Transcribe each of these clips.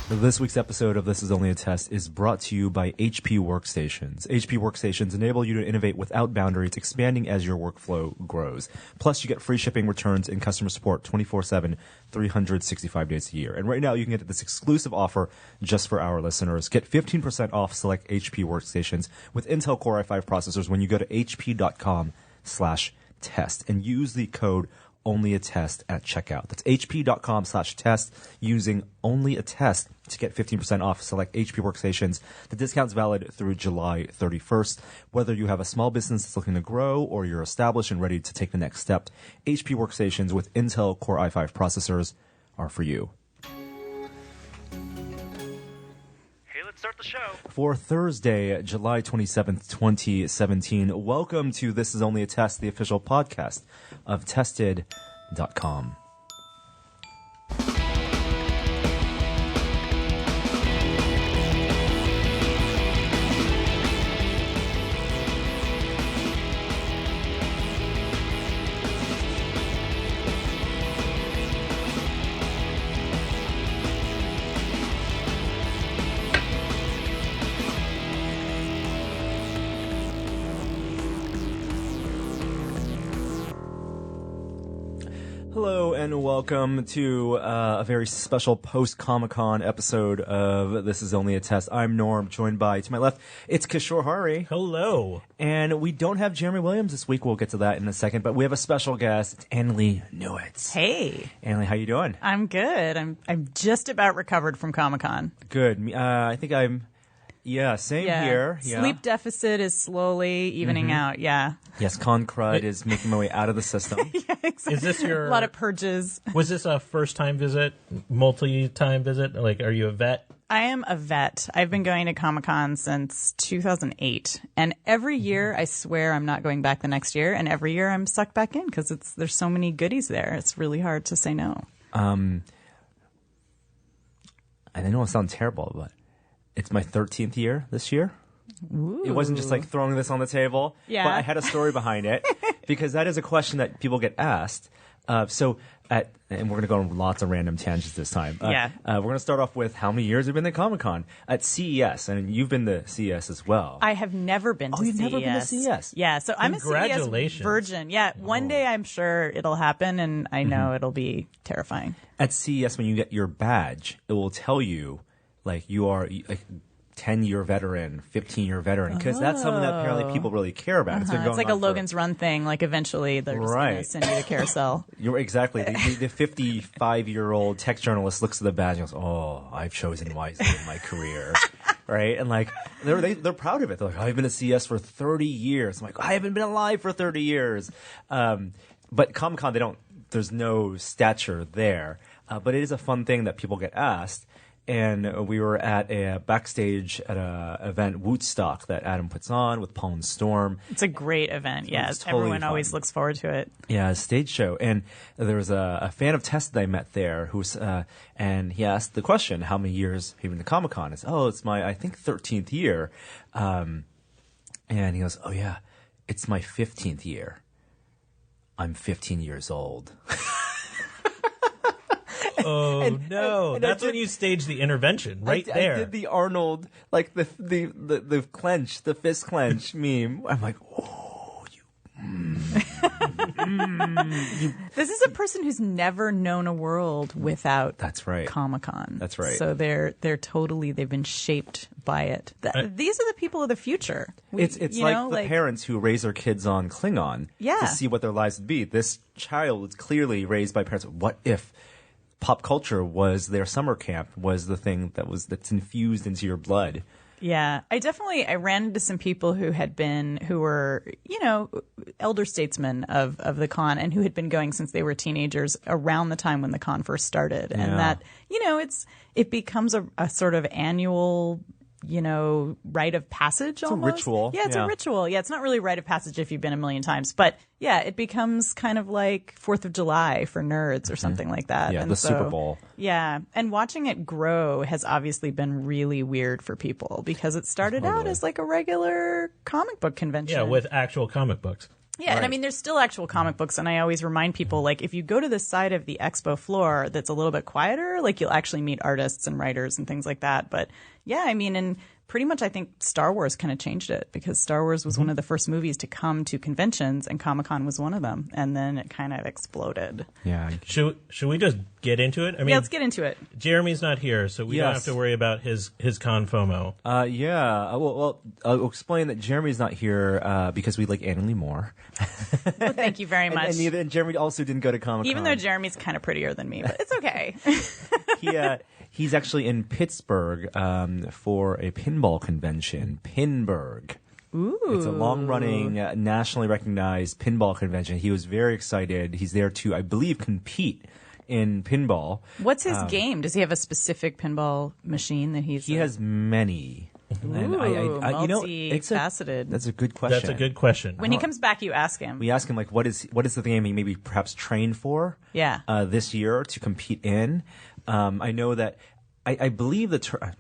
This week's episode of This Is Only a Test is brought to you by HP Workstations. HP Workstations enable you to innovate without boundaries, expanding as your workflow grows. Plus, you get free shipping, returns, and customer support 24/7, 365 days a year. And right now, you can get this exclusive offer just for our listeners. Get 15% off select HP Workstations with Intel Core i5 processors when you go to hp.com/test and use the code ONLYATEST at checkout. That's hp.com/test using ONLYATEST to get 15% off select HP Workstations. The discount's valid through July 31st. Whether you have a small business that's looking to grow or you're established and ready to take the next step, HP Workstations with Intel Core i5 processors are for you. Start the show. For Thursday, July 27th, 2017, welcome to This Is Only a Test, the official podcast of Tested.com. Hello and welcome to a very special post-Comic-Con episode of This Is Only a Test. I'm Norm, joined by, to my left, it's Kishore Hari. Hello. And we don't have Jeremy Williams this week. We'll get to that in a second. But we have a special guest. It's Annalee Newitz. Hey. Annalee, how you doing? I'm good. I'm just about recovered from Comic-Con. Good. I think I'm... Yeah, same here. Yeah. Sleep deficit is slowly evening out, yeah. Yes, con crud is making my way out of the system. Yeah, exactly. Is this your... A lot of purges. Was this a first-time visit, multi-time visit? Like, are you a vet? I am a vet. I've been going to Comic-Con since 2008. And every year, I swear I'm not going back the next year. And every year, I'm sucked back in because there's so many goodies there. It's really hard to say no. I know it sounds terrible, but... It's my 13th year this year. Ooh. It wasn't just like throwing this on the table. Yeah. But I had a story behind it because that is a question that people get asked. And we're going to go on lots of random tangents this time. Yeah. We're going to start off with how many years have you been to Comic-Con? At CES, and you've been to CES as well. I have never been to CES. Oh, you've never been to CES? Yeah, so I'm a CES Congratulations. virgin. Yeah, one day I'm sure it'll happen, and I know it'll be terrifying. At CES, when you get your badge, it will tell you like you are like 10-year veteran, 15-year veteran, because that's something that apparently people really care about. It's been going It's like on a Logan's Run thing. Like eventually they're just going to send you to carousel. You're exactly. The 55-year-old tech journalist looks at the badge and goes, "Oh, I've chosen wisely in my career." Right? And like they're proud of it. They're like, "I've been at CS for 30 years." I'm like, "I haven't been alive for 30 years." But Comic-Con, there's no stature there. But it is a fun thing that people get asked. And we were at a backstage at a event, Wootstock, that Adam puts on with Paul and Storm. It's a great event. Yeah, totally everyone fun. always looks forward to it. Yeah, a stage show. And there was a fan of Test that I met there and he asked the question, how many years have you been to Comic-Con? It's my, I think, 13th year. And he goes, "Oh yeah, it's my 15th year. I'm 15 years old." Oh, no. That's when you stage the intervention, right there. I did the Arnold, like the clench, the fist clench meme. I'm like, "Oh, you." This is a person who's never known a world without That's right. Comic-Con. That's right. So they've been shaped by it. These are the people of the future. It's like the parents who raise their kids on Klingon Yeah. to see what their lives would be. This child is clearly raised by parents. What if pop culture was their summer camp, was the thing that's infused into your blood? Yeah, I ran into some people who were, elder statesmen of the con and who had been going since they were teenagers around the time when the con first started. And that, it becomes a sort of annual, rite of passage almost. It's a ritual. Yeah, it's a ritual. Yeah, it's not really rite of passage if you've been a million times, but yeah, it becomes kind of like 4th of July for nerds or something like that. Yeah, and the Super Bowl. Yeah, and watching it grow has obviously been really weird for people because it started out as like a regular comic book convention. Yeah, with actual comic books. Yeah, and I mean, there's still actual comic books, and I always remind people, like, if you go to the side of the expo floor that's a little bit quieter, like, you'll actually meet artists and writers and things like that. But, yeah, I mean, and pretty much I think Star Wars kind of changed it, because Star Wars was one of the first movies to come to conventions, and Comic-Con was one of them. And then it kind of exploded. Yeah. Should we just get into it? I mean, Yeah, let's get into it. Jeremy's not here, so we don't have Yes. to worry about his con FOMO. Well, I'll explain that Jeremy's not here because we like Anna Lee Moore. Well, thank you very much. And Jeremy also didn't go to Comic-Con. Even though Jeremy's kind of prettier than me, but it's okay. He's actually in Pittsburgh for a pinball convention, Pinburgh. Ooh. It's a long-running, nationally recognized pinball convention. He was very excited. He's there to, I believe, compete in pinball. What's his game? Does he have a specific pinball machine that he's... He has many. And multifaceted. That's a good question. That's a good question. When he comes back, you ask him. We ask him, like, what is the game he maybe perhaps trained for Yeah. this year to compete in? I know that I believe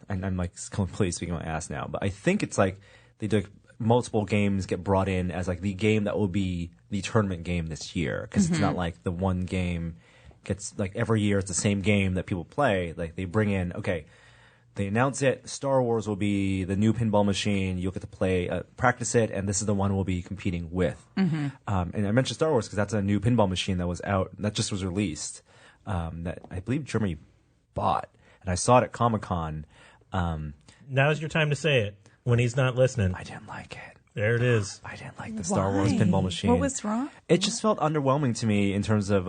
and I'm like completely speaking my ass now, but I think it's like they do multiple games get brought in as like the game that will be the tournament game this year, because it's not like the one game gets like every year it's the same game that people play. Like they bring in, okay, they announce it. Star Wars will be the new pinball machine. You'll get to play, practice it, and this is the one we'll be competing with. And I mentioned Star Wars because that's a new pinball machine that was out, that just was released, that I believe Germany bought, and I saw it at Comic-Con. Now's your time to say it when he's not listening. I didn't like it. There it is. I didn't like the Star Wars pinball machine. What was wrong? It just felt underwhelming to me in terms of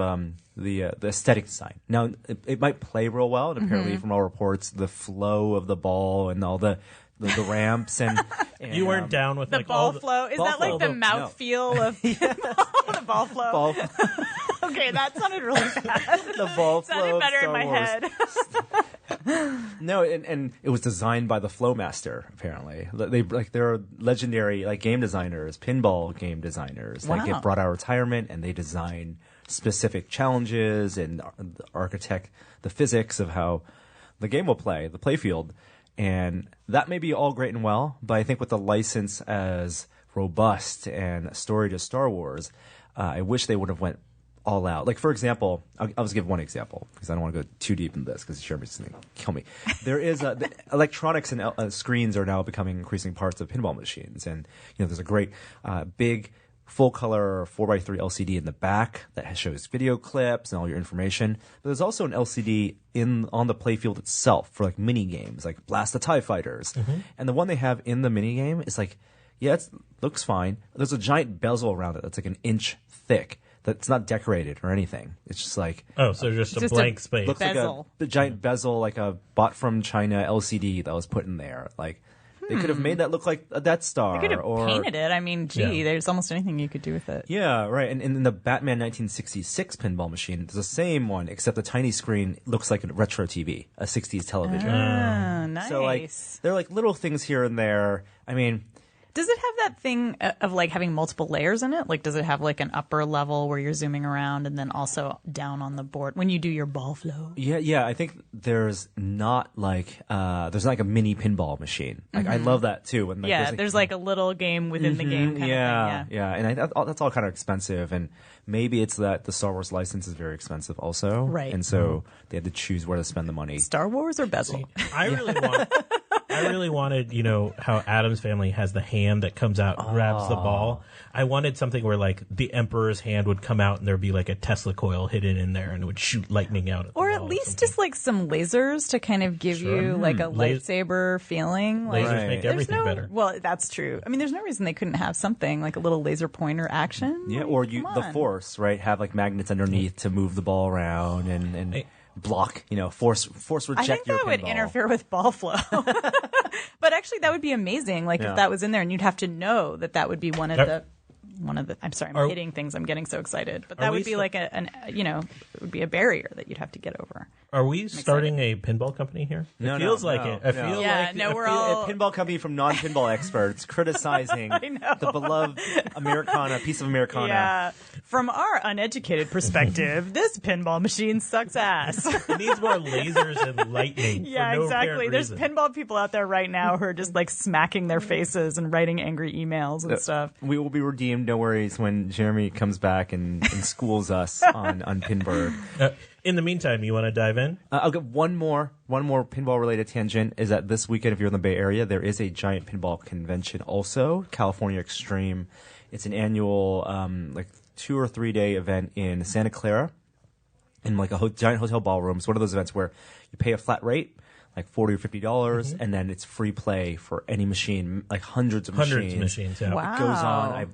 the aesthetic design. Now, it might play real well, and apparently from all reports, the flow of the ball and all the ramps and You weren't down with The like ball all the, flow? Is ball that like flow, the no. mouth feel of the ball flow? ball, Okay, that sounded really bad. the ball flow Sounded of better in Star my Wars. head. No, and it was designed by the Flowmaster. Apparently, they're legendary like game designers, pinball game designers. They Wow. get brought out of retirement and they design specific challenges and architect the physics of how the game will play, the playfield, and that may be all great and well. But I think with the license as robust and storied as Star Wars, I wish they would have went all out. Like, for example, I'll just give one example because I don't want to go too deep in this because Jeremy's going to kill me. There is the electronics and screens are now becoming increasing parts of pinball machines, and there's a great big full color 4x3 LCD in the back that shows video clips and all your information. But there's also an LCD on the playfield itself for like mini games, like Blast the TIE Fighters, and the one they have in the mini game is like, yeah, it looks fine. There's a giant bezel around it that's like an inch thick. That's not decorated or anything. It's just like oh, so just a Just blank a space. looks bezel. like the giant bezel, like a bought from China LCD that was put in there. Like they could have made that look like a Death Star. You could have or painted it. I mean, gee, Yeah. there's almost anything you could do with it. Yeah, right. And in the Batman 1966 pinball machine, it's the same one, except the tiny screen looks like a retro TV, a 60s television. Ah, nice. So like they're like little things here and there. I mean, Does it have that thing of like having multiple layers in it? Like, does it have like an upper level where you're zooming around and then also down on the board when you do your ball flow? yeah. I think there's not like a mini pinball machine. Like I love that too. When, like, Yeah, there's like a little game within the game kind of thing. yeah. And that's all kind of expensive, and maybe it's that the Star Wars license is very expensive also, Right. And so they had to choose where to spend the money. Star Wars or bezel? I really wanted, how Adam's Family has the hand that comes out and grabs the ball. I wanted something where like the Emperor's hand would come out and there'd be like a Tesla coil hidden in there and it would shoot lightning out. At the Or at ball least something. just like some lasers to kind of give you like a lightsaber feeling. Like, lasers Right. make there's everything better. Well, that's true. I mean, there's no reason they couldn't have something like a little laser pointer action. Yeah, Like, or come the on. Force, right? Have like magnets underneath to move the ball around and block, force reject I think your that would pinball. interfere with ball flow. But actually, that would be amazing. Like Yeah. if that was in there, and you'd have to know that would be one of the. I'm sorry, I'm hitting things. I'm getting so excited. But that we would be still- like it would be a barrier that you'd have to get over. Are we starting a pinball company here? No, It feels no, like no, it. I no. feel Yeah, like no, I we're feel- all- A pinball company from non-pinball experts criticizing the beloved Americana, piece of Americana. Yeah. From our uneducated perspective, this pinball machine sucks ass. It needs more lasers and lightning. Yeah, for no exactly. apparent There's reason. pinball people out there right now who are just like smacking their faces and writing angry emails and stuff. We will be redeemed, no worries, when Jeremy comes back and schools us on Pinbird. In the meantime, you want to dive in? I'll get one more pinball related tangent is that this weekend, if you're in the Bay Area, there is a giant pinball convention also, California Extreme. It's an annual, 2 or 3 day event in Santa Clara in like a giant hotel ballroom. It's one of those events where you pay a flat rate, like $40 or $50, and then it's free play for any machine, like hundreds of Machines, yeah. Wow. It goes on, I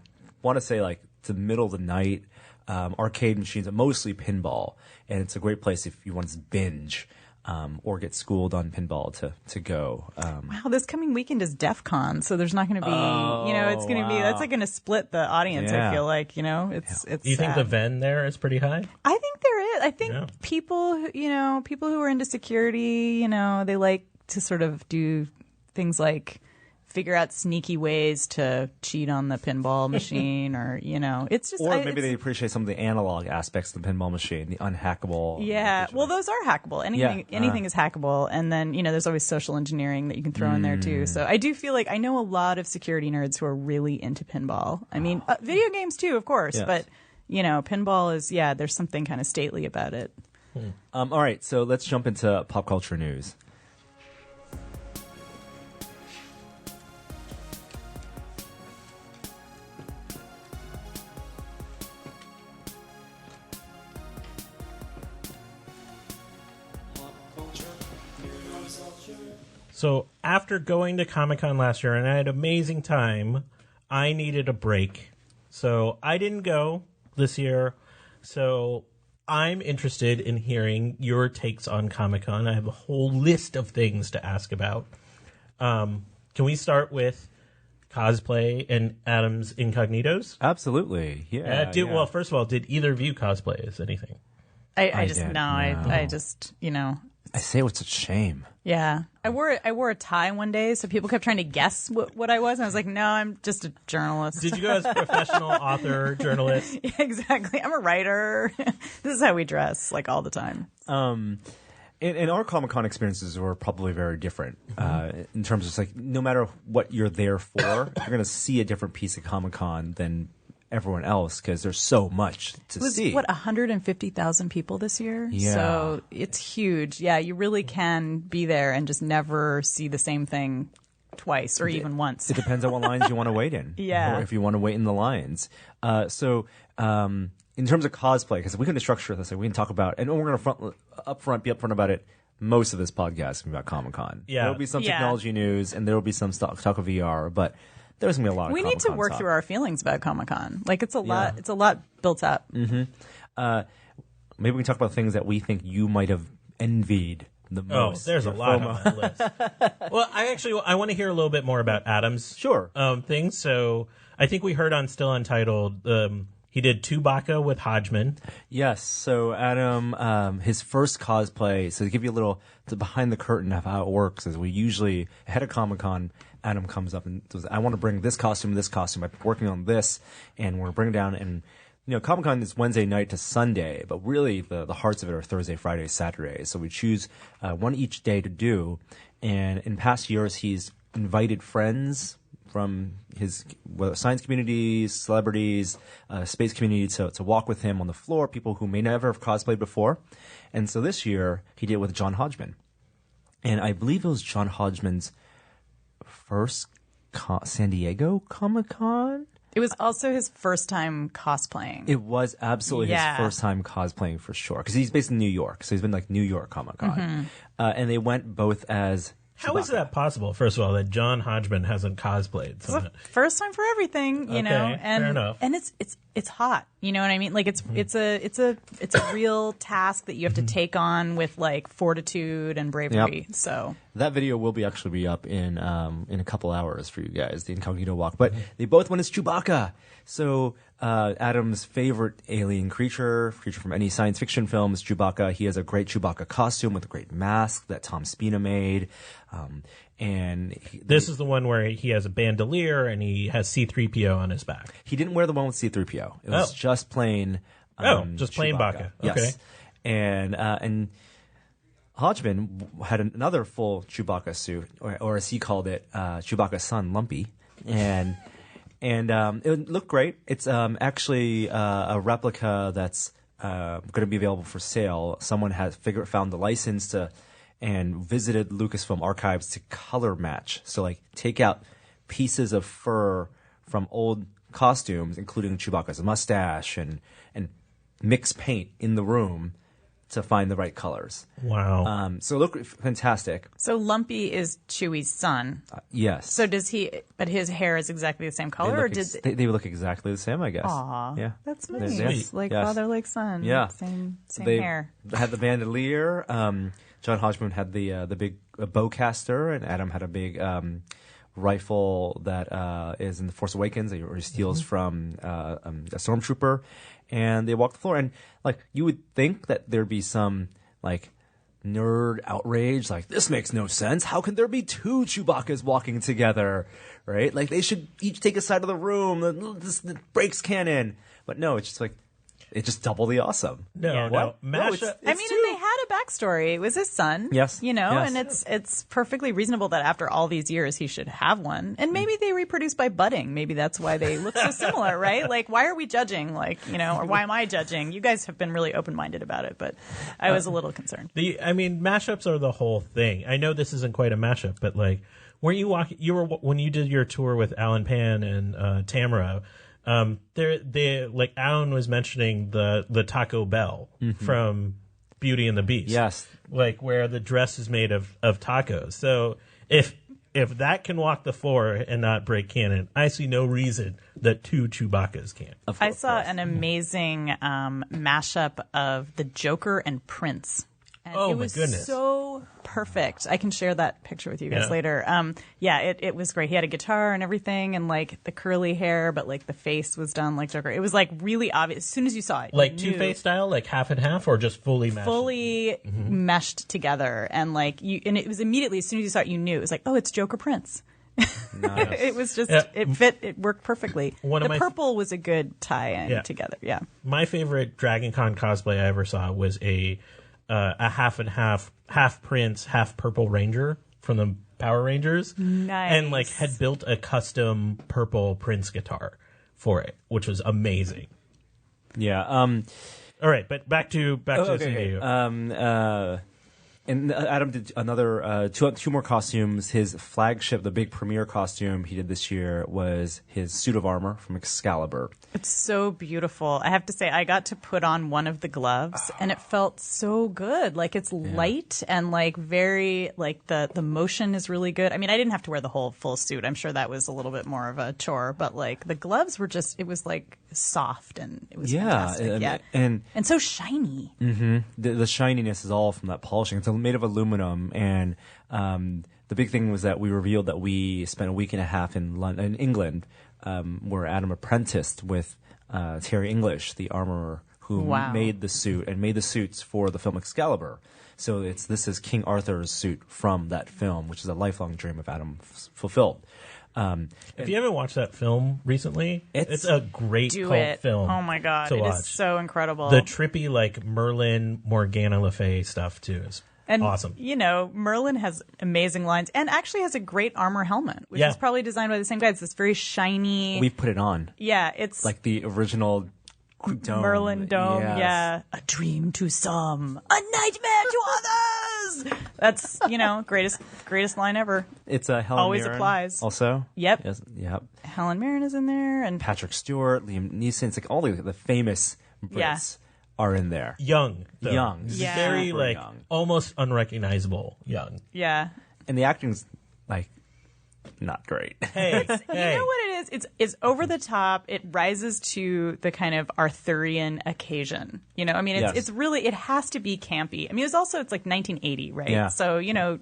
want to say, like the middle of the night. Arcade machines, mostly pinball, and it's a great place if you want to binge or get schooled on pinball to go. Wow, this coming weekend is DEF CON, so there's not going to be, it's going to be, that's like going to split the audience, Yeah. I feel like, it's Do you think sad. the Venn there is pretty high? I think there is. I think Yeah. people who are into security, they like to sort of do things like figure out sneaky ways to cheat on the pinball machine, or it's just. Or maybe they appreciate some of the analog aspects of the pinball machine, the unhackable. Yeah, well, those are hackable. Anything is hackable, and then there's always social engineering that you can throw in there too. So I do feel like I know a lot of security nerds who are really into pinball. I mean, video games too, of course, Yes. but pinball is there's something kind of stately about it. All right, so let's jump into pop culture news. So after going to Comic-Con last year, and I had an amazing time, I needed a break. So I didn't go this year. So I'm interested in hearing your takes on Comic-Con. I have a whole list of things to ask about. Can we start with cosplay and Adam's Incognitos? Absolutely, yeah. Well, first of all, did either of you cosplay as anything? I just didn't, no, no. I just I say it's a shame. yeah. I wore a tie one day, so people kept trying to guess what I was, and I was like, no, I'm just a journalist. Did you go as professional author, journalist? Yeah, exactly. I'm a writer. This is how we dress, like all the time. And our Comic-Con experiences were probably very different in terms of like no matter what you're there for, you're going to see a different piece of Comic-Con than everyone else because there's so much to It was, see. 150,000 people this year? Yeah. So it's huge. Yeah, you really can be there and just never see the same thing twice or even once. It depends on what lines you want to wait in. Yeah. Or if you want to wait in the lines. So in terms of cosplay, because we can structure this, we can talk about, and we're going to be upfront about it. Most of this podcast is about Comic-Con. Yeah. There'll be some Yeah. technology news, and there will be some talk of VR, but there's going to be a lot of We need to Comic-Con work talk. through our feelings about Comic-Con. Like it's a lot. Yeah. It's a lot built up. Maybe we can talk about things that we think you might have envied the Oh, most. there's a Your lot FOMO. on that list. Well, I want to hear a little bit more about Adam's Sure. things. So I think we heard on Still Untitled, he did Chewbacca with Hodgman. Yes. So Adam, his first cosplay. So to give you a little behind the curtain of how it works, is we usually ahead of Comic-Con, Adam comes up and says, "I want to bring this costume. I'm working on this, and we're bringing down." And Comic-Con is Wednesday night to Sunday, but really the hearts of it are Thursday, Friday, Saturday. So we choose one each day to do. And in past years, he's invited friends from his science communities, celebrities, space community to walk with him on the floor, people who may never have cosplayed before. And so this year, he did it with John Hodgman. And I believe it was John Hodgman's first San Diego Comic-Con? It was also his first time cosplaying. It was absolutely Yeah. his first time cosplaying for sure. Because he's based in New York. So he's been like New York Comic-Con. And they went both as... How is that possible, first of all, that John Hodgman hasn't cosplayed? It's the first time for everything, you know, Okay, and fair enough. and it's hot. You know what I mean? Like it's a real task that you have to take on with like fortitude and bravery. Yep. So That video will actually be up in a couple hours for you guys, the incognito walk. But they both went as Chewbacca. So Adam's favorite alien creature from any science fiction film is Chewbacca. He has a great Chewbacca costume with a great mask that Tom Spina made. This is the one where he has a bandolier and he has C-3PO on his back. He didn't wear the one with C-3PO. It was just plain. Just plain Baka. Okay. Yes. And Hodgman had another full Chewbacca suit, or as he called it, Chewbacca's son, Lumpy, and it looked great. It's actually a replica that's going to be available for sale. Someone has found the license and visited Lucasfilm archives to color match. So like take out pieces of fur from old costumes, including Chewbacca's mustache, and mix paint in the room to find the right colors. Wow. So look fantastic. So Lumpy is Chewie's son. Yes. So does he? But his hair is exactly the same color, or did they look exactly the same? I guess. Aw, Yeah. that's They- nice. yes. Like Yes. father, like son. Yeah. Same They hair. had the bandolier. John Hodgman had the big bowcaster, and Adam had a big rifle that is in The Force Awakens, or he steals from a stormtrooper. And they walk the floor, and like you would think that there'd be some like nerd outrage, like this makes no sense. How can there be two Chewbaccas walking together, right? Like they should each take a side of the room. This breaks canon, but no, it's just like it's just double the awesome. No, What? Mashup. it's I mean, two. and they had a backstory. It was his son. Yes. You know, Yes. and it's perfectly reasonable that after all these years he should have one. And maybe they reproduce by budding. Maybe that's why they look so similar, right? Like, why are we judging? Like, you know, or why am I judging? You guys have been really open-minded about it, but I was a little concerned. Mashups are the whole thing. I know this isn't quite a mashup, but like, when you did your tour with Alan Pan and Tamara, like Alan was mentioning the Taco Bell from Beauty and the Beast. Yes. Like where the dress is made of tacos. So if that can walk the floor and not break canon, I see no reason that two Chewbaccas can't. I saw an amazing mashup of the Joker and Prince. And Oh, it my was goodness. so perfect. I can share that picture with you guys Yeah. later. It was great. He had a guitar and everything, and like the curly hair, but like the face was done like Joker. It was like really obvious as soon as you saw it. Like you knew Two-Face style, like half and half, or just fully mashed? fully meshed together, and like and it was immediately as soon as you saw it, you knew it was like, oh, it's Joker Prince. Nice. It was just Yeah. it worked perfpurple One of the my- purple was a good tie-in Yeah. together. Yeah. My favorite Dragon Con cosplay I ever saw was a half and half Prince, half Purple Ranger from the Power Rangers. Nice. And like had built a custom purple Prince guitar for it, which was amazing. Yeah. All right, but back to San Okay. Diego. And Adam did another two more costumes. His flagship, the big premiere costume he did this year, was his suit of armor from Excalibur. It's so beautiful. I have to say, I got to put on one of the gloves, and it felt so good. Like it's light and like very like the motion is really good. I mean, I didn't have to wear the whole full suit. I'm sure that was a little bit more of a chore, but like the gloves were just it was like soft and it was fantastic. Yeah, and so shiny. the shininess is all from that polishing. It's made of aluminum, and the big thing was that we revealed that we spent a week and a half in England, where Adam apprenticed with Terry English, the armorer who Wow. made the suit and made the suits for the film Excalibur. So this is King Arthur's suit from that film, which is a lifelong dream of Adam fulfilled. If you haven't watched that film recently, it's a great Do cult it. film. Oh my god, to it watch. is so incredible. The trippy like Merlin, Morgana Le Fay stuff too is And, awesome. you know, Merlin has amazing lines and actually has a great armor helmet, which Yeah. is probably designed by the same guy. It's this very shiny. We've put it on, yeah, it's like the original dome. Merlin dome. Yes. Yeah. A dream to some, a nightmare to others. That's, you know, greatest line ever. It's Helen Always Mirren applies. Also, Yep. yes, yep. Helen Mirren is in there. And Patrick Stewart, Liam Neeson. It's like all the famous Brits Yeah. are in there. Young, though. Young. Yeah. Very Super like young. almost unrecognizable young. yeah. And the acting's like not great. Hey, You know what it is? It's over the top. It rises to the kind of Arthurian occasion. You know, I mean, Yes. it's really, it has to be campy. I mean, it's like 1980, right? Yeah. So, you know,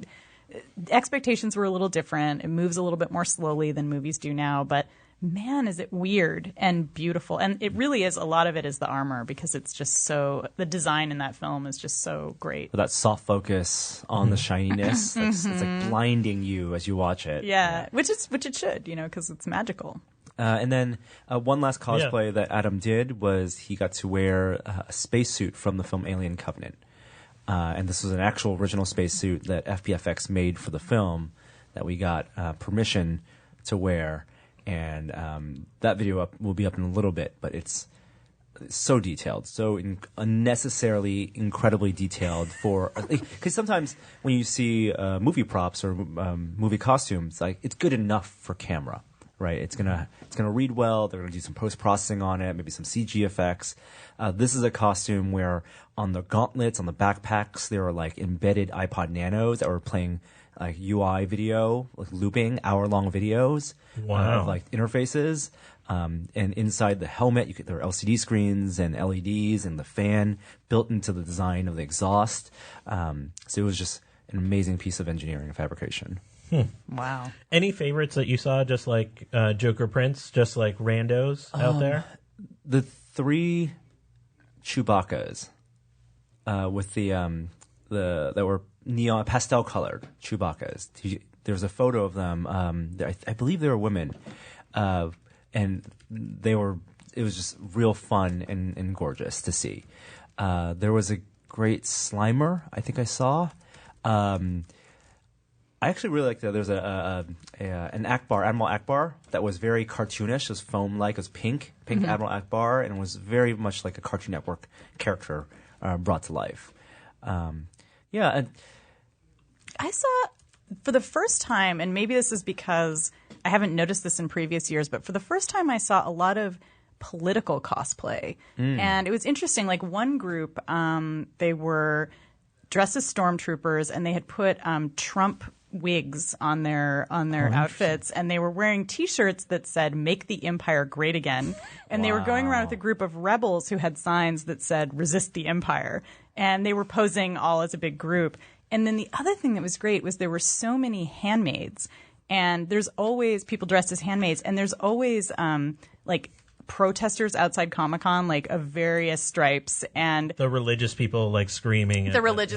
expectations were a little different. It moves a little bit more slowly than movies do now, but man, is it weird and beautiful. And it really is, a lot of it is the armor, because it's just so, the design in that film is just so great. But that soft focus on the shininess, it's like blinding you as you watch it. Yeah, which it should, because it's magical. And then one last cosplay that Adam did was he got to wear a spacesuit from the film Alien Covenant. And this was an actual original spacesuit that FBFX made for the film that we got permission to wear. And that video will be up in a little bit, but it's so detailed, so unnecessarily incredibly detailed because sometimes when you see movie props or movie costumes, like it's good enough for camera, right? It's gonna read well. They're gonna do some post processing on it, maybe some CG effects. This is a costume where on the gauntlets, on the backpacks, there are like embedded iPod Nanos that were playing like UI video, like looping hour-long videos of like interfaces. And inside the helmet, there are LCD screens and LEDs and the fan built into the design of the exhaust. So it was just an amazing piece of engineering and fabrication. Wow. Any favorites that you saw, just like Joker Prince, just like randos out there? The 3 Chewbaccas with that were neon pastel colored Chewbaccas. There's a photo of them. I believe they were women, and it was just real fun and gorgeous to see. There was a great Slimer I think I saw. I actually really liked that. There's an Akbar, Admiral Akbar, that was very cartoonish. It was foam-like. It was pink Admiral Akbar, and it was very much like a Cartoon Network character brought to life. And I saw, for the first time, and maybe this is because I haven't noticed this in previous years, but for the first time I saw a lot of political cosplay. And it was interesting. Like one group, they were dressed as stormtroopers, and they had put Trump wigs on their outfits, and they were wearing T-shirts that said "Make the Empire Great Again," and they were going around with a group of rebels who had signs that said "Resist the Empire," and they were posing all as a big group. And then the other thing that was great was there were so many handmaids, and there's always people dressed as handmaids, and there's always like protesters outside Comic-Con, like of various stripes, and the religious people like screaming.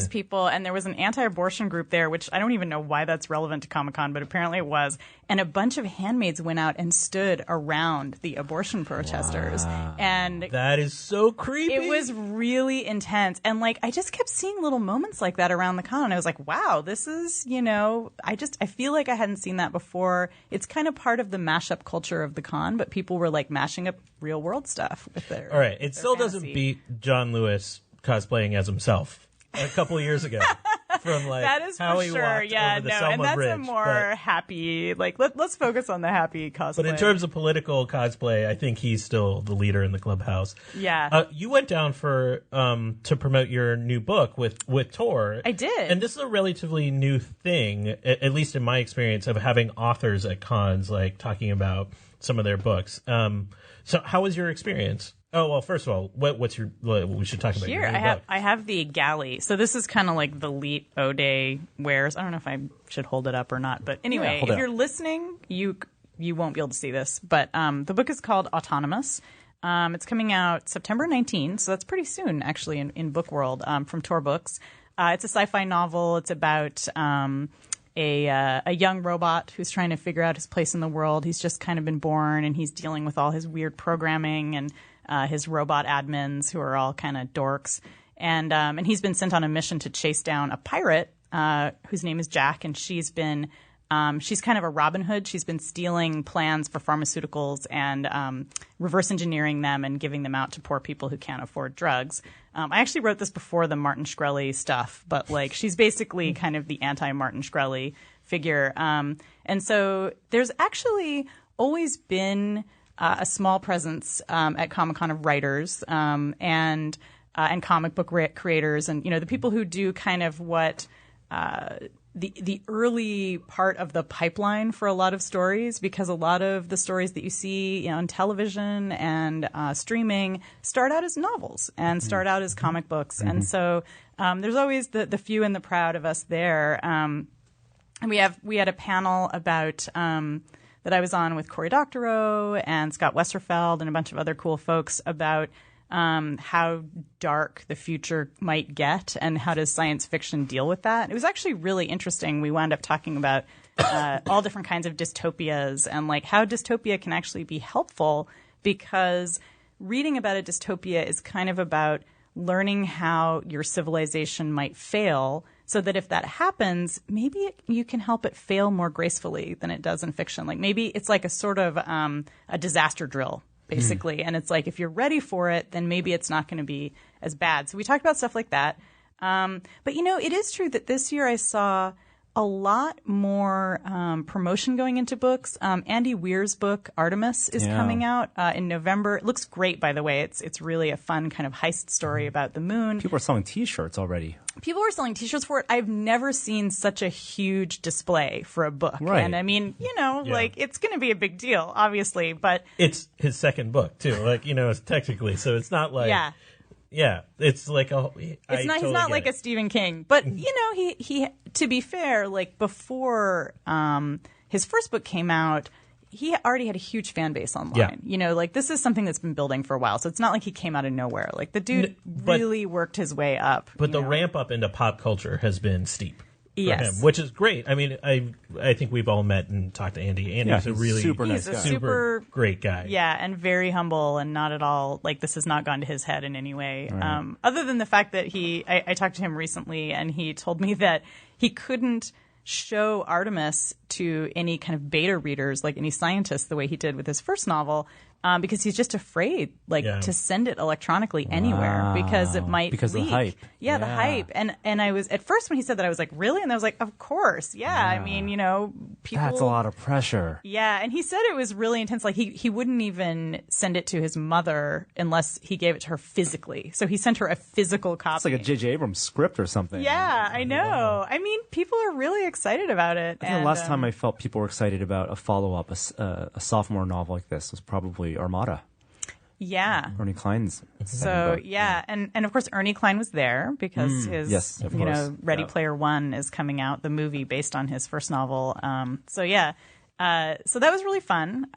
People, and there was an anti-abortion group there, which I don't even know why that's relevant to Comic-Con, but apparently it was. And a bunch of handmaids went out and stood around the abortion protesters. Wow. And that is so creepy. It was really intense. And like I just kept seeing little moments like that around the con. I was like, wow, this is, I feel like I hadn't seen that before. It's kind of part of the mashup culture of the con, but people were like mashing up real world stuff with their All right, it still fantasy. doesn't beat John Lewis cosplaying as himself a couple of years ago from like that is how for he sure. walked Yeah, over the no, Selma and that's Bridge. a more happy. Like let's focus on the happy cosplay. But in terms of political cosplay, I think he's still the leader in the clubhouse. Yeah, you went down for to promote your new book with Tor. I did, and this is a relatively new thing, at least in my experience, of having authors at cons like talking about some of their books. So how was your experience? Oh, well, first of all, we should talk about here. your new book. I have the galley. So this is kind of like the Leet O'Day wares. I don't know if I should hold it up or not, but anyway, if you're listening, you won't be able to see this. But the book is called Autonomous. It's coming out September 19, so that's pretty soon, actually, in book world, from Tor Books. It's a sci-fi novel. It's about a young robot who's trying to figure out his place in the world. He's just kind of been born, and he's dealing with all his weird programming and his robot admins who are all kind of dorks. And he's been sent on a mission to chase down a pirate whose name is Jack, and she's kind of a Robin Hood. She's been stealing plans for pharmaceuticals and reverse engineering them and giving them out to poor people who can't afford drugs. I actually wrote this before the Martin Shkreli stuff, but like she's basically kind of the anti-Martin Shkreli figure. And so there's actually always been a small presence at Comic-Con of writers and comic book creators, and the people who do kind of what the early part of the pipeline for a lot of stories, because a lot of the stories that you see on television and streaming start out as novels and start out as comic books. And so there's always the few and the proud of us there. And we had a panel about that I was on with Cory Doctorow and Scott Westerfeld and a bunch of other cool folks about how dark the future might get and how does science fiction deal with that. It was actually really interesting. We wound up talking about all different kinds of dystopias and like how dystopia can actually be helpful, because reading about a dystopia is kind of about learning how your civilization might fail, so that if that happens, maybe you can help it fail more gracefully than it does in fiction. Like maybe it's like a sort of a disaster drill, basically. And it's like if you're ready for it, then maybe it's not going to be as bad. So we talked about stuff like that. But, you know, it is true that this year I saw a lot more promotion going into books. Andy Weir's book, Artemis, is coming out in November. It looks great, by the way. It's really a fun kind of heist story about the moon. People are selling T-shirts already. People were selling T-shirts for it. I've never seen such a huge display for a book. Right. And I mean, you know, like it's going to be a big deal, obviously, but It's his second book too. Like, you know, it's technically, so it's not like yeah, it's like he's not like a Stephen King. But you know, he to be fair, like before his first book came out, he already had a huge fan base online. Yeah. You know, like this is something that's been building for a while. So it's not like he came out of nowhere. Like the dude really worked his way up. But the ramp up into pop culture has been steep for Yes. him, which is great. I mean, I think we've all met and talked to Andy. Andy's a he's really super nice He's a guy. super great guy. Yeah, and very humble and not at all, like this has not gone to his head in any way. Other than the fact that I talked to him recently and he told me that he couldn't show Artemis to any kind of beta readers, like any scientists, the way he did with his first novel, because he's just afraid, to send it electronically anywhere because it might Because of the leak. hype. Yeah, the Yeah. hype. And I was, at first when he said that, I was like, really? And I was like, of course. Yeah. I mean, you know, people. That's a lot of pressure. Yeah, and he said it was really intense. Like he wouldn't even send it to his mother unless he gave it to her physically. So he sent her a physical copy. It's like a J.J. Abrams script or something. Yeah, I know. I mean, people are really excited about it. I think the last time I felt people were excited about a follow-up, a sophomore novel like this, was probably Armada. Yeah. Ernie Klein's. So yeah, and of course Ernie Klein was there because his yes, of you course. know Ready Yeah. Player One is coming out, the movie based on his first novel. So yeah, so that was really fun.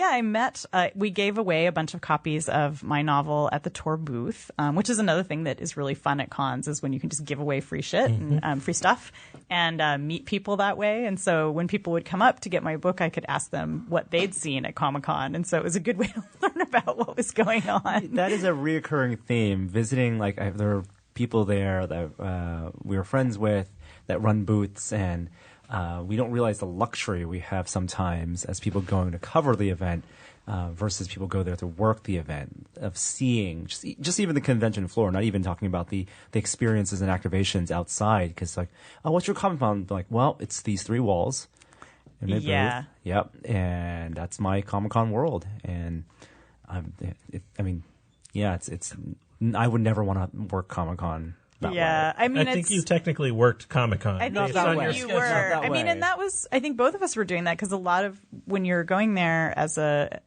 I met. We gave away a bunch of copies of my novel at the Tor booth, which is another thing that is really fun at cons, is when you can just give away free shit and free stuff and meet people that way. And so when people would come up to get my book, I could ask them what they'd seen at Comic-Con, and so it was a good way to learn about what was going on. That is a reoccurring theme. Visiting, there are people there that we were friends with that run booths, and we don't realize the luxury we have sometimes as people going to cover the event versus people go there to work the event, of seeing just even the convention floor, not even talking about the experiences and activations outside. Because like, oh, what's your Comic-Con? Like, well, it's these three walls. In my Yeah. booth. Yep. And that's my Comic-Con world. And it's I would never want to work Comic-Con that Yeah, way. I mean, I think it's, you technically worked Comic-Con. I think Not that way. you Not were. that I mean, way. and that was. I think both of us were doing that because a lot of when you're going there as a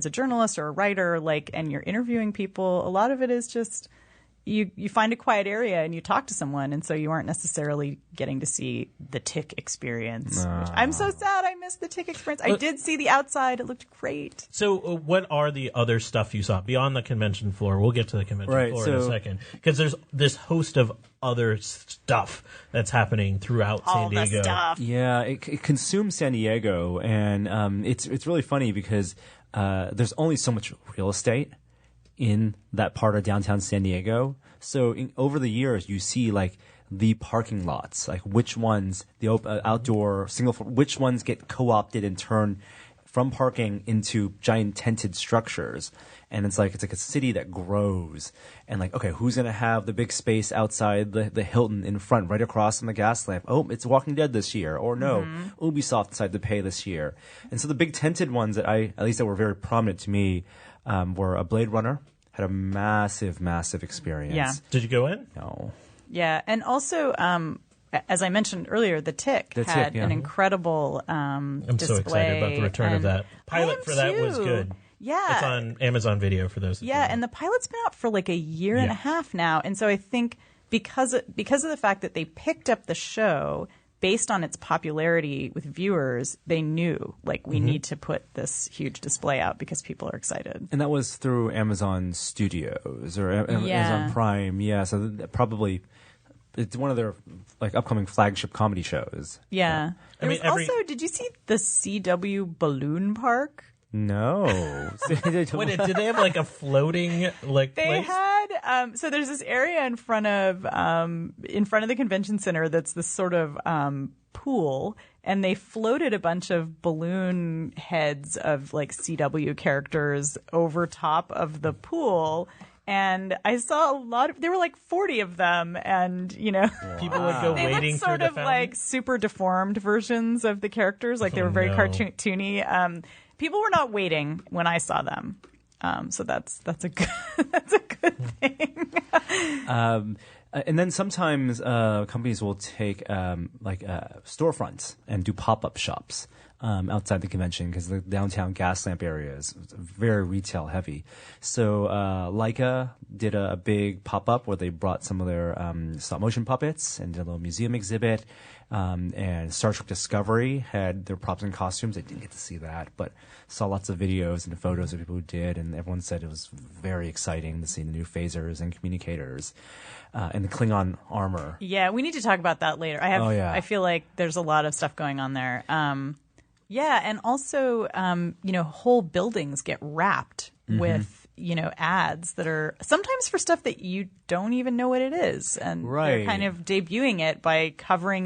journalist or a writer, and you're interviewing people, a lot of it is just you find a quiet area and you talk to someone, and so you aren't necessarily getting to see the Tick experience. Which I'm so sad I missed the Tick experience. I did see the outside; it looked great. So what are the other stuff you saw beyond the convention floor? We'll get to the convention Right, floor in a so- second, because there's this host of other stuff that's happening throughout All San Diego. the stuff. Yeah, it consumes San Diego, and it's really funny because there's only so much real estate in that part of downtown San Diego. So over the years, you see like the parking lots, like which ones the outdoor single, which ones get co-opted and turned from parking into giant tented structures. And it's like a city that grows. And like, okay, who's going to have the big space outside the Hilton in front, right across from the gas lamp? Oh, it's Walking Dead this year. Or no, Ubisoft decided to pay this year. And so the big tented ones that that were very prominent to me, were a Blade Runner. Had a massive, massive experience. Yeah. Did you go in? No. Yeah, and also, as I mentioned earlier, the Tick The had Tick, yeah. an incredible I'm display. so excited about the return of and that. I Pilot am for that was too. good. Yeah. It's on Amazon Video for those. Yeah, and the pilot's been out for like a year and a half now, and so I think because of the fact that they picked up the show, based on its popularity with viewers, they knew, like, we need to put this huge display out because people are excited. And that was through Amazon Studios or Amazon Prime. Yeah, so probably it's one of their like upcoming flagship comedy shows. Yeah. I mean, also, did you see the CW Balloon Park? No. What, did they have like a floating like They place? had so there's this area in front of the convention center that's this sort of pool, and they floated a bunch of balloon heads of like CW characters over top of the pool. And I saw there were like 40 of them, and People would go they wading looked through sort the of fountain? like super deformed versions of the characters, like they were very no. cartoony. People were not waiting when I saw them, so that's a good that's a good thing. And then sometimes companies will take storefronts and do pop-up shops outside the convention because the downtown Gaslamp area is very retail heavy. So Leica did a big pop-up where they brought some of their stop-motion puppets and did a little museum exhibit. And Star Trek Discovery had their props and costumes. I didn't get to see that, but saw lots of videos and photos of people who did, and everyone said it was very exciting to see the new phasers and communicators and the Klingon armor. Yeah, we need to talk about that later. I feel like there's a lot of stuff going on there. Yeah, and also, whole buildings get wrapped with, ads that are sometimes for stuff that you don't even know what it is. And they're kind of debuting it by covering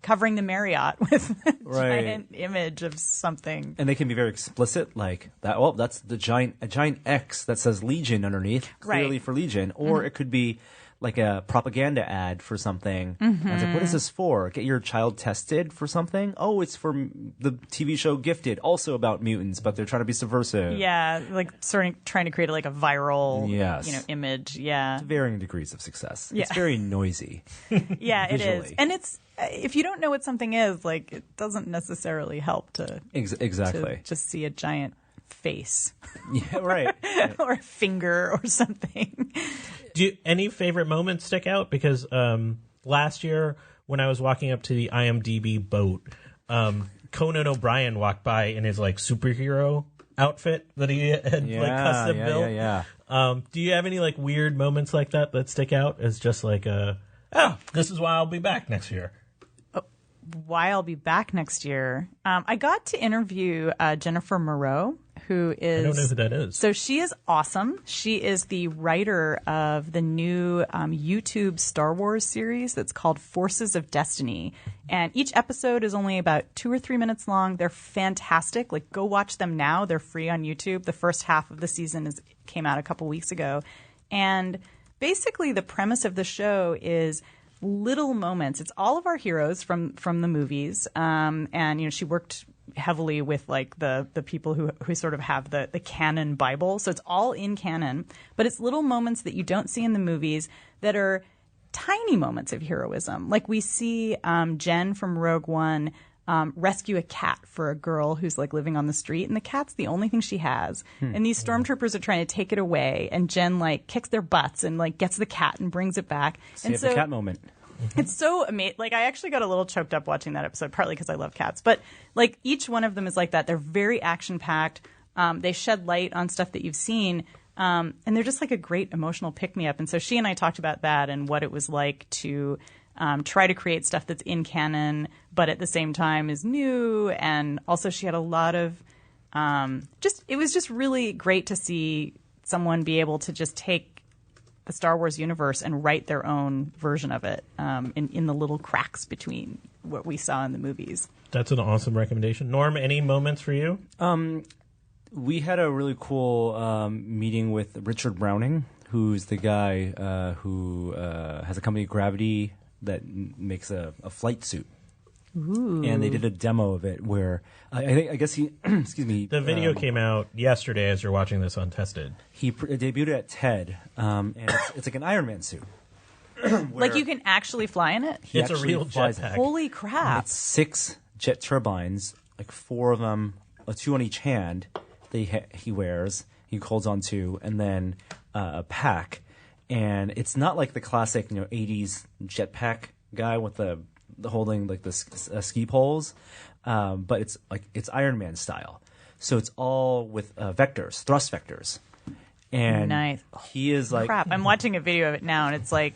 covering the Marriott with a giant image of something. And they can be very explicit, like that. Oh, that's a giant X that says Legion underneath, clearly for Legion. Or it could be like a propaganda ad for something. And it's like, what is this for? Get your child tested for something? Oh, it's for the TV show Gifted, also about mutants, but they're trying to be subversive. Yeah, like sort of trying to create like a viral, image. Yeah, Varying degrees of success. Yeah. It's very noisy. Yeah, it is. Visually. And it's if you don't know what something is, like it doesn't necessarily help to Exactly. to just see a giant face Yeah, right. or a finger or something. Any favorite moments stick out? Because last year when I was walking up to the IMDb boat, Conan O'Brien walked by in his like superhero outfit that he had like custom built. Yeah. Do you have any like weird moments like that stick out as just like this is why I'll be back next year? Why I'll be back next year. I got to interview Jennifer Moreau, who is... I don't know who that is. So she is awesome. She is the writer of the new YouTube Star Wars series that's called Forces of Destiny. And each episode is only about 2 or 3 minutes long. They're fantastic. Like, go watch them now. They're free on YouTube. The first half of the season came out a couple weeks ago. And basically the premise of the show is little moments. It's all of our heroes from the movies. And, she worked heavily with like the people who sort of have the canon Bible. So it's all in canon, but it's little moments that you don't see in the movies that are tiny moments of heroism. Like we see Jen from Rogue One rescue a cat for a girl who's like living on the street, and the cat's the only thing she has. And these stormtroopers are trying to take it away, and Jen like kicks their butts and like gets the cat and brings it back. Save the cat moment. It's so amazing. Like, I actually got a little choked up watching that episode, partly because I love cats. But, like, each one of them is like that. They're very action-packed. They shed light on stuff that you've seen. And they're just, like, a great emotional pick-me-up. And so she and I talked about that and what it was like to try to create stuff that's in canon, but at the same time is new. And also she had a lot of it was just really great to see someone be able to just take the Star Wars universe and write their own version of it in the little cracks between what we saw in the movies. That's an awesome recommendation. Norm, any moments for you? We had a really cool meeting with Richard Browning, who's the guy who has a company, Gravity, that makes a flight suit. Ooh. And they did a demo of it where I guess he, excuse me. The video came out yesterday as you're watching this on Tested. He debuted at TED, and it's like an Iron Man suit. Like you can actually fly in it? It's a real flies in it. jetpack. Holy crap. It's 6 jet turbines, like 4 of them, 2 on each hand. He wears. He holds on to, and then a pack. And it's not like the classic, 80s jetpack guy with the holding like the ski poles, but it's Iron Man style. So it's all with vectors, thrust vectors. And Nice. he is like Crap, I'm watching a video of it now, and it's like,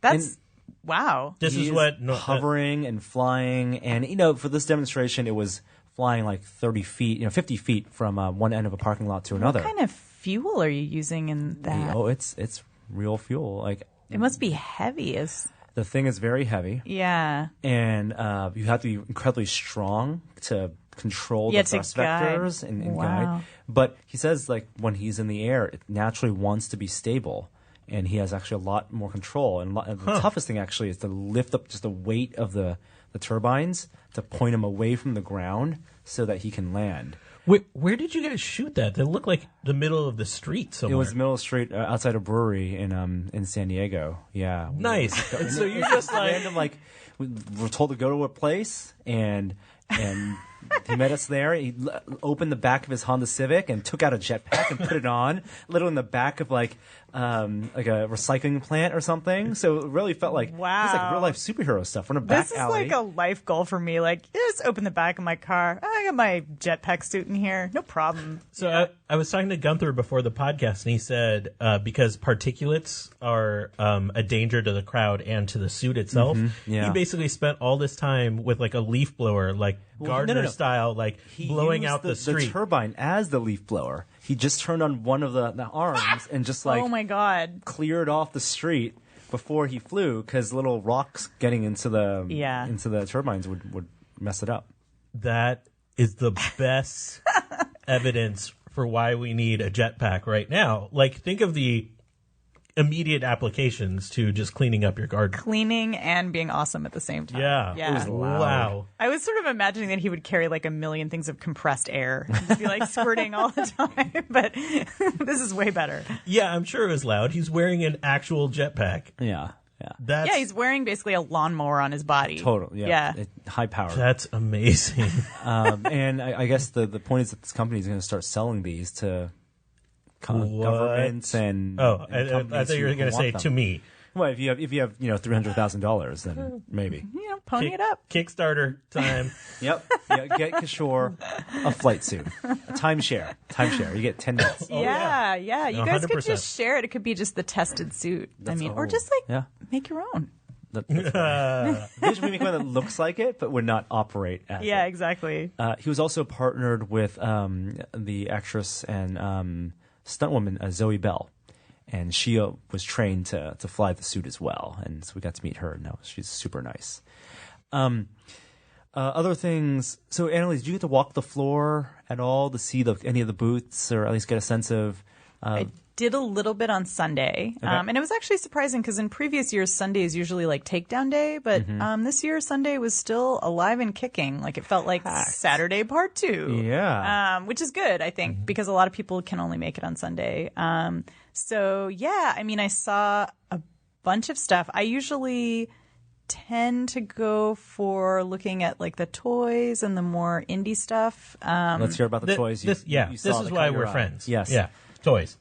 that's wow. This he is what hovering and flying, and for this demonstration, it was flying like 30 feet, 50 feet from one end of a parking lot to another. What kind of fuel are you using in that? Oh, it's real fuel. Like It must be heavy. the thing is very heavy, Yeah. and you have to be incredibly strong to control Yeah, the to thrust guide. vectors and Wow. guide. But he says like when he's in the air, it naturally wants to be stable. And he has actually a lot more control. And the toughest thing actually is to lift up just the weight of the turbines to point him away from the ground so that he can land. Where did you guys shoot that? They look like the middle of the street somewhere. It was middle of the street outside a brewery in San Diego. Yeah. Nice. And so you just like Random, like, we were told to go to a place and he met us there. He opened the back of his Honda Civic and took out a jetpack and put it on, literally in the back of like a recycling plant or something. So it really felt like it's like real life superhero stuff. We're in a back This is alley. like a life goal for me. Like, just open the back of my car. I got my jetpack suit in here. No problem. So I was talking to Gunther before the podcast, and he said because particulates are a danger to the crowd and to the suit itself, yeah. he basically spent all this time with like a leaf blower, like Gardner no. style, like He blowing used out the street. the turbine as the leaf blower. He just turned on one of the arms and just like Oh my God. cleared off the street before he flew because little rocks getting into the into the turbines would mess it up. That is the best evidence for why we need a jetpack right now. Like, think of the immediate applications to just cleaning up your garden. Cleaning and being awesome at the same time. Yeah. Yeah. It was loud. Wow. I was sort of imagining that he would carry like a million things of compressed air. Just be like squirting all the time. But this is way better. Yeah, I'm sure it was loud. He's wearing an actual jetpack. Yeah. That's, Yeah, he's wearing basically a lawnmower on his body. Total. Yeah. Yeah. High power. That's amazing. And I guess the point is that this company is going to start selling these to governments and Oh, and I companies thought you were who going to want say them. to me. Well, if you have $300,000, then maybe. Pony it up. Kickstarter time. Yep. Yeah, get Kishore a flight suit, a timeshare. You get 10 minutes. Yeah. You guys could 100%. just share it. It could be just the tested suit. Or just like make your own. Maybe we make one that looks like it, but would not operate as Yeah, it. exactly. He was also partnered with the actress and stuntwoman Zoe Bell, and she was trained to fly the suit as well. And so we got to meet her. No, she's super nice. Other things. So, Annalise, did you get to walk the floor at all to see any of the booths, or at least get a sense of? I did a little bit on Sunday, and it was actually surprising because in previous years Sunday is usually like takedown day, but this year Sunday was still alive and kicking. Like it felt like Saturday part 2. Yeah. Which is good, I think, because a lot of people can only make it on Sunday. So yeah, I mean, I saw a bunch of stuff. I usually tend to go for looking at like the toys and the more indie stuff. Let's hear about the toys. This saw is that why caught your we're eye. friends. Yes. Yeah. Toys.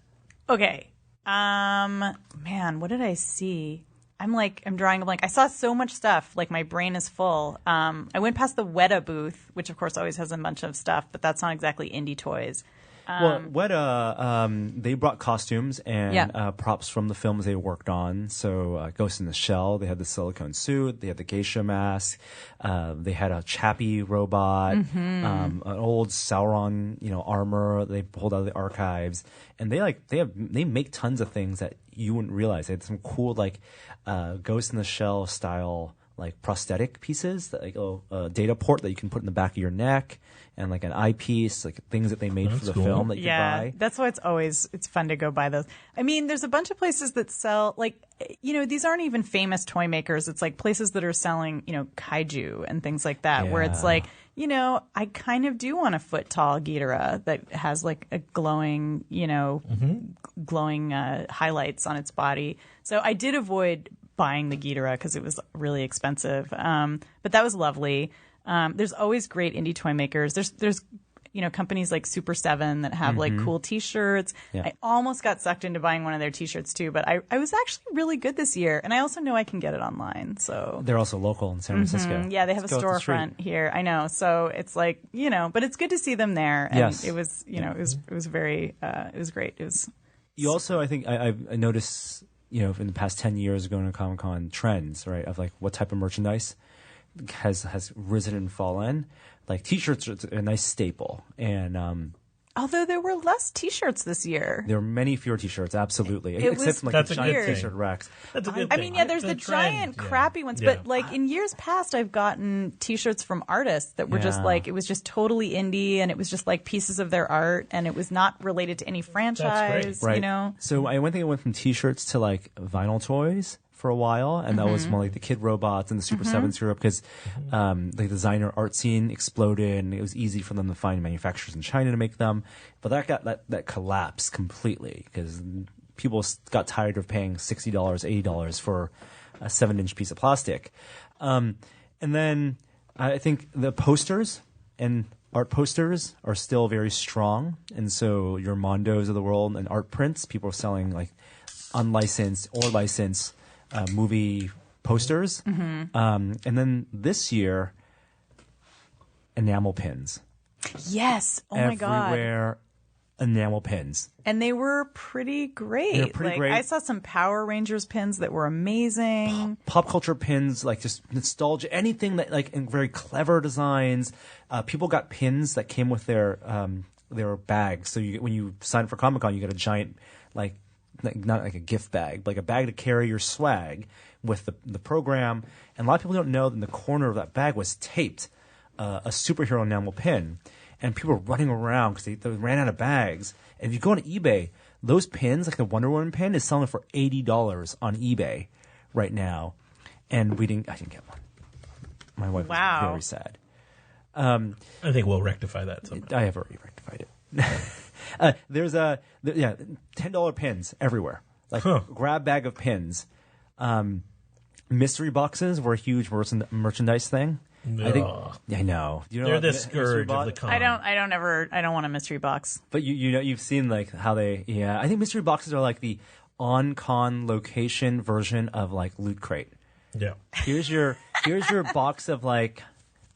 Okay. Man, what did I see? I'm drawing a blank. I saw so much stuff. Like my brain is full. I went past the Weta booth, which of course always has a bunch of stuff, but that's not exactly indie toys. Well, Weta, they brought costumes and props from the films they worked on. So Ghost in the Shell, they had the silicone suit, they had the geisha mask, they had a Chappie robot, an old Sauron, armor they pulled out of the archives, and they make tons of things that you wouldn't realize. They had some cool Ghost in the Shell style prosthetic pieces, like a data port that you can put in the back of your neck, and like an eyepiece, like things that they made for the cool. film that you could buy. That's why it's fun to go buy those. I mean, there's a bunch of places that sell these aren't even famous toy makers. It's like places that are selling, kaiju and things like that, where it's like, I kind of do want a foot tall Ghidorah that has like a glowing, glowing highlights on its body. So I did avoid buying the Ghidorah because it was really expensive. But that was lovely. There's always great indie toy makers. There's companies like Super 7 that have like cool T-shirts. Yeah. I almost got sucked into buying one of their T-shirts too, but I was actually really good this year, and I also know I can get it online. So They're also local in San Francisco. yeah, they have Let's a go up the street. storefront here. I know, so it's like but it's good to see them there. And Yes. it was it was very it was great. It was. You also, I think, I noticed, in the past 10 years going to Comic-Con trends, right, of like what type of merchandise has risen and fallen. Like T-shirts are a nice staple, and Although there were less T-shirts this year. there are many fewer T-shirts, absolutely, It except was from like That's the a giant good thing. T-shirt racks. That's a good I thing. mean, yeah, there's the trend, giant yeah. crappy ones, Yeah. but like in years past, I've gotten T-shirts from artists that were just Yeah. like, it was just totally indie, and it was just like pieces of their art, and it was not related to any franchise. Right. So I went from T-shirts to like vinyl toys for a while, and that was more like the Kid Robots and the Super 7 syrup because the designer art scene exploded, and it was easy for them to find manufacturers in China to make them. But that collapsed completely because people got tired of paying $60, $80 for a 7-inch piece of plastic. And then I think the posters and art posters are still very strong, and so your Mondos of the world and art prints, people are selling like unlicensed or licensed movie posters. And then this year, enamel pins. Yes. Oh my God. Everywhere, enamel pins. And they were pretty great. They were pretty great. I saw some Power Rangers pins that were amazing. Pop culture pins, like just nostalgia, anything that like in very clever designs. People got pins that came with their bags. So when you sign up for Comic-Con, you get a giant not like a gift bag, but like a bag to carry your swag with the program. And a lot of people don't know that in the corner of that bag was taped a superhero enamel pin. And people were running around because they ran out of bags. And if you go on eBay, those pins, like the Wonder Woman pin, is selling for $80 on eBay right now. And I didn't get one. My wife was very sad. I think we'll rectify that sometime. I have already rectified it. There's $10 pins everywhere. Like grab bag of pins. Mystery boxes were a huge merchandise thing. I think. I know. You know They're about the mystery scourge of box? the con. I don't want a mystery box. But you've seen like how they. Yeah, I think mystery boxes are like the on-con location version of like Loot Crate. Yeah. Here's your box of like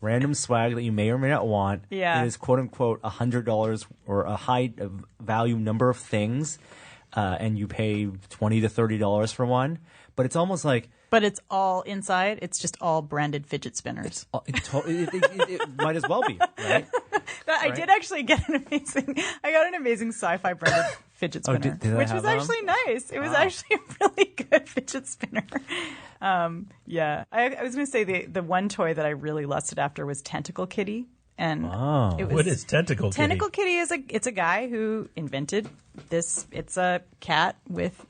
random swag that you may or may not want. Yeah. It is quote unquote $100 or a high value number of things, and you pay $20 to $30 for one. But it's almost like. But it's all inside. It's just all branded fidget spinners. It might as well be, right? I did actually get an amazing sci-fi branded fidget spinner, did they which have was them? actually nice. It was actually a really good fidget spinner. Yeah, I was going to say the one toy that I really lusted after was Tentacle Kitty, and it was, What is Tentacle Kitty? Tentacle Kitty is a guy who invented this. It's a cat with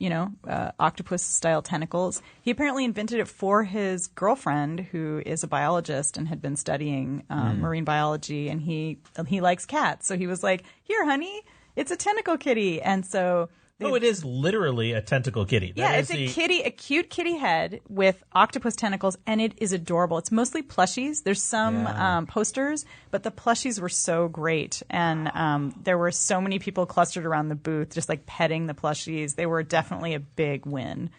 octopus style tentacles. He apparently invented it for his girlfriend, who is a biologist and had been studying marine biology, and he likes cats. So he was like, "Here, honey, it's a Tentacle Kitty," and so. Oh, it is literally a tentacle kitty. Yeah, it's a cute kitty head with octopus tentacles, and it is adorable. It's mostly plushies. There's some posters, but the plushies were so great, and there were so many people clustered around the booth, just like petting the plushies. They were definitely a big win.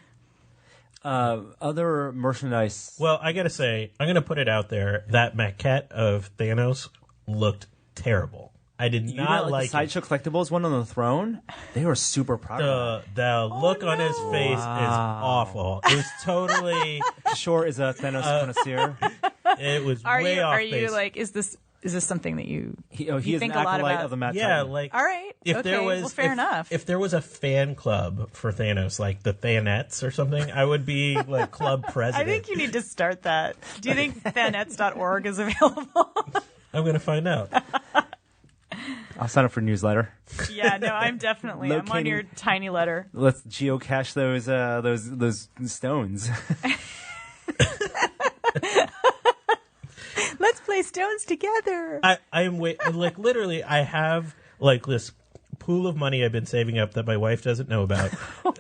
Other merchandise. Well, I gotta say, I'm gonna put it out there. That maquette of Thanos looked terrible. I did You not know, like the Sideshow Collectibles one on the throne. They were super proud of the look on his face is awful. It was totally. it. Shore is a Thanos connoisseur. It was Are way you off are base. you like is this something that you He you is think an a lot acolyte about? of the Matt Yeah, Titan. like All right, if okay, there was well, fair enough. If there was a fan club for Thanos, like the Thanettes or something, I would be like club I president. think you need to start that. Do you think thanettes.org is available? I'm gonna find out. I'll sign up for newsletter. Yeah, no, I'm I'm on Locating- your tiny letter. Let's geocache those stones. Let's play Stones together. I'm like literally I have like this pool of money I've been saving up that my wife doesn't know about.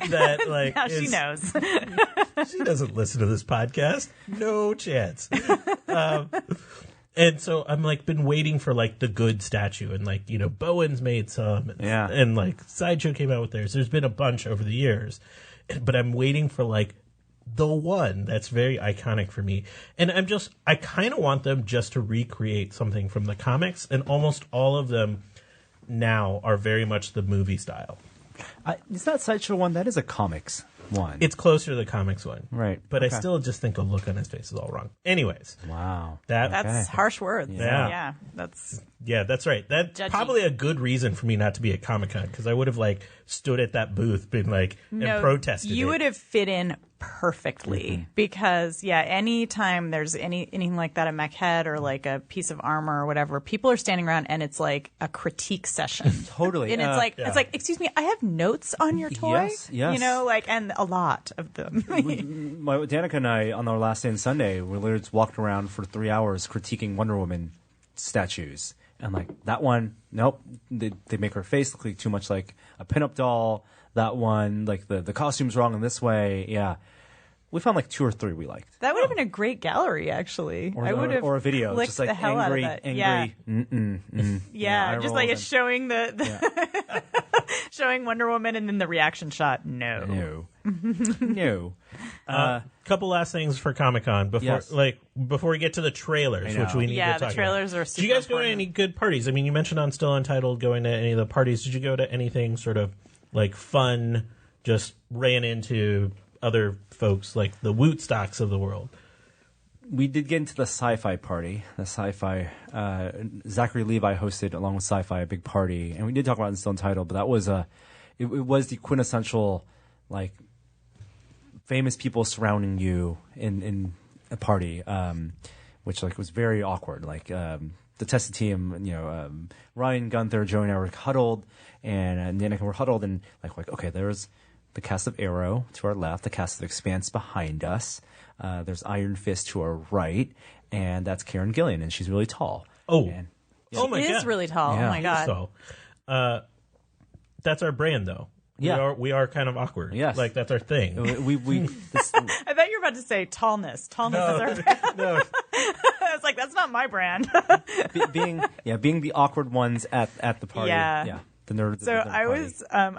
That like Now she is- knows. She doesn't listen to this podcast. No chance. And so I'm like been waiting for like the good statue, and like, you know, Bowen's made some, and, Yeah. and like Sideshow came out with theirs. There's been a bunch over the years, but I'm waiting for like the one that's very iconic for me. And I kind of want them just to recreate something from the comics, and almost all of them now are very much the movie style. It's not Sideshow one. That is a comics one. It's closer to the comics one. Right. But Okay. I still just think the look on his face is all wrong. Anyways, Wow. That's Okay. harsh words. Yeah. Yeah. That's yeah, that's right. That's Judgy. probably a good reason for me not to be at Comic-Con, because I would have like stood at that booth, been like, no, and protested you it. would have fit in perfectly because anytime there's anything like that, a mech head or like a piece of armor or whatever, people are standing around and it's like a critique session. Totally. And it's like, excuse me, I have notes on your toy. Yes. You know, like, and a lot of them. Danica and I, on our last day on Sunday, we literally just walked around for 3 hours critiquing Wonder Woman statues. And like, that one, nope, they make her face look like too much like a pinup doll. That one, like the costume's wrong in this way. Yeah. We found like 2 or 3 we liked. That would have been a great gallery, actually. I would have Or a video, clicked just like the hell angry, out of that. angry. Yeah, eye just rolls like and- showing the showing Wonder Woman and then the reaction shot. No. No. Couple last things for Comic-Con before we get to the trailers, I know. which we need Yeah, to the talk trailers about. are super Did you guys go to important. any good parties? I mean, you mentioned on Still Untitled going to any of the parties. Did you go to anything sort of like fun, just ran into other folks like the Wootstocks of the world? We did get into the sci-fi party. The sci-fi, Zachary Levi hosted along with sci-fi a big party, and we did talk about it in Still Untitled. But that was it was the quintessential like famous people surrounding you in a party, which like was very awkward. Like the Tested team, Ryan, Gunther, Joey, and I were huddled, and Danica were huddled, and like okay, there's the cast of Arrow to our left, the cast of Expanse behind us. There's Iron Fist to our right, and that's Karen Gillian, and she's really tall. Oh, And- oh my It god, is really tall. Yeah. Oh my god. So, that's our brand, though. Yeah. we are kind of awkward. Yes. like that's our thing. we I thought you were about to say tallness. Tallness is our brand. No, I was like, that's not my brand. being the awkward ones at the party. Yeah. The nerd. So I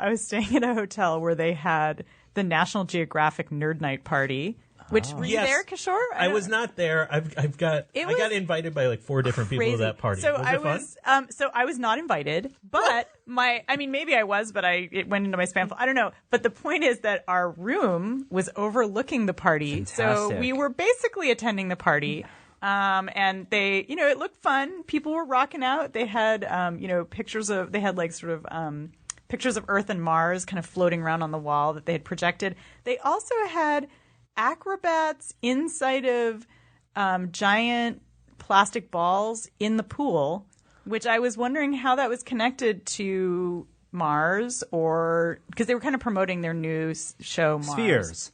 was staying at a hotel where they had the National Geographic Nerd Night party. Which were you Yes. there, Kishore? I was not there. I got invited by like 4 different people to that party. So was it fun? so I was not invited, but maybe I was, but it went into my spam folder. I don't know. But the point is that our room was overlooking the party, so Fantastic. we were basically attending the party. And they, it looked fun. People were rocking out. They had, pictures of Earth and Mars kind of floating around on the wall that they had projected. They also had acrobats inside of giant plastic balls in the pool, which I was wondering how that was connected to Mars, or because they were kind of promoting their new show, Mars.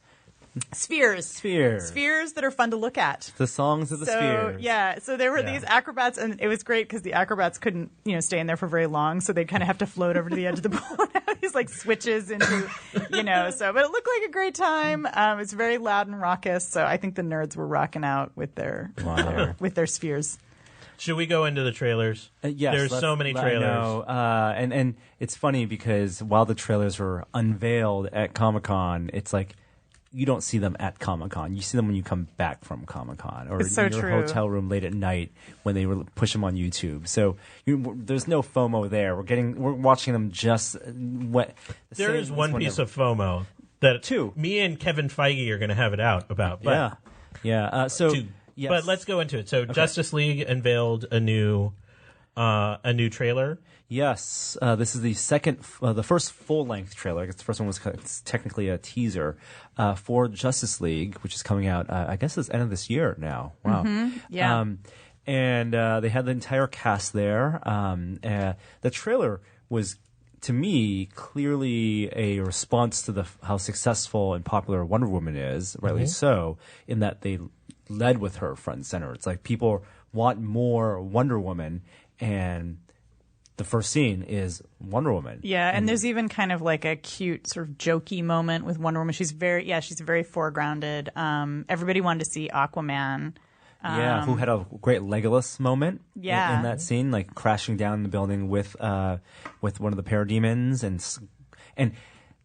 Spheres that are fun to look at. The songs of the spheres. Yeah, so there were these acrobats, and it was great because the acrobats couldn't, stay in there for very long, so they'd kind of have to float over to the edge of the pool and have these like switches into, but it looked like a great time. It's very loud and raucous, so I think the nerds were rocking out with their spheres. Should we go into the trailers? Yes, There's so many trailers. I know. And it's funny because while the trailers were unveiled at Comic-Con, it's like you don't see them at Comic-Con. You see them when you come back from Comic-Con or It's so in your true. hotel room late at night when they push them on YouTube. So there's no FOMO there. We're watching them just There is one piece of FOMO that Two. me and Kevin Feige are going to have it out about. But Yeah. two. Yes. But let's go into it. So Justice League unveiled a new trailer. Yes, this is the first full-length trailer. I guess the first one was technically a teaser for Justice League, which is coming out, I guess it's end of this year now. Wow. Yeah. And they had the entire cast there. The trailer was, to me, clearly a response to how successful and popular Wonder Woman is, rightly so, in that they led with her front and center. It's like people want more Wonder Woman, and the first scene is Wonder Woman. Yeah, and there's even kind of like a cute sort of jokey moment with Wonder Woman. She's very foregrounded. Everybody wanted to see Aquaman. Yeah, who had a great Legolas moment Yeah. in that scene, like crashing down the building with one of the parademons, and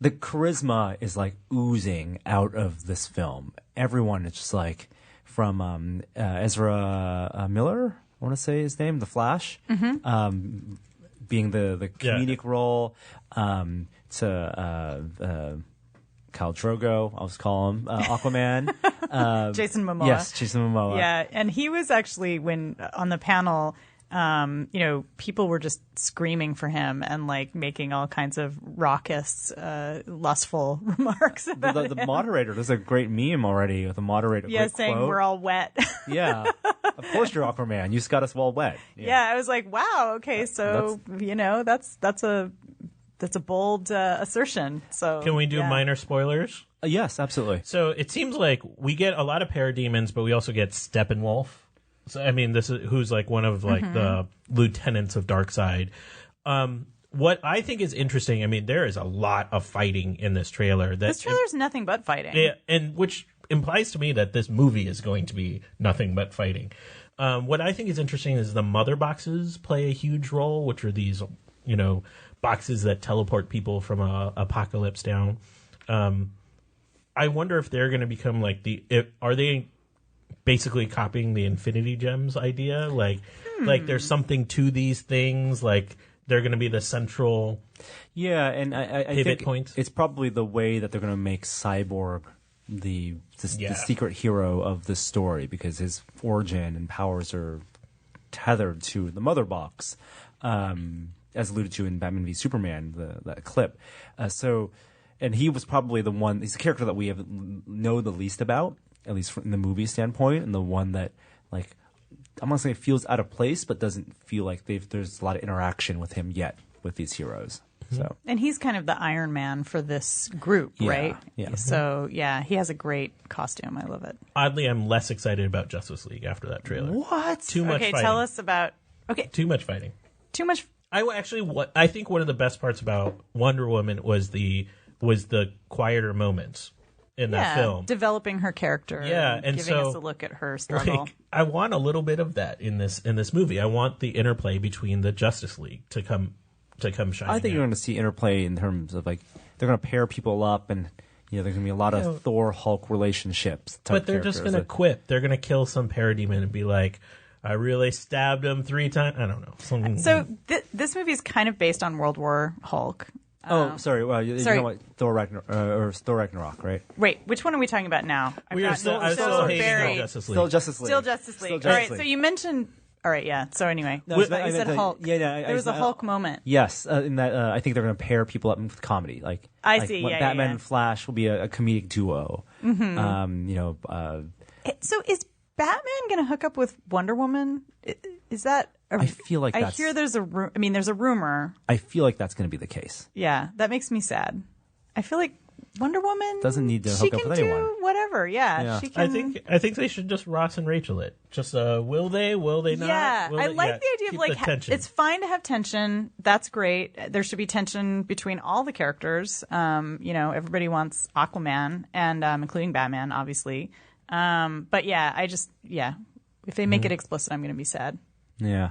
the charisma is like oozing out of this film. Everyone is just like, from Ezra Miller, I want to say his name, the Flash, being the comedic role, to Khal Drogo, I'll just call him Aquaman. Jason Momoa. Yes, Jason Momoa. Yeah, and he was actually, when on the panel, people were just screaming for him and like making all kinds of raucous, lustful remarks about The him. moderator, there's a great meme already with the moderator. Yeah, great saying quote. we're all wet. Yeah, of course you're Aquaman. You just got us all wet. Yeah, I was like, wow, okay, so that's a bold assertion. So Can we do yeah. minor spoilers? Yes, absolutely. So it seems like we get a lot of parademons, but we also get Steppenwolf. So I mean, this is who's like one of like the lieutenants of Darkseid. What I think is interesting, I mean, there is a lot of fighting in this trailer. This trailer's nothing but fighting. Yeah, and which implies to me that this movie is going to be nothing but fighting. What I think is interesting is the mother boxes play a huge role, which are these, boxes that teleport people from a apocalypse down. I wonder if they're going to become like are they basically copying the Infinity Gems idea? Like there's something to these things, like they're going to be the central. Yeah, and I Pivot think points. it's probably the way that they're going to make Cyborg the secret hero of this story, because his origin and powers are tethered to the mother box, as alluded to in Batman v Superman, that clip. And he was probably the one. He's a character that we know the least about, at least from the movie standpoint, and the one that, like, I'm not saying feels out of place, but doesn't feel like there's a lot of interaction with him yet with these heroes. So, And he's kind of the Iron Man for this group, Yeah, right? yeah. So, yeah, he has a great costume. I love it. Oddly, I'm less excited about Justice League after that trailer. what? Too much Okay, fighting. tell us about. Okay, Too much fighting. too much. I think one of the best parts about Wonder Woman was the quieter moments in that film. Developing her character. Yeah, and giving so, us a look at her struggle. Like, I want a little bit of that in this movie. I want the interplay between the Justice League to come shining. I think you're out. going to see interplay in terms of, like, they're going to pair people up, and there's going to be a lot of Thor Hulk relationships. But they're just going to quip. They're going to kill some parademon and be like, I really stabbed him 3 times. I don't know. So this movie is kind of based on World War Hulk. Sorry. Well, you Sorry. know what? Thor Ragnarok, right? Wait, which one are we talking about now? we are still, I so still hating very- on Justice League. Still Justice League. Still Justice League. Still All Justice right, League. so you mentioned. All right, yeah. So anyway, No, you I said meant Hulk. yeah, there was a Hulk moment. Yes, in that I think they're going to pair people up with comedy. Like I see, yeah, Batman yeah. and Flash will be a comedic duo. So is Batman going to hook up with Wonder Woman? Is that? I feel like I that's- hear there's there's a rumor. I feel like that's going to be the case. Yeah, that makes me sad. I feel like Wonder Woman Doesn't need to she hook up can with do anyone. whatever. Yeah, Yeah. she can. I think they should just Ross and Rachel it. Just will they not? Yeah, Will I they? like Yeah, the idea of keep like the tension. it's fine to have tension. That's great. There should be tension between all the characters. Everybody wants Aquaman and including Batman, obviously. But yeah, if they make it explicit, I'm going to be sad. Yeah.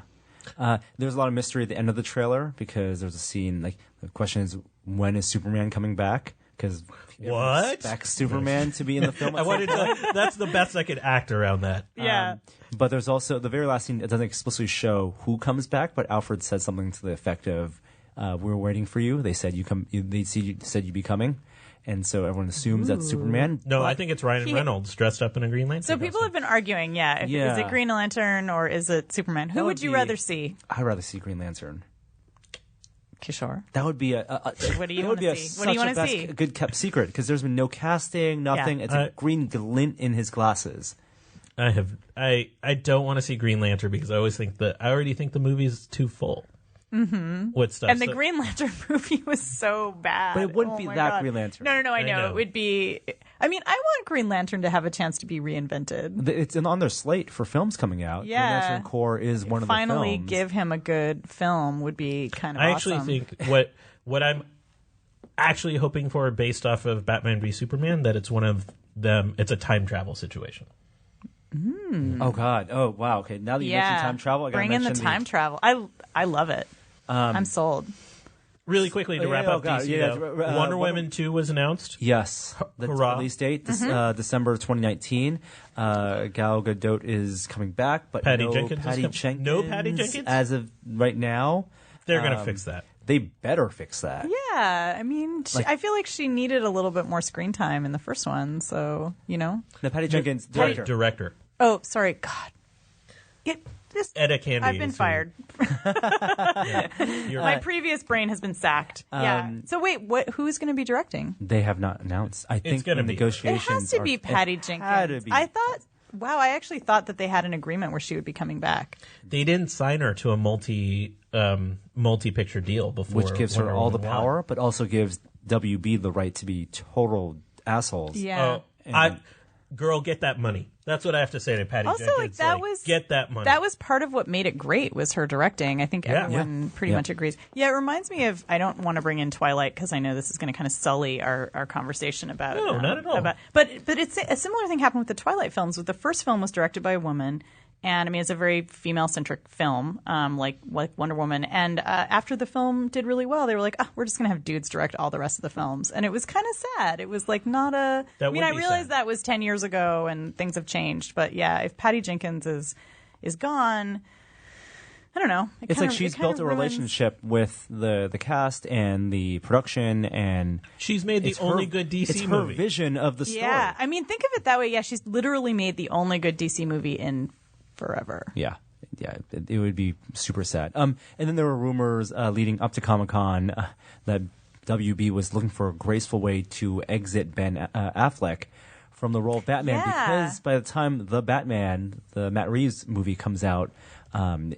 There's a lot of mystery at the end of the trailer, because there's a scene, like, the question is, when is Superman coming back? Because What? expects Superman to be in the film. I wanted to, that's the best I could act around that. Yeah. But there's also the very last scene. It doesn't explicitly show who comes back, but Alfred said something to the effect of, "We're waiting for you." They said you come. Said you'd be coming, and so everyone assumes that's Superman. No, But I think it's Ryan Reynolds dressed up in a Green Lantern. So people have been arguing, is Yeah. it Green Lantern or is it Superman? Who That would would you be- rather see? I'd rather see Green Lantern. Kishore. That would be a What do you that would wanna be see? What do you such wanna a best see? good kept secret, because there's been no casting, nothing. Yeah. It's a green glint in his glasses. I don't want to see Green Lantern because I already think the movie's too full. Mm-hmm. With stuff. And the Green Lantern movie was so bad. But it wouldn't Oh be my that God. Green Lantern. No, I know. know. It would be. I mean, I want Green Lantern to have a chance to be reinvented. It's on their slate for films coming out. Yeah. Green Lantern Corps is one of the Finally, films. give him a good film would be kind of I awesome. actually think what I'm actually hoping for, based off of Batman v Superman, that it's one of them. It's a time travel situation. Oh God. Oh wow. Okay. Now that you mentioned time travel, I gotta bring in the mention time travel. I love it. I'm sold. Really quickly to wrap up DC, though, Wonder Woman 2 was announced. Yes, the Hurrah. release date, December 2019. Gal Gadot is coming back, but Patty no Jenkins is Patty com- Jenkins. no Patty Jenkins? as of right now. They're going to fix that. They better fix that. Yeah, I mean, I feel like she needed a little bit more screen time in the first one, so, you know. No, Patty Jenkins, Director. Oh, sorry. God. Etta Candy. I've been fired. My previous brain has been sacked. Yeah. So wait, who's going to be directing? They have not announced. I think gonna the be- negotiations. It has to be Patty Had Jenkins. to be. I actually thought that they had an agreement where she would be coming back. They didn't sign her to a multi-picture deal before, which gives her Wonder all the Woman power, but also gives WB the right to be total assholes. Yeah. Girl, get that money. That's what I have to say to Patty Also, Jenkins. Get that money. That was part of what made it great was her directing. I think everyone pretty much agrees. Yeah, it reminds me of. I don't want to bring in Twilight because I know this is going to kind of sully our conversation about. No, not at all. But it's a similar thing happened with the Twilight films. With the first film was directed by a woman. And I mean, it's a very female-centric film, like Wonder Woman. And after the film did really well, they were like, we're just going to have dudes direct all the rest of the films. And it was kind of sad. It was like not a... I mean, I realized that was 10 years ago and things have changed. But yeah, if Patty Jenkins is gone, I don't know. It's like she's built a relationship with the cast and the production, and she's made the only good DC it's movie. Her vision of the story. Yeah, I mean, think of it that way. Yeah, she's literally made the only good DC movie in forever. Yeah, it would be super sad. And then there were rumors leading up to Comic-Con that WB was looking for a graceful way to exit Ben Affleck from the role of Batman, because by the time the Matt Reeves movie comes out,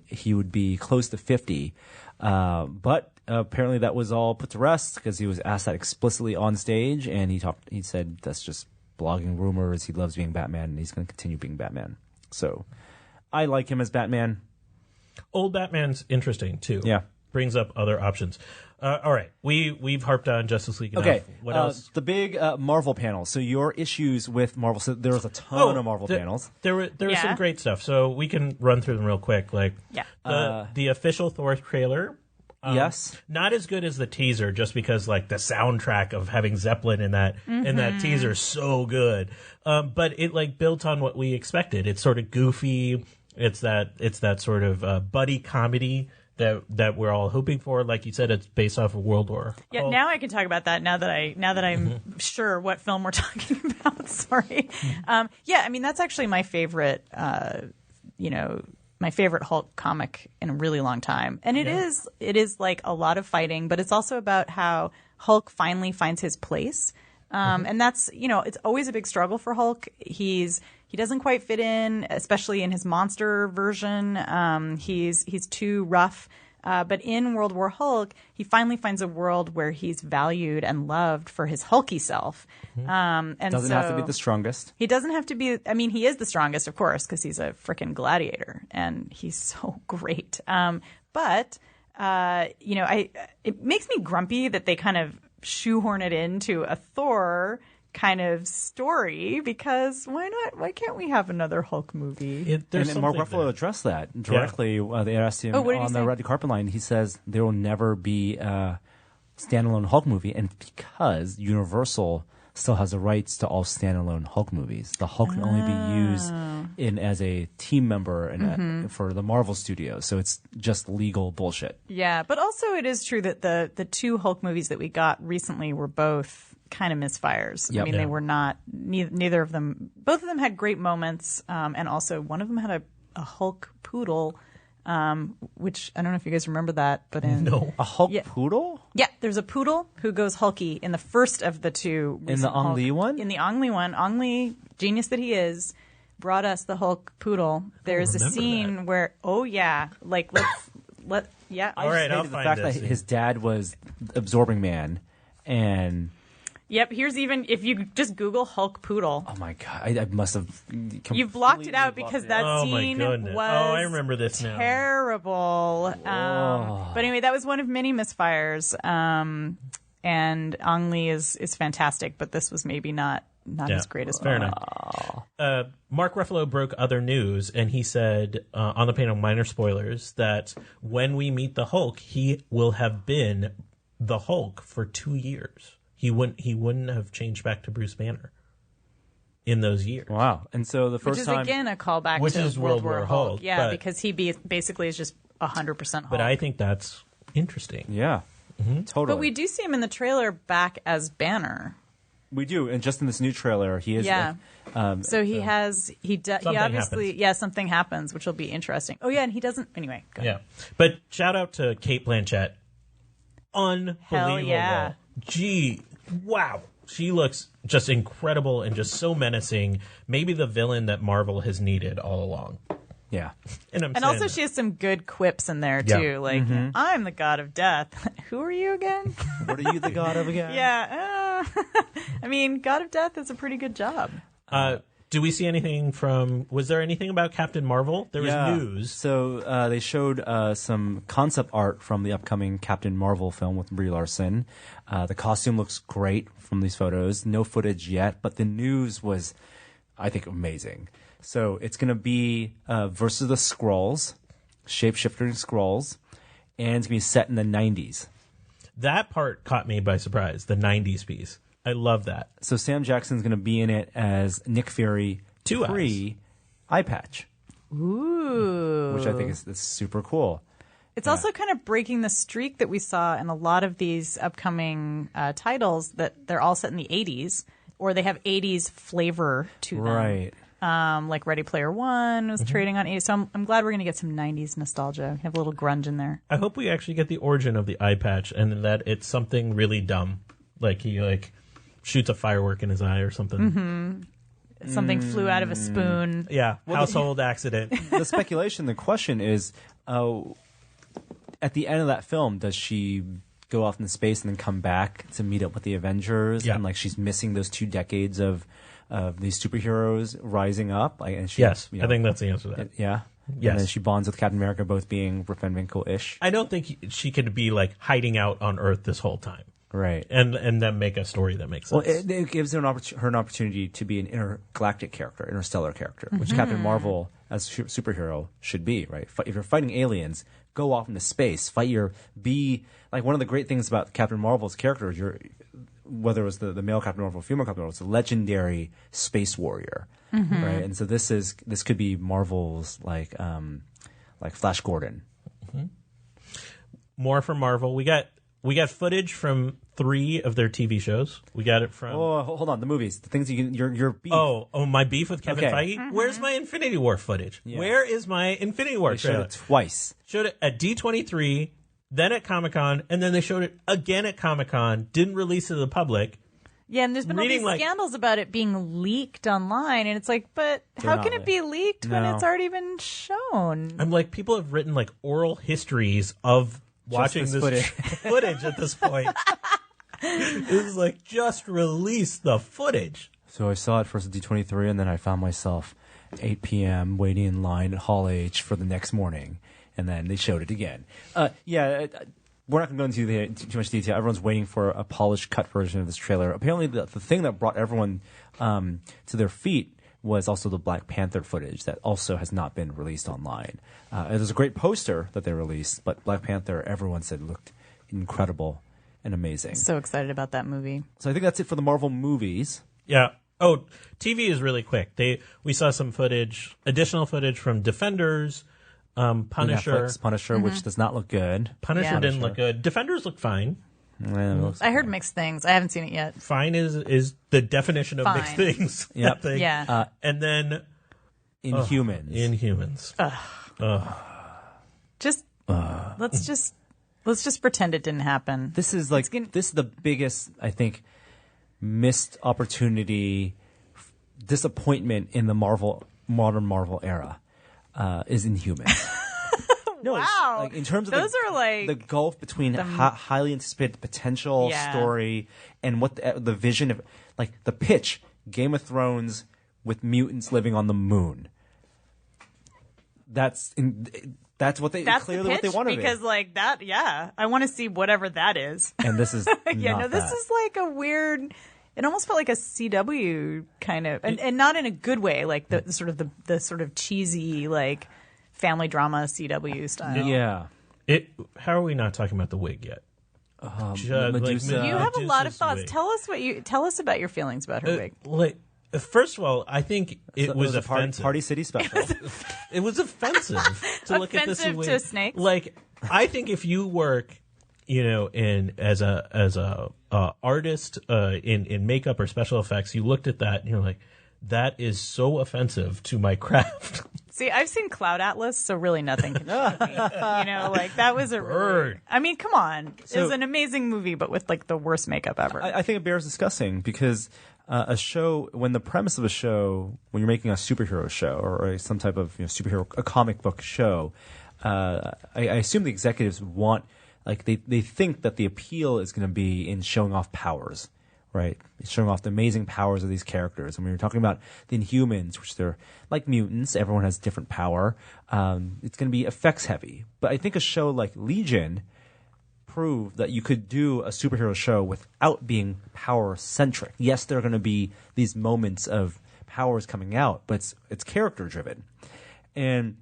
he would be close to 50. But apparently that was all put to rest because he was asked that explicitly on stage, and he said that's just blogging rumors. He loves being Batman, and he's going to continue being Batman. So I like him as Batman. Old Batman's interesting too. Yeah, brings up other options. All right, we've harped on Justice League enough. Okay, What else? The big Marvel panel. So your issues with Marvel. So there was a ton of Marvel panels. There was some great stuff. So we can run through them real quick. Like the official Thor trailer. Yes, not as good as the teaser, just because like the soundtrack of having Zeppelin in that teaser is so good. But it like built on what we expected. It's sort of goofy. It's that sort of buddy comedy that we're all hoping for. Like you said, it's based off of World War. Yeah, now I can talk about that. Now that I'm sure what film we're talking about. Sorry. Yeah, I mean that's actually my favorite. My favorite Hulk comic in a really long time. And it is like a lot of fighting, but it's also about how Hulk finally finds his place. And that's, it's always a big struggle for Hulk. He doesn't quite fit in, especially in his monster version. He's too rough. But in World War Hulk, he finally finds a world where he's valued and loved for his hulky self. And doesn't have to be the strongest. He doesn't have to be. I mean, he is the strongest, of course, because he's a freaking gladiator, and he's so great. But it makes me grumpy that they kind of shoehorn it into a Thor kind of story, because why not? Why can't we have another Hulk movie? And Mark Ruffalo addressed that directly. They asked him on the red carpet line. He says there will never be a standalone Hulk movie, and because Universal still has the rights to all standalone Hulk movies, the Hulk can only be used as a team member for the Marvel Studios. So it's just legal bullshit. Yeah, but also it is true that the two Hulk movies that we got recently were both kind of misfires. Yep. I mean, they were not, neither of them, both of them had great moments, and also one of them had a Hulk poodle, which I don't know if you guys remember that, but a Hulk poodle? Yeah, there's a poodle who goes hulky in the first of the two. In the Ang Lee one? In the Ang Lee one. Ang Lee, genius that he is, brought us the Hulk poodle. There's a scene where, all right, I'll the find fact this. that his dad was Absorbing Man, and yep, here's even, if you just Google Hulk poodle. oh my god, I must have. You've blocked it out because that scene was I remember this now. terrible. But anyway, that was one of many misfires. And Ang Lee is fantastic, but this was maybe not not his greatest fair moment. enough. Mark Ruffalo broke other news, and he said on the panel, minor spoilers, that when we meet the Hulk, he will have been the Hulk for 2 years. He wouldn't have changed back to Bruce Banner in those years. Wow. And so the first Which is time, again a callback Which to is World World War War Hulk. Hulk, Yeah, but- because he basically is just 100% Hulk. But I think that's interesting. yeah, totally. But we do see him in the trailer back as Banner. We do, and just in this new trailer, he is. Yeah. So he Something obviously happens. something happens, which will be interesting. Oh yeah, and he doesn't anyway. Go ahead. Yeah. But shout out to Kate Blanchett. Unbelievable. Hell yeah. Gee, wow. She looks just incredible and just so menacing. Maybe the villain that Marvel has needed all along. Yeah. And And also she has some good quips in there too, Yeah. like I'm the god of death. Who are you again? What are you the god of again? Yeah. I mean, God of Death is a pretty good job. Do we see anything was there anything about Captain Marvel? There was news. So they showed some concept art from the upcoming Captain Marvel film with Brie Larson. The costume looks great from these photos. No footage yet, but the news was, I think, amazing. So it's going to be versus the Skrulls, shape-shifting Skrulls, and it's going to be set in the 90s. That part caught me by surprise, the 90s piece. I love that. So Sam Jackson's going to be in it as Nick Fury Two pre-eye patch, Ooh. which I think is super cool. It's also kind of breaking the streak that we saw in a lot of these upcoming titles that they're all set in the 80s, or they have 80s flavor to them. Right. Like Ready Player One was trading on 80s. So I'm glad we're going to get some 90s nostalgia. Have a little grunge in there. I hope we actually get the origin of the eye patch and that it's something really dumb. Like he shoots a firework in his eye or something. Something flew out of a spoon. Yeah, household accident. The speculation, the question is, at the end of that film, does she go off into space and then come back to meet up with the Avengers? Yeah. And she's missing those 2 decades of these superheroes rising up. And she, Yes, I think that's the answer to that. Yeah. Yes. And then she bonds with Captain America, both being Rip Van Winkle-ish. I don't think she could be hiding out on Earth this whole time. Right. And then make a story that makes sense. Well, it gives her an opportunity to be an intergalactic character, interstellar character, which Captain Marvel as a superhero should be, right? If you're fighting aliens, go off into space, one of the great things about Captain Marvel's character is whether it was the male Captain Marvel or female Captain Marvel, it's a legendary space warrior, right? And so this could be Marvel's like Flash Gordon. More from Marvel. We got footage from 3 of their TV shows. We got it from. Oh, hold on, the movies, the things your beef. Oh, my beef with Kevin Okay. Feige? Where's my Infinity War footage? Yeah. Where is my Infinity War They showed trailer? it twice. Showed it at D23, then at Comic-Con, and then they showed it again at Comic-Con, didn't release it to the public. Yeah, and there's been all Reading, these scandals about it being leaked online, and it's like, but how not can it be leaked when No. it's already been shown? I'm like, people have written oral histories of watching this this footage. footage at this point. It's just release the footage. So I saw it first at D23, and then I found myself 8 p.m. waiting in line at Hall H for the next morning, and then they showed it again. We're not going to go into too much detail. Everyone's waiting for a polished cut version of this trailer. Apparently, the thing that brought everyone to their feet was also the Black Panther footage that also has not been released online. There's a great poster that they released, but Black Panther, everyone said, looked incredible and amazing. So excited about that movie. So I think that's it for the Marvel movies. Yeah. Oh, TV is really quick. We saw some additional footage from Defenders, Punisher. Netflix, Punisher, which does not look good. Punisher Yeah. didn't look good. Defenders look fine. It looks I heard mixed things. I haven't seen it yet. Fine is the definition of Fine. mixed things. Yep. I think. Yeah. And then Inhumans. Inhumans. Let's just pretend it didn't happen. This is gonna- this is the biggest, I think, missed opportunity, disappointment in the modern Marvel era, is Inhumans. No, it's, Wow. in terms of Those are the gulf between highly anticipated potential Yeah. story and what the vision of the pitch, Game of Thrones with mutants living on the moon. That's what they That's clearly the what pitch, they wanted. because I want to see whatever that is. And this is Yeah, not no, this that. is a weird. It almost felt like a CW kind of, and not in a good way, like the sort of cheesy like family drama CW style. Yeah. How are we not talking about the wig yet? Medusa. You have a lot of Medusa's thoughts. wig. Tell us about your feelings about her wig. Like, first of all, I think it was a offensive. Party City special. It was offensive to look at this Offensive wig. to snakes? Like, I think if you work, in as a artist in makeup or special effects, you looked at that and you're like, that is so offensive to my craft. See, I've seen Cloud Atlas, so really nothing can shock me. Like that was a Bird. I mean, come on. It So- was an amazing movie, but with like the worst makeup ever. I think it bears discussing because a show, when the premise of a show, when you're making a superhero show or some type of superhero, a comic book show, I assume the executives want, like they think that the appeal is going to be in showing off powers, right? Showing off the amazing powers of these characters. And when you're talking about the Inhumans, which they're like mutants, everyone has different power. It's going to be effects heavy. But I think a show like Legion proved that you could do a superhero show without being power centric. Yes, there are going to be these moments of powers coming out, but it's character driven. And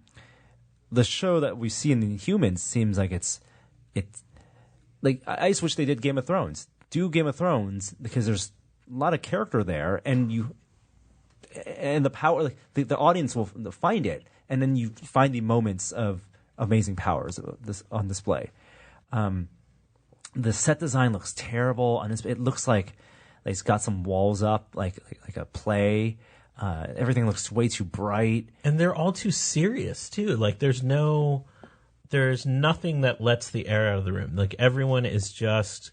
the show that we see in the Inhumans seems like it's like, I just wish they did Game of Thrones. Do Game of Thrones because there's a lot of character there, and the power, like the audience will find it, and then you find the moments of amazing powers on display. The set design looks terrible, and it looks like it's got some walls up, like a play. Everything looks way too bright, And they're all too serious too. Like there's nothing that lets the air out of the room. Like everyone is just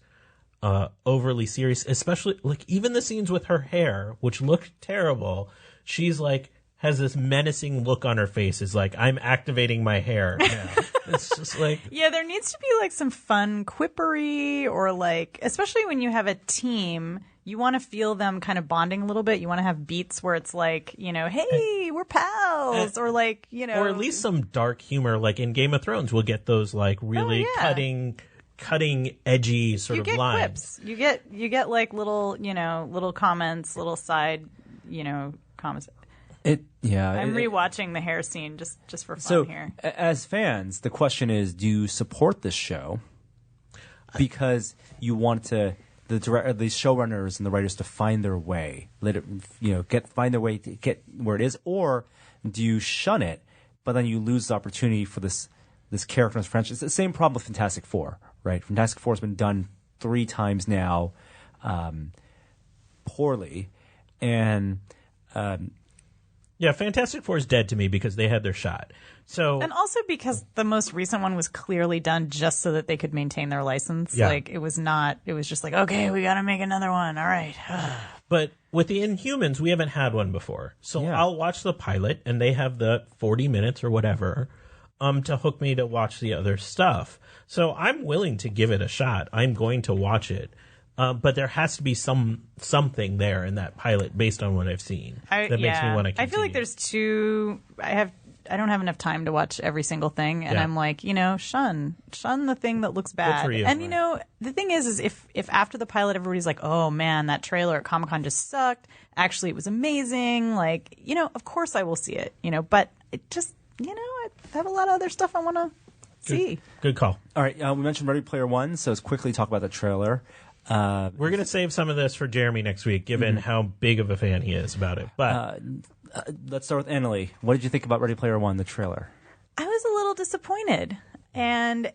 overly serious, especially like even the scenes with her hair, which look terrible. She's like has this menacing look on her face. Is like, I'm activating my hair now. It's just like, Yeah, there needs to be like some fun quippery, or like, especially when you have a team, you want to feel them kind of bonding a little bit. You want to have beats where it's like, hey, we're pals, or like, or at least some dark humor. Like in Game of Thrones, we'll get those like really cutting edgy sort you of get lines. quips. You get like little, little comments, little side, comments. I'm rewatching the hair scene just for fun So, here. as fans, the question is: do you support this show because you want the showrunners and the writers to find their way, find their way to get where it is, or do you shun it, but then you lose the opportunity for this character in this franchise? It's the same problem with Fantastic Four, right? Fantastic Four has been done 3 times now, poorly, and. Yeah, Fantastic Four is dead to me because they had their shot. So And also because the most recent one was clearly done just so that they could maintain their license. Yeah. Like, it was just like, okay, we got to make another one. All right. But with the Inhumans, we haven't had one before. So Yeah. I'll watch the pilot, and they have the 40 minutes or whatever to hook me to watch the other stuff. So I'm willing to give it a shot. I'm going to watch it. But there has to be something there in that pilot based on what I've seen that makes me want to continue. I feel like there's I don't have enough time to watch every single thing, and Yeah. I'm like, shun the thing that looks bad. for you. And the thing is if after the pilot everybody's like, oh man, that trailer at Comic-Con just sucked. Actually, it was amazing. Like, of course I will see it. But it just, I have a lot of other stuff I want to see. Good call. All right, we mentioned Ready Player One, so let's quickly talk about the trailer. We're going to save some of this for Jeremy next week, given how big of a fan he is about it. But Let's start with Annalie. What did you think about Ready Player One, the trailer? I was a little disappointed. And,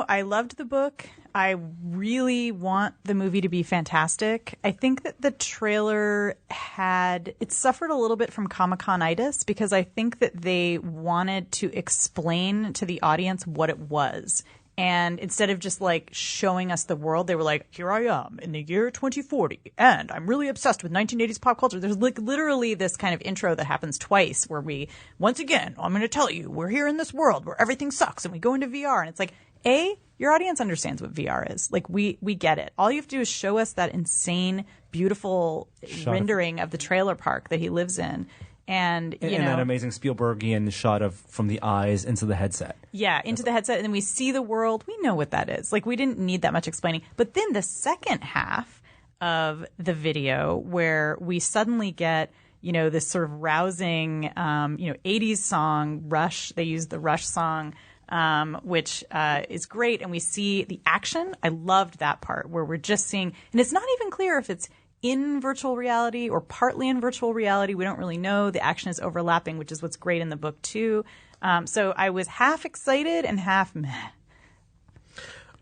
I loved the book. I really want the movie to be fantastic. I think that the trailer it suffered a little bit from Comic-Con-itis because I think that they wanted to explain to the audience what it was. And instead of just like showing us the world, they were like, here I am in the year 2040, and I'm really obsessed with 1980s pop culture. There's like literally this kind of intro that happens twice where once again, I'm going to tell you, we're here in this world where everything sucks and we go into VR. And it's like, your audience understands what VR is. Like, we get it. All you have to do is show us that insane, beautiful rendering of the trailer park that he lives in. And that amazing Spielbergian shot from the eyes into the headset. Yeah, into the headset, and then we see the world. We know what that is. Like, we didn't need that much explaining. But then the second half of the video where we suddenly get, this sort of rousing, 80s song, Rush. They use the Rush song, which is great. And we see the action. I loved that part where we're just seeing, and it's not even clear if it's in virtual reality or partly in virtual reality. We don't really know. The action is overlapping, which is what's great in the book too. So I was half excited and half meh.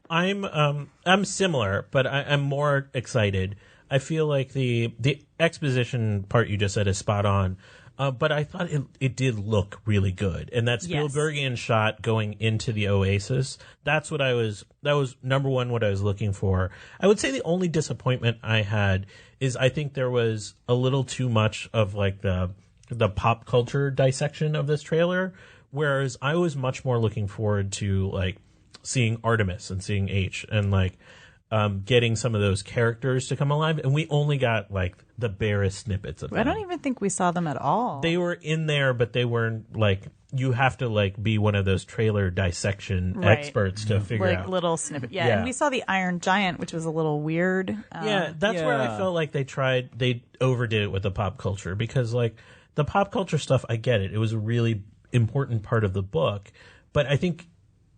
I'm similar, but I'm more excited. I feel like the exposition part you just said is spot on. But I thought it did look really good. And that Spielbergian shot going into the Oasis, that was number one what I was looking for. I would say the only disappointment I had is I think there was a little too much of like the pop culture dissection of this trailer, whereas I was much more looking forward to like seeing Artemis and seeing H and like getting some of those characters to come alive, and we only got like the barest snippets of them. I don't even think we saw them at all. They were in there, but they weren't like, you have to like be one of those trailer dissection experts to figure out. Like little snippet. Yeah, and we saw the Iron Giant, which was a little weird. That's where I felt like they overdid it with the pop culture, because like the pop culture stuff, I get it. It was a really important part of the book, but I think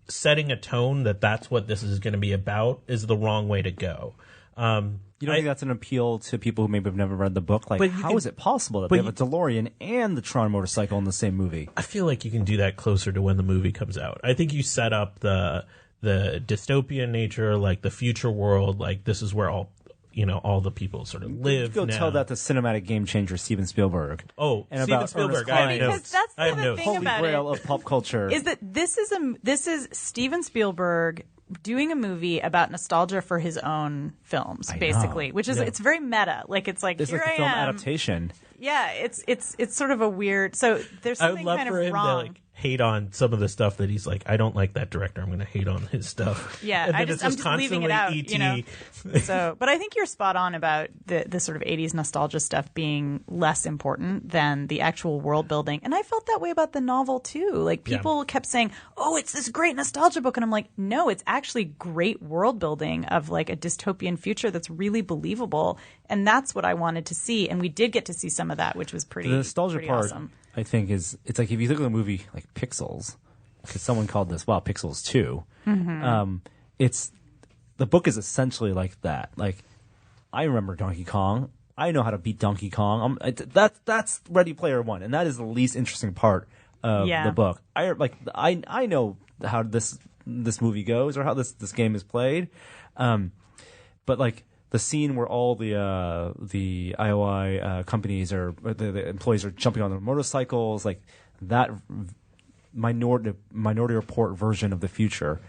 setting a tone that's what this is going to be about is the wrong way to go. You don't think that's an appeal to people who maybe have never read the book? Like, how is it possible that they have a DeLorean and the Tron motorcycle in the same movie? I feel like you can do that closer to when the movie comes out. I think you set up the dystopian nature, like the future world, like this is where all the people sort of live. Go tell that to cinematic game changer Steven Spielberg. Oh, and Steven about Spielberg. I have notes. That's the I have other notes. thing Holy about grail of pop culture is that this is Steven Spielberg doing a movie about nostalgia for his own films, basically, which is it's very meta. Like it's like this here is like a I film am. adaptation. Yeah, it's sort of a weird. So there's I would something love kind for of him wrong. to like hate on some of the stuff that he's like, I don't like that director, I'm going to hate on his stuff. Yeah, And I'm then just leaving it out, constantly So, but I think you're spot on about the sort of 80s nostalgia stuff being less important than the actual world building. And I felt that way about the novel too. Like people kept saying, "Oh, it's this great nostalgia book," and I'm like, "No, it's actually great world building of like a dystopian future that's really believable." And that's what I wanted to see, and we did get to see some of that, which was pretty. The nostalgia pretty part, awesome. I think, it's like if you look at a movie like Pixels, because someone called this Pixels 2. It's the book is essentially like that. Like I remember Donkey Kong. I know how to beat Donkey Kong. That's Ready Player One, and that is the least interesting part of the book. I know how this movie goes or how this game is played, but like the scene where all the IOI companies or the employees are jumping on their motorcycles, like that Minority Report version of the future,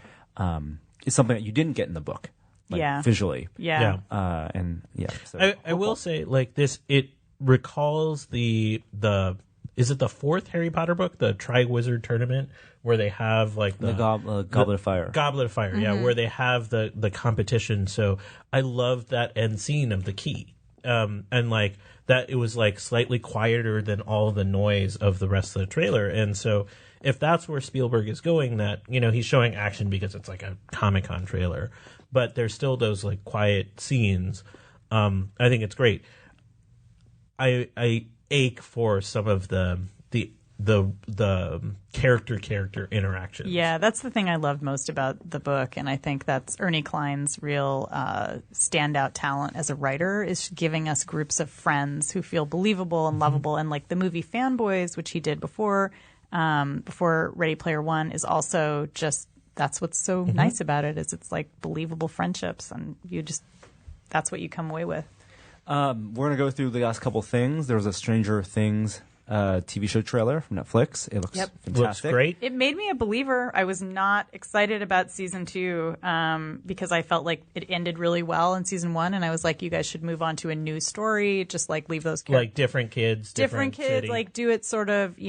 is something that you didn't get in the book, visually. Yeah. So, I will say, like this, it recalls the is it the fourth Harry Potter book, the Triwizard Tournament, where they have like the Goblet of Fire. Goblet of Fire, where they have the competition. So I love that end scene of the key, and like that it was like slightly quieter than all the noise of the rest of the trailer. And so if that's where Spielberg is going, that he's showing action because it's like a Comic-Con trailer, but there's still those like quiet scenes. I think it's great. I ache for some of the character interactions. Yeah, that's the thing I loved most about the book, and I think that's Ernie Klein's real standout talent as a writer, is giving us groups of friends who feel believable and lovable. And like the movie Fanboys, which he did before Ready Player One, is also just, that's what's so nice about it, is it's like believable friendships, and that's what you come away with. We're going to go through the last couple things. There was a Stranger Things TV show trailer from Netflix. It looks fantastic. Looks great. It made me a believer. I was not excited about season 2 because I felt like it ended really well in season 1, and I was like, you guys should move on to a new story. Just like leave those characters. Like different kids, different kids, city. like do it sort of,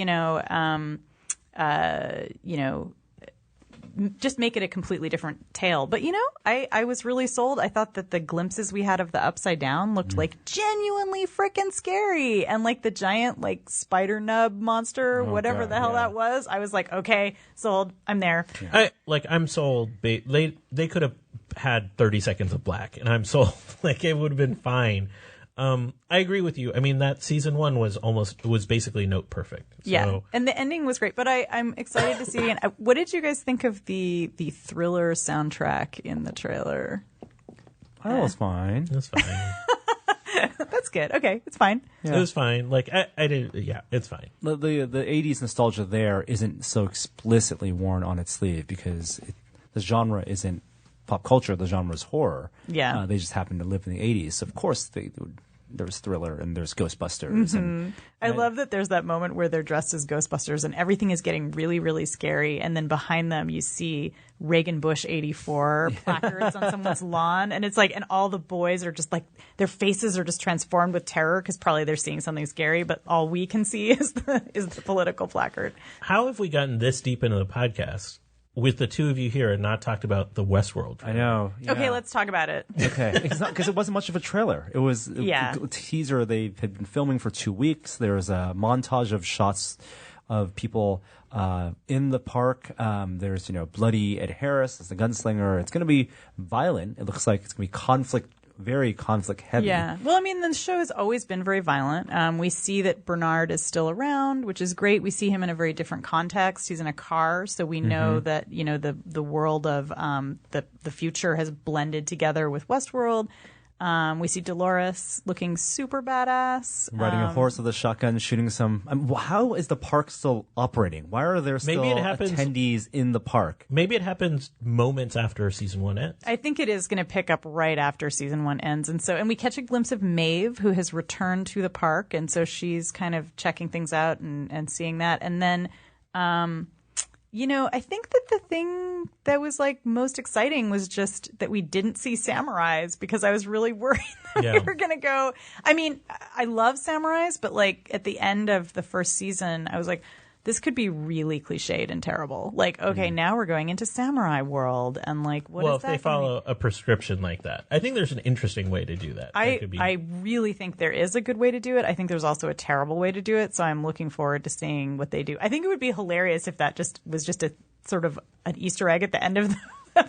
just make it a completely different tale. But, I was really sold. I thought that the glimpses we had of the Upside Down looked like genuinely freaking scary. And like the giant like spider nub monster, whatever God, the hell yeah. that was, I was like, okay, sold. I'm there. I'm sold. They could have had 30 seconds of black, and I'm sold. Like, it would have been fine. I agree with you. I mean, that season 1 was basically note perfect. So. Yeah, and the ending was great. But I'm excited to see. And what did you guys think of the Thriller soundtrack in the trailer? Oh, it's fine. That's fine. That's good. Okay, it's fine. It was fine. Like, I didn't. Yeah, it's fine. The 80s nostalgia there isn't so explicitly worn on its sleeve because the genre isn't pop culture. The genre is horror. Yeah. They just happen to live in the 80s. So of course there's Thriller and there's Ghostbusters. And I love that there's that moment where they're dressed as Ghostbusters and everything is getting really, really scary. And then behind them, you see Reagan Bush 84 placards on someone's lawn. And it's like, and all the boys are just like, their faces are just transformed with terror because probably they're seeing something scary. But all we can see is the political placard. How have we gotten this deep into the podcast with the two of you here and not talked about the Westworld? I know. Yeah. Okay, let's talk about it. Okay, it's not because it wasn't much of a trailer. It was a teaser. They had been filming for 2 weeks. There was a montage of shots of people in the park. There's bloody Ed Harris as the gunslinger. It's going to be violent. It looks like it's going to be very conflict heavy. Yeah. Well, I mean, the show has always been very violent. We see that Bernard is still around, which is great. We see him in a very different context. He's in a car, so we know that the world of the future has blended together with Westworld. We see Dolores looking super badass. Riding a horse with a shotgun, shooting some. How is the park still operating? Why are there still attendees in the park? Maybe it happens moments after season 1 ends. I think it is going to pick up right after season 1 ends. And we catch a glimpse of Maeve, who has returned to the park. And so she's kind of checking things out and seeing that. And then, I think that the thing that was like most exciting was just that we didn't see samurais because I was really worried that we were going to go. I mean, I love samurais, but like at the end of the first season, I was like, this could be really cliched and terrible. Like, okay, now we're going into samurai world, and like, what is that? Well, if they follow a prescription like that, I think there's an interesting way to do that. I really think there is a good way to do it. I think there's also a terrible way to do it. So I'm looking forward to seeing what they do. I think it would be hilarious if that was just a sort of an Easter egg at the end of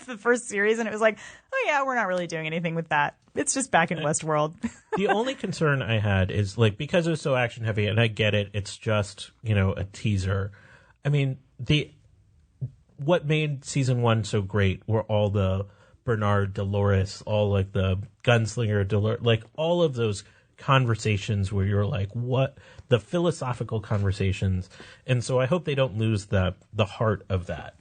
the first series, and it was like, oh yeah, we're not really doing anything with that. It's just back in Westworld. The only concern I had is like, because it was so action heavy, and I get it, it's just, a teaser. I mean, what made season 1 so great were all the Bernard, Dolores, all like the gunslinger, Dolores, like all of those conversations where you're like, what? The philosophical conversations. And so I hope they don't lose the heart of that.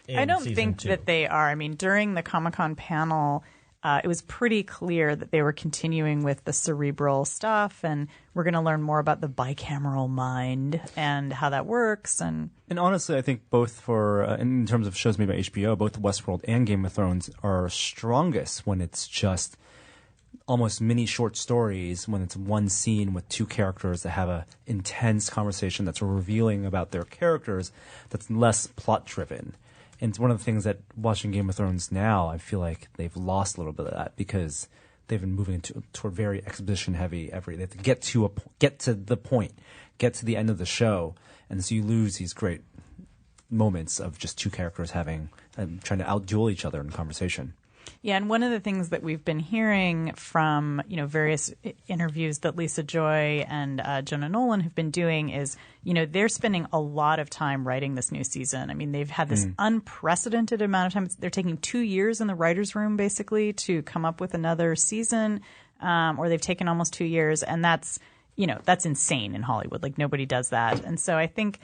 I don't think that they are. I mean, during the Comic-Con panel, it was pretty clear that they were continuing with the cerebral stuff, and we're going to learn more about the bicameral mind and how that works. And honestly, I think both in terms of shows made by HBO, both Westworld and Game of Thrones are strongest when it's just almost mini short stories, when it's one scene with 2 characters that have a intense conversation that's revealing about their characters, that's less plot driven. And it's one of the things that watching Game of Thrones now, I feel like they've lost a little bit of that because they've been moving toward very exposition heavy. They have to get to the point, get to the end of the show, and so you lose these great moments of just 2 characters trying to outduel each other in conversation. Yeah, and one of the things that we've been hearing from various interviews that Lisa Joy and Jonah Nolan have been doing is they're spending a lot of time writing this new season. I mean, they've had this unprecedented amount of time. They're taking 2 years in the writers' room basically to come up with another season, or they've taken almost 2 years, and that's insane in Hollywood. Like nobody does that, and so I think.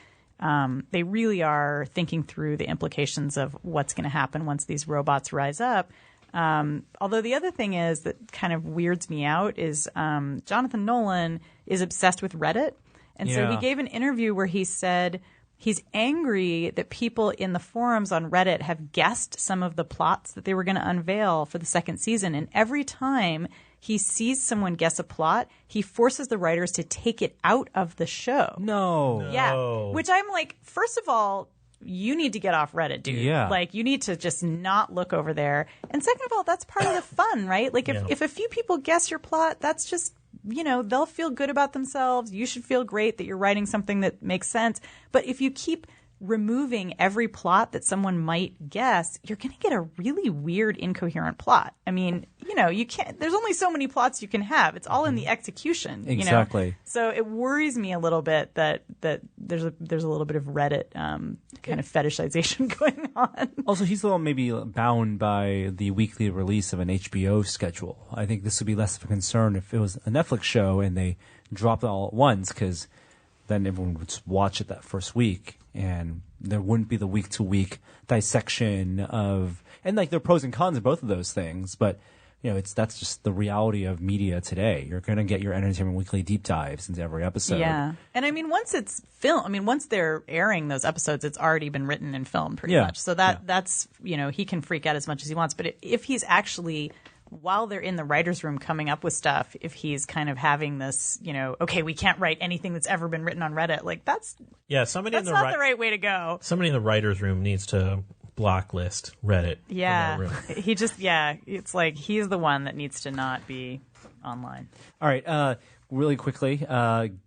They really are thinking through the implications of what's going to happen once these robots rise up. Although the other thing is that kind of weirds me out is Jonathan Nolan is obsessed with Reddit. And so he gave an interview where he said he's angry that people in the forums on Reddit have guessed some of the plots that they were going to unveil for the second season. And every time he sees someone guess a plot, he forces the writers to take it out of the show. No. Yeah. Which I'm like, first of all, you need to get off Reddit, dude. Yeah. Like, you need to just not look over there. And second of all, that's part of the fun, right? Like, if a few people guess your plot, that's just, they'll feel good about themselves. You should feel great that you're writing something that makes sense. But if you keep removing every plot that someone might guess, you're going to get a really weird, incoherent plot. I mean, you can't, there's only so many plots you can have. It's all in the execution. Exactly. So it worries me a little bit that there's a little bit of Reddit kind of fetishization going on. Also, he's a little maybe bound by the weekly release of an HBO schedule. I think this would be less of a concern if it was a Netflix show and they dropped it all at once, because then everyone would just watch it that first week, and there wouldn't be the week-to-week dissection of, and like there are pros and cons of both of those things, but that's just the reality of media today. You're going to get your Entertainment Weekly deep dives into every episode. Yeah, and I mean, once it's once they're airing those episodes, it's already been written and filmed pretty much. So that's he can freak out as much as he wants, but if he's actually, while they're in the writer's room coming up with stuff, if he's kind of having this, okay, we can't write anything that's ever been written on Reddit, like that's somebody not the right way to go. Somebody in the writer's room needs to blacklist Reddit. Yeah, from that room. he just it's like he's the one that needs to not be online. All right, really quickly,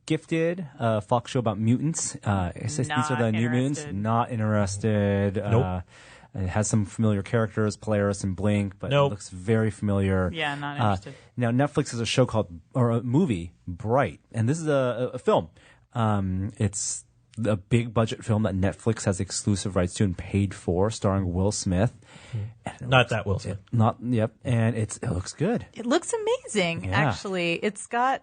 Gifted, Fox show about mutants. These are the new mutants. Not interested. Nope. It has some familiar characters, Polaris and Blink, but Nope. It looks very familiar. Yeah, not interested. Now, Netflix has a show a movie, Bright, and this is a film. It's a big budget film that Netflix has exclusive rights to and paid for, starring Will Smith. Not that Will Smith. And it looks good. It looks amazing, actually. It's got,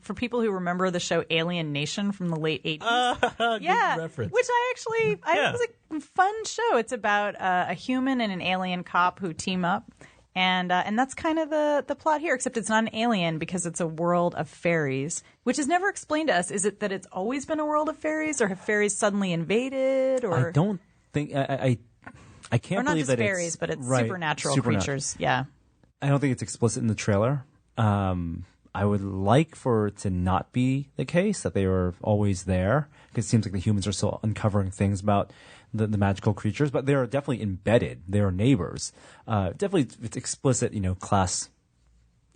for people who remember the show Alien Nation from the late 80s. Good reference. Which I think was a fun show. It's about a human and an alien cop who team up. And that's kind of the plot here, except it's not an alien because it's a world of fairies, which is never explained to us. Is it that it's always been a world of fairies, or have fairies suddenly invaded? Or I don't think I can't or not believe just that fairies, but it's right, supernatural creatures. Yeah. I don't think it's explicit in the trailer. I would like for it to not be the case that they were always there, because it seems like the humans are still uncovering things about the magical creatures, but they are definitely embedded. They are neighbors. Definitely, it's explicit, class,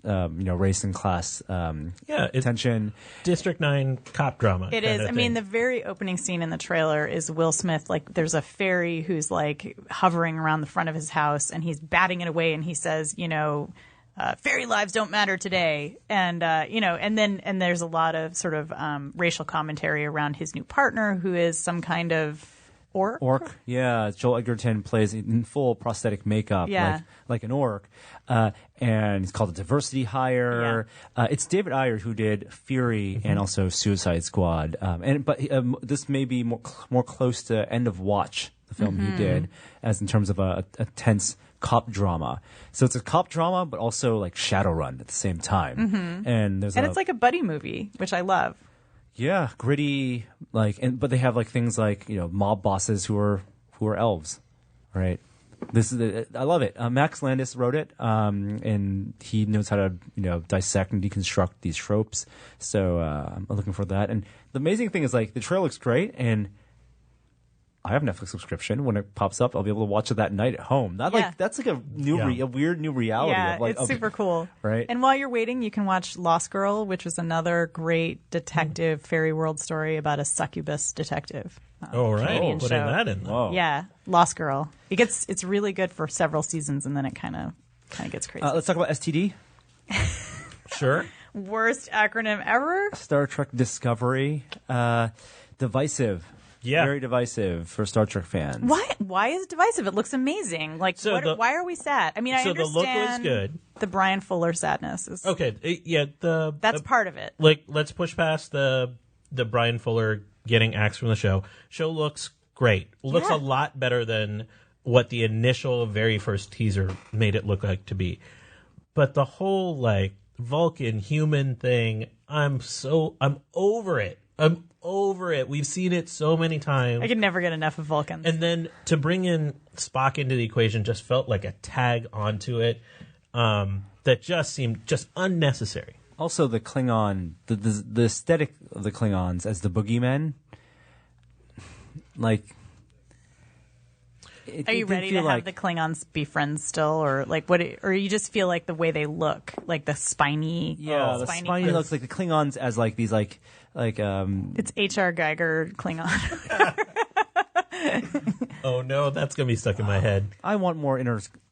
race and class tension. District 9 cop drama. It is. I mean, the very opening scene in the trailer is Will Smith. Like, there's a fairy who's like hovering around the front of his house, and he's batting it away, and he says, fairy lives don't matter today. And, and there's a lot of sort of racial commentary around his new partner, who is some kind of orc. Yeah. Joel Edgerton plays in full prosthetic makeup, like an orc. And he's called a diversity hire. Yeah. It's David Ayer who did Fury and also Suicide Squad. But this may be more close to End of Watch, the film he did, as in terms of a tense cop drama. So it's a cop drama, but also like Shadowrun at the same time. And it's like a buddy movie, which I love. Yeah, gritty, but they have like things like mob bosses who are elves, right? I love it. Max Landis wrote it, and he knows how to dissect and deconstruct these tropes. So I'm looking for that. And the amazing thing is like the trailer looks great, and I have a Netflix subscription. When it pops up, I'll be able to watch it that night at home. That's like a weird new reality. Yeah, it's super cool. Right. And while you're waiting, you can watch Lost Girl, which was another great detective fairy world story about a succubus detective. All right, Canadian putting show. that in. Whoa. Yeah, Lost Girl. It's really good for several seasons, and then it kind of gets crazy. Let's talk about STD. Sure. Worst acronym ever. Star Trek Discovery. Divisive. Yeah. Very divisive for Star Trek fans. Why is it divisive? It looks amazing. Like, why are we sad? I mean, I so the look was understand good. The Brian Fuller sadness is Okay, that's part of it. Like, let's push past the Brian Fuller getting axed from the show. Show looks great. Looks a lot better than what the initial very first teaser made it look like to be. But the whole like Vulcan human thing, I'm over it. I'm over it. We've seen it so many times. I could never get enough of Vulcans. And then to bring in Spock into the equation just felt like a tag onto it that just seemed just unnecessary. Also, the Klingon, the aesthetic of the Klingons as the boogeymen, like, Are you ready to have the Klingons be friends still, or like what? Or you just feel like the way they look, like the spiny, the spiny looks like the Klingons as like these it's H.R. Geiger Klingon. Oh no, that's gonna be stuck in my head. I want more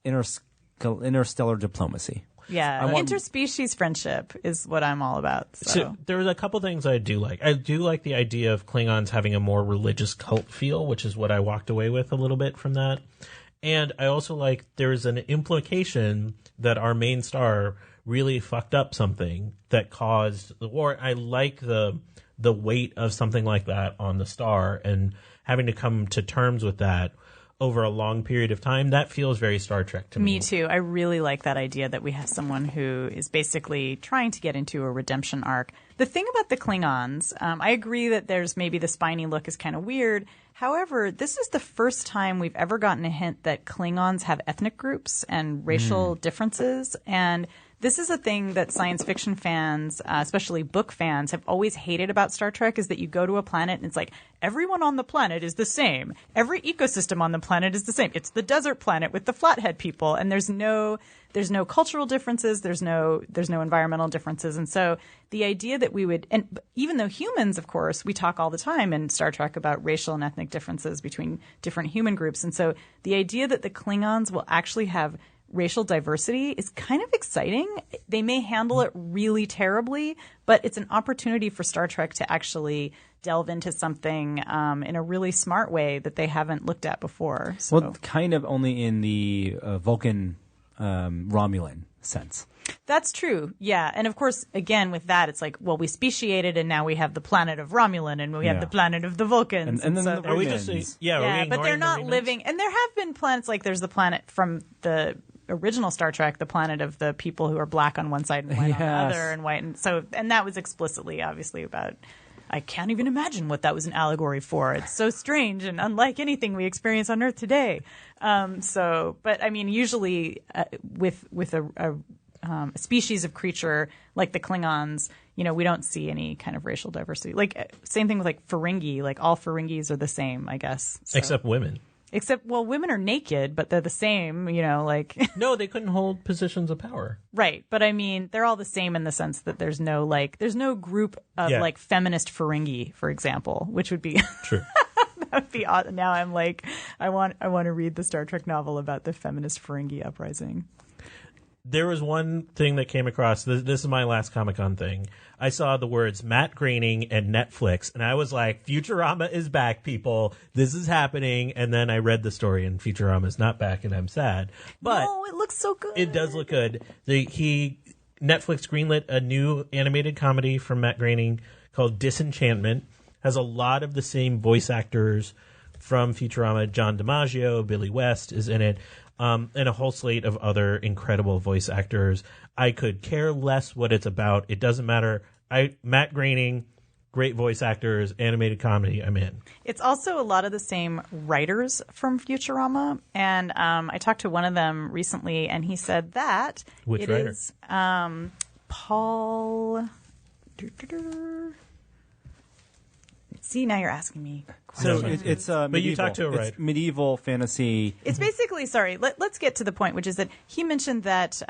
interstellar diplomacy. Yeah, interspecies friendship is what I'm all about. So there's a couple things I do like. I do like the idea of Klingons having a more religious cult feel, which is what I walked away with a little bit from that. And I also like there's an implication that our main star really fucked up something that caused the war. I like the weight of something like that on the star and having to come to terms with that over a long period of time. That feels very Star Trek to me. Me too. I really like that idea that we have someone who is basically trying to get into a redemption arc. The thing about the Klingons, I agree that there's maybe the spiny look is kind of weird. However, this is the first time we've ever gotten a hint that Klingons have ethnic groups and racial differences. And this is a thing that science fiction fans, especially book fans, have always hated about Star Trek, is that you go to a planet and it's like everyone on the planet is the same. Every ecosystem on the planet is the same. It's the desert planet with the flathead people, and there's no cultural differences, there's no environmental differences. And so the idea that we would, and even though humans, of course, we talk all the time in Star Trek about racial and ethnic differences between different human groups. And so the idea that the Klingons will actually have racial diversity is kind of exciting. They may handle it really terribly, but it's an opportunity for Star Trek to actually delve into something in a really smart way that they haven't looked at before. So. Well, kind of only in the Vulcan Romulan sense. That's true, yeah. And of course, again, with that, it's like, well, we speciated and now we have the planet of Romulan and we have the planet of the Vulcans. And then so are we just but they're not living. And there have been planets, like there's the planet from the original Star Trek, the planet of the people who are black on one side and white on the other, and white, and that was explicitly, obviously, about. I can't even imagine what that was an allegory for. It's so strange and unlike anything we experience on Earth today. But I mean, usually with a species of creature like the Klingons, we don't see any kind of racial diversity. Like same thing with like Ferengi. Like all Ferengis are the same, I guess. So. Except women. Well, women are naked, but they're the same, like. No, they couldn't hold positions of power. Right. But I mean, they're all the same in the sense that there's no group of like feminist Ferengi, for example, which would be. True. That would be odd. Now I'm like, I want to read the Star Trek novel about the feminist Ferengi uprising. There was one thing that came across. This is my last Comic-Con thing. I saw the words Matt Groening and Netflix, and I was like, Futurama is back, people. This is happening. And then I read the story, and Futurama is not back, and I'm sad. But no, it looks so good. It does look good. Netflix greenlit a new animated comedy from Matt Groening called Disenchantment. Has a lot of the same voice actors from Futurama. John DiMaggio, Billy West is in it. And a whole slate of other incredible voice actors. I could care less what it's about. It doesn't matter. Matt Groening, great voice actors, animated comedy, I'm in. It's also a lot of the same writers from Futurama. And I talked to one of them recently, and he said that Which writer? Is Paul... See, now you're asking me questions. So it's medieval. But you talked to a writer. It's medieval fantasy. It's basically, let's get to the point, which is that he mentioned that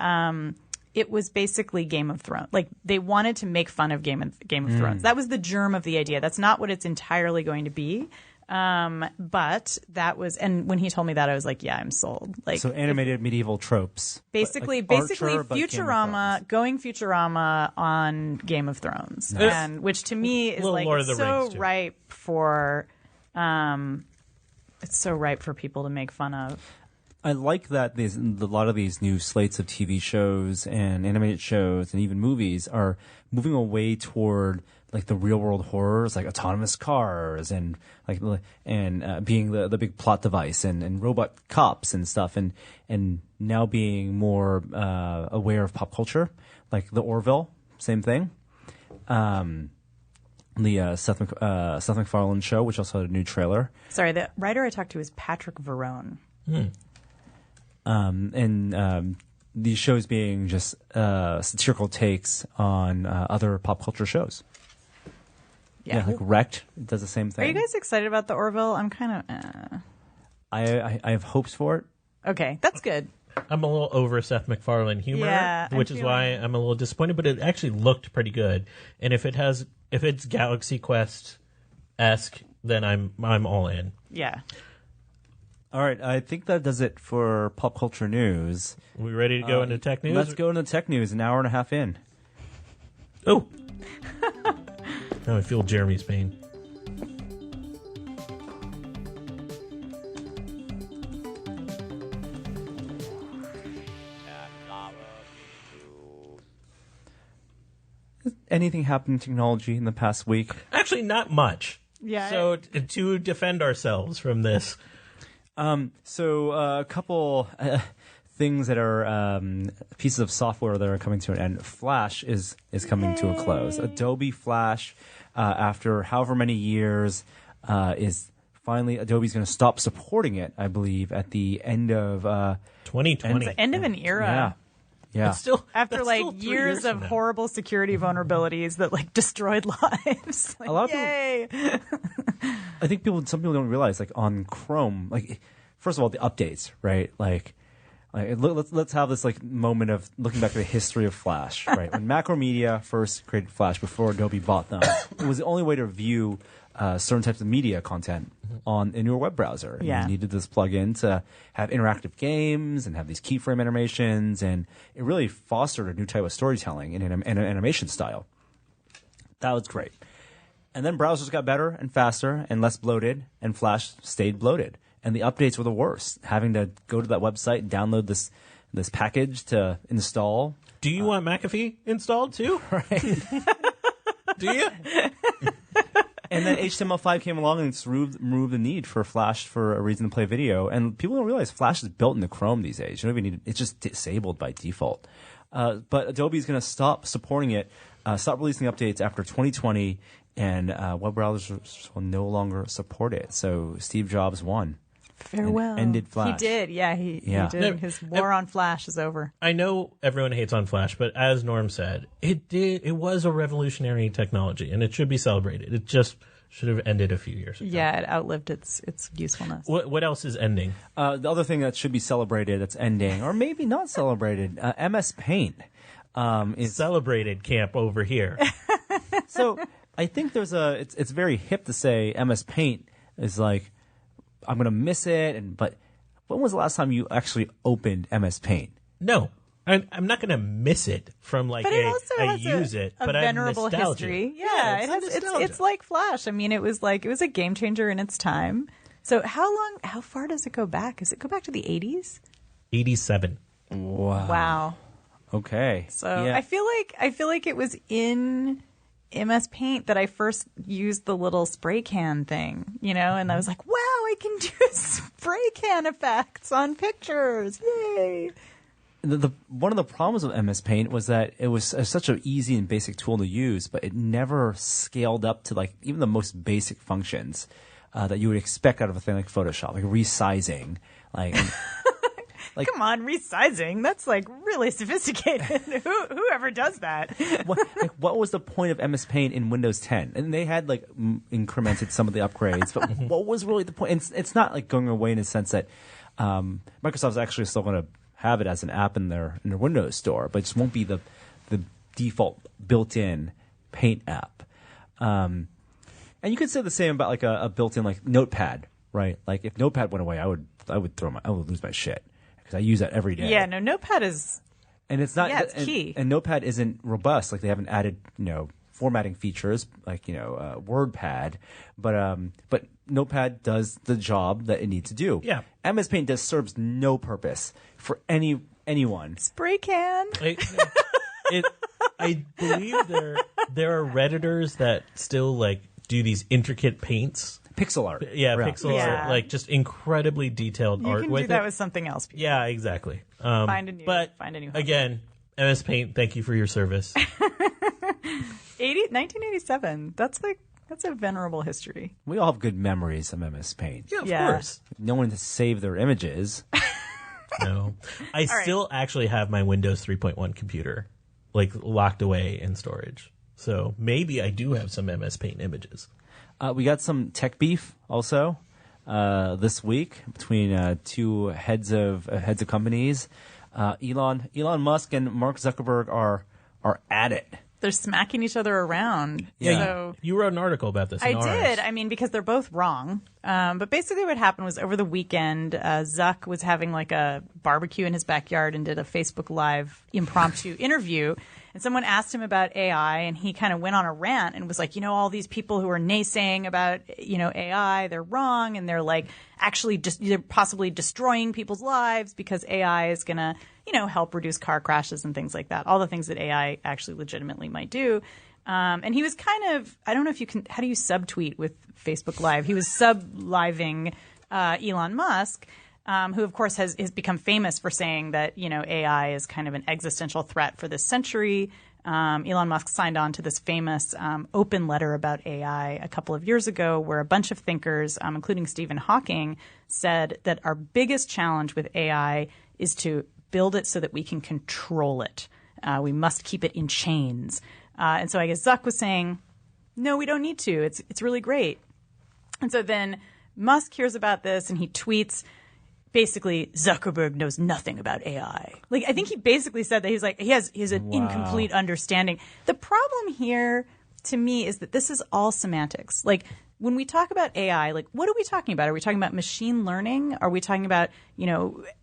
it was basically Game of Thrones. Like, they wanted to make fun of Game of Thrones. That was the germ of the idea. That's not what it's entirely going to be. But that was, and when he told me that, I was like, yeah, I'm sold. Like, so animated medieval tropes. Basically Futurama, going Futurama on Game of Thrones. And which to me is like so ripe for, it's so ripe for people to make fun of. I like that a lot of these new slates of TV shows and animated shows and even movies are moving away toward like the real world horrors, like autonomous cars and being the big plot device and robot cops and stuff, and now being more aware of pop culture, like the Orville, same thing. The Seth MacFarlane show, which also had a new trailer. Sorry, the writer I talked to is Patrick Verone. These shows being just satirical takes on other pop culture shows. Yeah, like Wrecked does the same thing. Are you guys excited about the Orville? I'm kind of. I have hopes for it. Okay, that's good. I'm a little over Seth MacFarlane humor, Yeah, I'm which is why I'm a little disappointed. But it actually looked pretty good, and if it's Galaxy Quest-esque, then I'm all in. Yeah. All right, I think that does it for pop culture news. We ready to go into tech news? Let's go into tech news. An hour and a half in. Oh, now I feel Jeremy's pain. Anything happened in technology in the past week? Actually, not much. Yeah. So to defend ourselves from this, So a couple things that are pieces of software that are coming to an end. Flash is coming to a close. Adobe Flash, after however many years, is finally Adobe's going to stop supporting it. I believe at the end of 2020. End of an era. Yeah. That's still After that's like still 3 years of from now. horrible security vulnerabilities that like destroyed lives. Like, A lot of people- yay. I think some people don't realize, like on Chrome, like first of all the updates, right? Like let's have this like moment of looking back at the history of Flash, right? When Macromedia first created Flash before Adobe bought them, it was the only way to view certain types of media content in your web browser. And Yeah. you needed this plugin to have interactive games and have these keyframe animations, and it really fostered a new type of storytelling in an animation style. That was great. And then browsers got better and faster and less bloated, and Flash stayed bloated. And the updates were the worst. Having to go to that website and download this package to install. Do you want McAfee installed too? Right. Do you? And then HTML5 came along and it's removed the need for Flash for a reason to play video. And people don't realize Flash is built into Chrome these days. You don't even need it. It's just disabled by default. But Adobe is going to stop supporting it, stop releasing updates after 2020, and web browsers will no longer support it. So Steve Jobs won. Farewell. ended Flash. He did. Yeah, he Yeah. did. No, His war on Flash is over. I know everyone hates on Flash, but as Norm said, it was a revolutionary technology, and it should be celebrated. It just should have ended a few years ago. Yeah, it outlived its usefulness. What else is ending? The other thing that should be celebrated that's ending, or maybe not celebrated, MS Paint. Is Celebrated camp over here. So I think it's very hip to say MS Paint is like, I'm going to miss it. But when was the last time you actually opened MS Paint? No, I'm not going to miss it from like But it also I has use a it, but I have venerable nostalgia. history. Yeah, it's nostalgia. it's like Flash. I mean, it was a game changer in its time. So how far does it go back? Does it go back to the 80s? 87. Wow. Okay. So yeah. I feel like it was in MS Paint that I first used the little spray can thing, and I was like, wow, I can do spray can effects on pictures. Yay. One of the problems with MS Paint was that it was such an easy and basic tool to use, but it never scaled up to like even the most basic functions that you would expect out of a thing like Photoshop, like resizing, like. Come on, resizing. That's like really sophisticated. Whoever does that. What was the point of MS Paint in Windows 10? And they had like incremented some of the upgrades, but what was really the point? It's not like going away in the sense that Microsoft's actually still going to have it as an app in their Windows store, but it just won't be the default built-in Paint app. And you could say the same about like a built-in like Notepad, right? Like if Notepad went away, I would lose my shit. I use that every day. Yeah, no, Notepad is. And it's not. Yeah, it's key. And Notepad isn't robust. Like they haven't added, formatting features like WordPad, but Notepad does the job that it needs to do. Yeah. MS Paint serves no purpose for anyone. Spray can. I believe there are Redditors that still like do these intricate paints. Pixel art. Yeah, pixel Yeah. art, like just incredibly detailed You art can with do that it. with something else. People. Yeah, exactly. Find a new hobby. Again, MS Paint, thank you for your service. 1987. That's a venerable history. We all have good memories of MS Paint. Yeah, of Yeah. course. No one to save their images. No, I still actually have my Windows 3.1 computer like locked away in storage. So maybe I do have some MS Paint images. We got some tech beef also. this week between two heads of companies. Elon Musk and Mark Zuckerberg are at it. They're smacking each other around. Yeah, So you wrote an article about this. I in ours. did. I mean, because they're both wrong. But basically what happened was over the weekend, Zuck was having like a barbecue in his backyard and did a Facebook Live impromptu interview. And someone asked him about AI, and he kind of went on a rant and was like, all these people who are naysaying about, AI, they're wrong. And they're like actually just they're possibly destroying people's lives because AI is going to, help reduce car crashes and things like that. All the things that AI actually legitimately might do. And he was kind of, I don't know if you can, how do you subtweet with Facebook Live? He was sub-living Elon Musk, who of course has become famous for saying that, AI is kind of an existential threat for this century. Elon Musk signed on to this famous open letter about AI a couple of years ago where a bunch of thinkers, including Stephen Hawking, said that our biggest challenge with AI is to build it so that we can control it. We must keep it in chains. And so I guess Zuck was saying, no, we don't need to. It's really great. And so then Musk hears about this and he tweets, basically, Zuckerberg knows nothing about AI. Like, I think he basically said that he's like, he has an incomplete understanding. The problem here to me is that this is all semantics. Like, when we talk about AI, like, what are we talking about? Are we talking about machine learning? Are we talking about,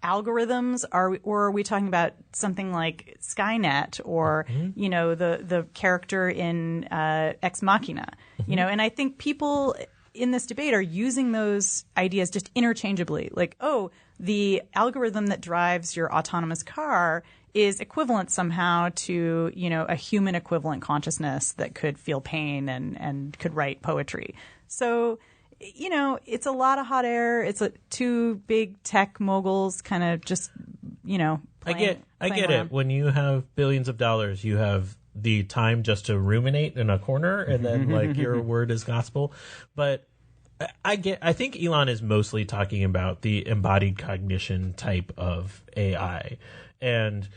algorithms? Or are we talking about something like Skynet or, the character in Ex Machina? And I think people in this debate are using those ideas just interchangeably. Like, oh, the algorithm that drives your autonomous car is equivalent somehow to, a human equivalent consciousness that could feel pain and could write poetry. So, it's a lot of hot air. It's two big tech moguls kind of just, I get it. When you have billions of dollars, you have the time just to ruminate in a corner and then like your word is gospel. But I think Elon is mostly talking about the embodied cognition type of AI and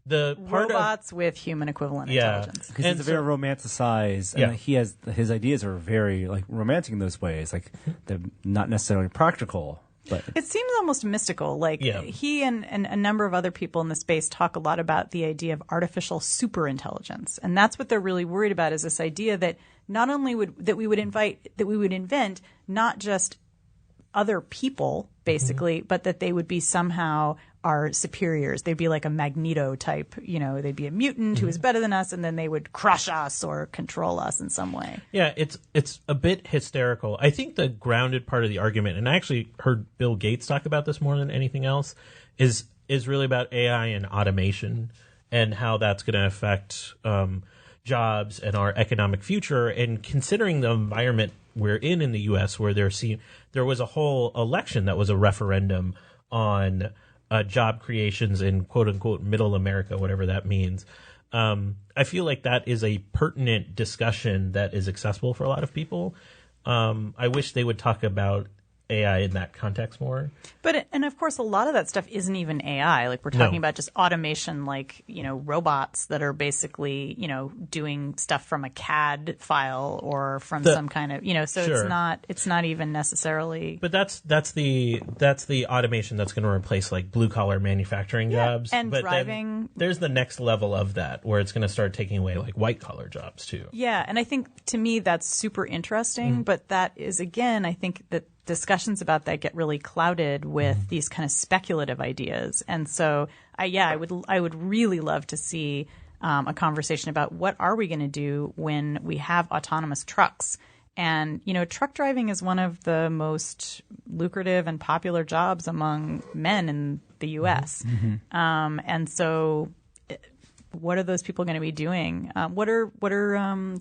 the part robots with human equivalent intelligence. Because it's very romanticized. Yeah. And he has his ideas are very like romantic in those ways. Like they're not necessarily practical. But it seems almost mystical. Like he and a number of other people in the space talk a lot about the idea of artificial superintelligence, and that's what they're really worried about. Is this idea that not only we would invent not just other people basically, but that they would be somehow our superiors. They'd be like a Magneto type. They'd be a mutant who is better than us, and then they would crush us or control us in some way. Yeah, it's a bit hysterical. I think the grounded part of the argument, and I actually heard Bill Gates talk about this more than anything else, is really about AI and automation and how that's going to affect jobs and our economic future. And considering the environment we're in the U.S., where there was a whole election that was a referendum on job creations in quote unquote middle America, whatever that means. I feel like that is a pertinent discussion that is accessible for a lot of people. I wish they would talk about AI in that context more. And of course, a lot of that stuff isn't even AI. Like we're talking about just automation, like, robots that are basically, doing stuff from a CAD file or from some kind of, so Sure. it's not even necessarily. But that's the automation that's going to replace like blue collar manufacturing jobs and but driving. Then there's the next level of that where it's going to start taking away like white collar jobs too. Yeah. And I think to me, that's super interesting. But that is, again, I think that discussions about that get really clouded with these kind of speculative ideas. And so, I would really love to see a conversation about what are we going to do when we have autonomous trucks. And, truck driving is one of the most lucrative and popular jobs among men in the U.S. And so what are those people going to be doing? What are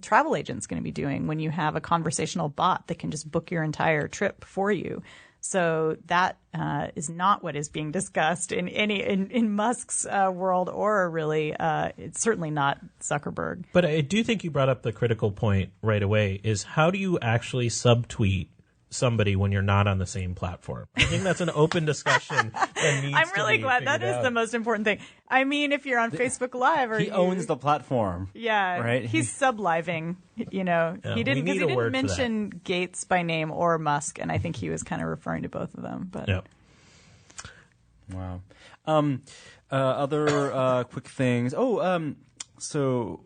travel agents going to be doing when you have a conversational bot that can just book your entire trip for you? So that is not what is being discussed in Musk's world, or really, it's certainly not Zuckerberg. But I do think you brought up the critical point right away: is how do you actually subtweet somebody when you're not on the same platform? I think that's an open discussion. That needs I'm to really be glad that figured is out. the most important thing. I mean, if you're on Facebook Live, or He owns the platform. yeah, right? He's sub-living. You know, Yeah, he didn't we need because he a word didn't for that. mention Gates by name or Musk, and I think he was kind of referring to both of them. But Yep. Wow. Other quick things. So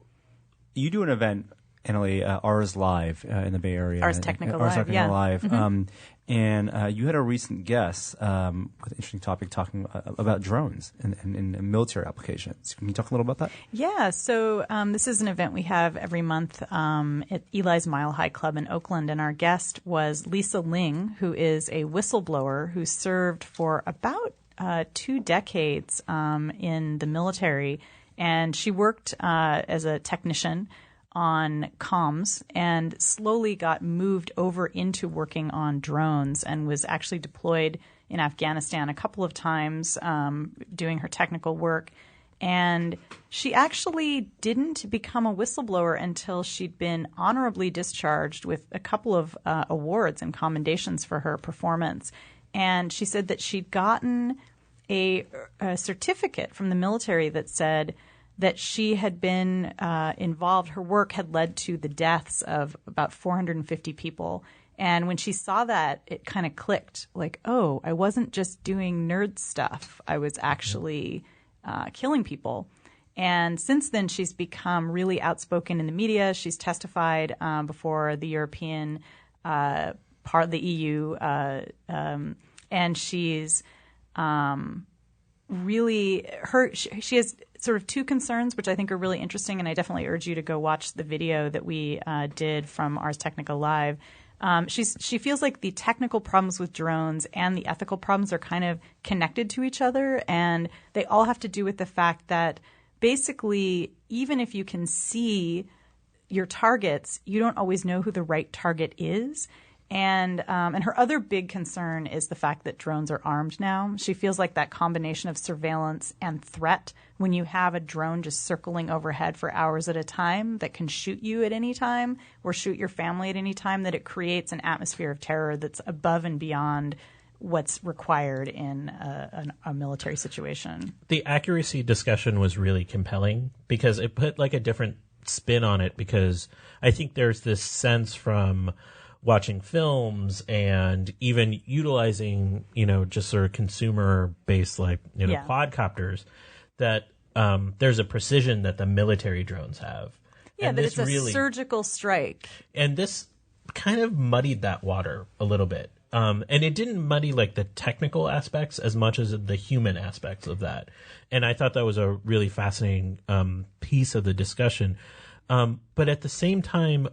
you do an event, Annalie, Ars Live in the Bay Area. Ars Technica Ars Live, Technica yeah. Live. And you had a recent guest with an interesting topic talking about drones and military applications. Can you talk a little about that? yeah, so this is an event we have every month at Eli's Mile High Club in Oakland, and our guest was Lisa Ling, who is a whistleblower who served for about 2 decades in the military, and she worked as a technician on comms and slowly got moved over into working on drones and was actually deployed in Afghanistan a couple of times doing her technical work. And she actually didn't become a whistleblower until she'd been honorably discharged with a couple of awards and commendations for her performance. And she said that she'd gotten a certificate from the military that said that she had been involved. Her work had led to the deaths of about 450 people. And when she saw that, it kind of clicked, like, oh, I wasn't just doing nerd stuff. I was actually killing people. And since then, she's become really outspoken in the media. She's testified before the European part of the EU, and she's really she has sort of 2 concerns, which I think are really interesting, and I definitely urge you to go watch the video that we did from Ars Technica Live. She feels like the technical problems with drones and the ethical problems are kind of connected to each other, and they all have to do with the fact that basically, even if you can see your targets, you don't always know who the right target is. And her other big concern is the fact that drones are armed now. She feels like that combination of surveillance and threat, when you have a drone just circling overhead for hours at a time that can shoot you at any time or shoot your family at any time, that it creates an atmosphere of terror that's above and beyond what's required in a military situation. The accuracy discussion was really compelling because it put like a different spin on it, because I think there's this sense from watching films and even utilizing, just sort of consumer-based, like, Yeah. quadcopters, that there's a precision that the military drones have. Yeah, And that this it's a surgical strike. And this kind of muddied that water a little bit. And it didn't muddy like the technical aspects as much as the human aspects of that. And I thought that was a really fascinating piece of the discussion. But at the same time,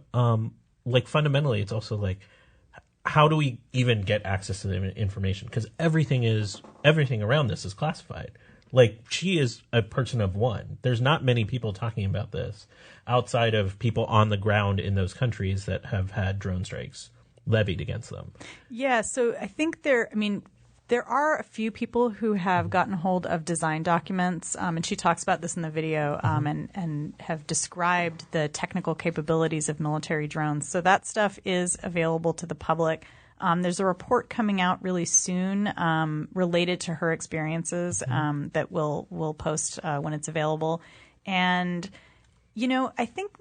like fundamentally, it's also like, how do we even get access to the information? Because everything around this is classified. Like, she is a person of one. There's not many people talking about this outside of people on the ground in those countries that have had drone strikes levied against them. Yeah, so I think there are a few people who have gotten hold of design documents, and she talks about this in the video, and have described the technical capabilities of military drones. So that stuff is available to the public. There's a report coming out really soon related to her experiences that we'll post when it's available. And, I think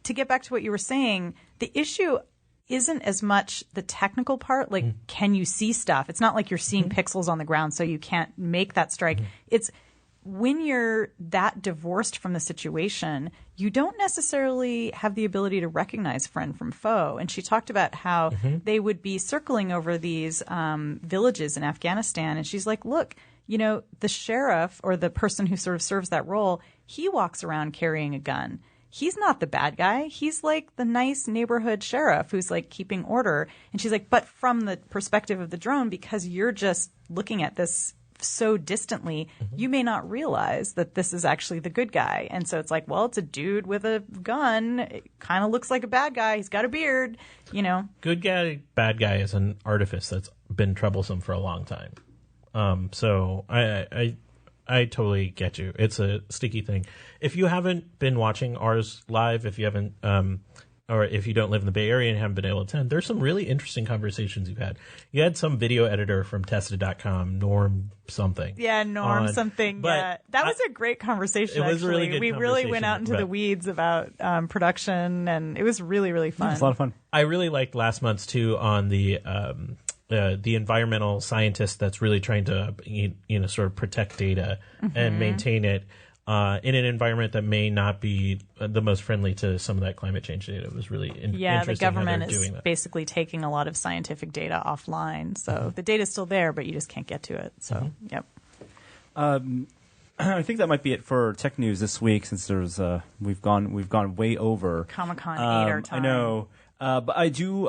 to get back to what you were saying, the issue isn't as much the technical part, like can you see stuff? It's not like you're seeing pixels on the ground so you can't make that strike. It's when you're that divorced from the situation, you don't necessarily have the ability to recognize friend from foe. And she talked about how they would be circling over these villages in Afghanistan. And she's like, look, the sheriff or the person who sort of serves that role, he walks around carrying a gun. He's not the bad guy. He's like the nice neighborhood sheriff who's like keeping order. And she's like, but from the perspective of the drone, because you're just looking at this so distantly, you may not realize that this is actually the good guy. And so it's like, well, it's a dude with a gun. It kind of looks like a bad guy. He's got a beard, Good guy, bad guy is an artifice that's been troublesome for a long time. So I totally get you. It's a sticky thing. If you haven't been watching Ars Live, if you haven't or if you don't live in the Bay Area and haven't been able to attend, there's some really interesting conversations you've had. You had some video editor from Tested.com, Norm something. Yeah, Norm something. But yeah. That was a great conversation. It was a really actually. good We really went conversation, out into the weeds about production, and it was really, really fun. It was a lot of fun. I really liked last month's too on the environmental scientist that's really trying to sort of protect data and maintain it in an environment that may not be the most friendly to some of that climate change data. It was really interesting. The government how they're is doing that. basically taking a lot of scientific data offline, so the data's still there, but you just can't get to it. So, yep. I think that might be it for tech news this week, since there's we've gone way over. Comic-Con ate our time. I know. But I do,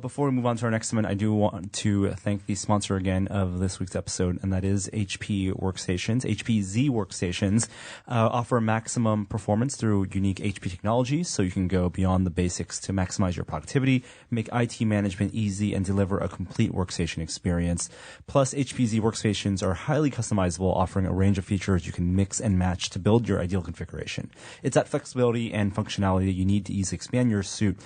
before we move on to our next segment, I do want to thank the sponsor again of this week's episode, and that is HP Workstations. HP Z Workstations offer maximum performance through unique HP technologies, so you can go beyond the basics to maximize your productivity, make IT management easy, and deliver a complete workstation experience. Plus, HP Z Workstations are highly customizable, offering a range of features you can mix and match to build your ideal configuration. It's that flexibility and functionality that you need to easily expand your suit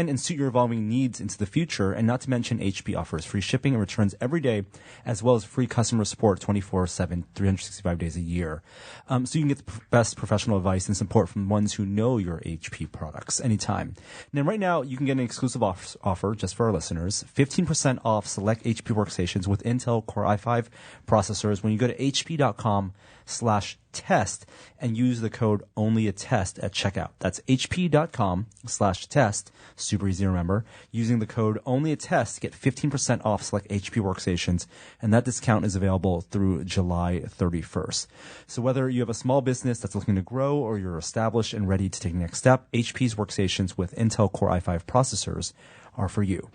and suit your evolving needs into the future. And not to mention, HP offers free shipping and returns every day, as well as free customer support 24/7, 365 days a year. So you can get the best professional advice and support from ones who know your HP products anytime. Now, right now, you can get an exclusive offer just for our listeners: 15% off select HP workstations with Intel Core i5 processors when you go to hp.com/test and use the code ONLYATEST at checkout. That's hp.com/test. Super easy to remember. Using the code ONLYATEST to get 15% off select HP workstations, and that discount is available through July 31st. So whether you have a small business that's looking to grow or you're established and ready to take the next step, HP's workstations with Intel Core i5 processors are for you.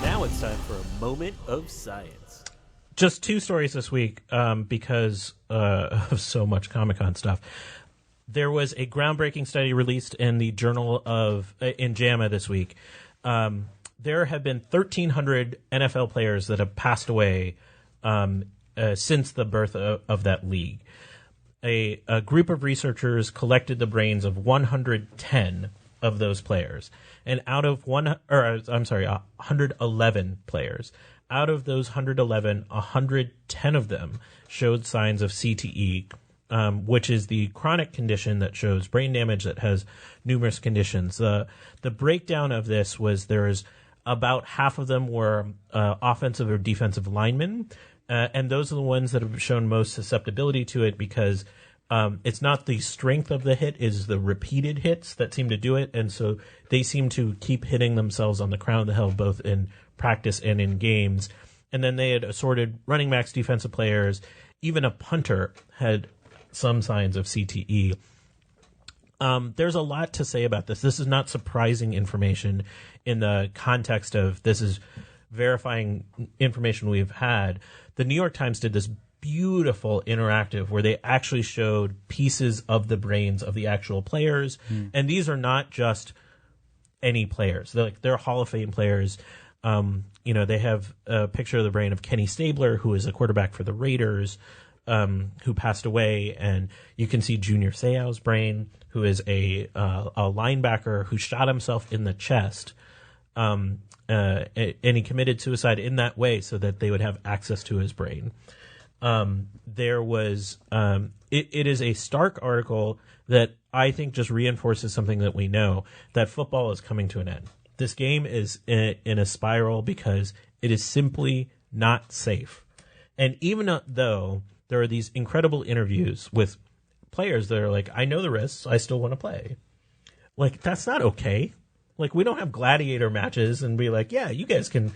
Now it's time for a moment of science. Just two stories this week because of so much Comic-Con stuff. There was a groundbreaking study released in the Journal of in JAMA this week. There have been 1,300 NFL players that have passed away since the birth of that league. A group of researchers collected the brains of 110 of those players, and out of 111 players. Out of those 111, 110 of them showed signs of CTE, which is the chronic condition that shows brain damage that has numerous conditions. The breakdown of this was there's about half of them were offensive or defensive linemen, and those are the ones that have shown most susceptibility to it because it's not the strength of the hit, is the repeated hits that seem to do it, and so they seem to keep hitting themselves on the crown of the head both in practice and in games. And then they had assorted running backs, defensive players, even a punter had some signs of CTE. There's a lot to say about this. This is not surprising information in the context of this is verifying information we've had. The New York Times did this beautiful interactive where they actually showed pieces of the brains of the actual players. And these are not just any players. They're Hall of Fame players. They have a picture of the brain of Kenny Stabler, who is a quarterback for the Raiders, who passed away, and you can see Junior Seau's brain, who is a linebacker who shot himself in the chest, and he committed suicide in that way so that they would have access to his brain. There was it is a stark article that I think just reinforces something that we know, that football is coming to an end. This game is in a spiral because it is simply not safe. And even though there are these incredible interviews with players that are like, I know the risks, I still want to play. Like, that's not okay. Like, we don't have gladiator matches and be like, yeah, you guys can,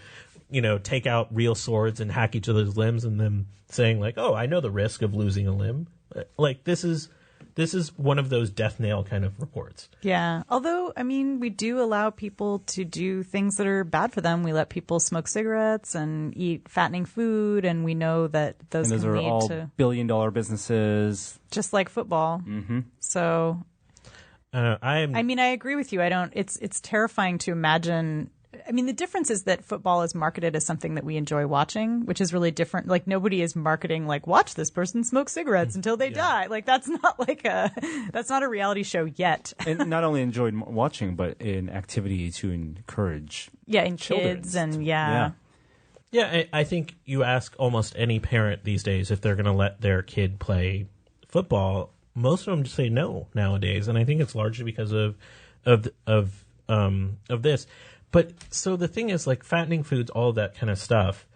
take out real swords and hack each other's limbs and them saying like, oh, I know the risk of losing a limb. Like, this is one of those death nail kind of reports. Yeah. Although, we do allow people to do things that are bad for them. We let people smoke cigarettes and eat fattening food, and we know that those are lead all to billion-dollar businesses. just like football. Mm-hmm. So I mean, I agree with you. It's terrifying to imagine. I mean, the difference is that football is marketed as something that we enjoy watching, which is really different. Like, nobody is marketing, like, watch this person smoke cigarettes until they die. Like, that's not a reality show yet. And not only enjoyed watching, but an activity to encourage. Yeah, in children. kids and yeah. Yeah, I think you ask almost any parent these days if they're going to let their kid play football. Most of them just say no nowadays, and I think it's largely because of this. But so the thing is, like, fattening foods, all of that kind of stuff.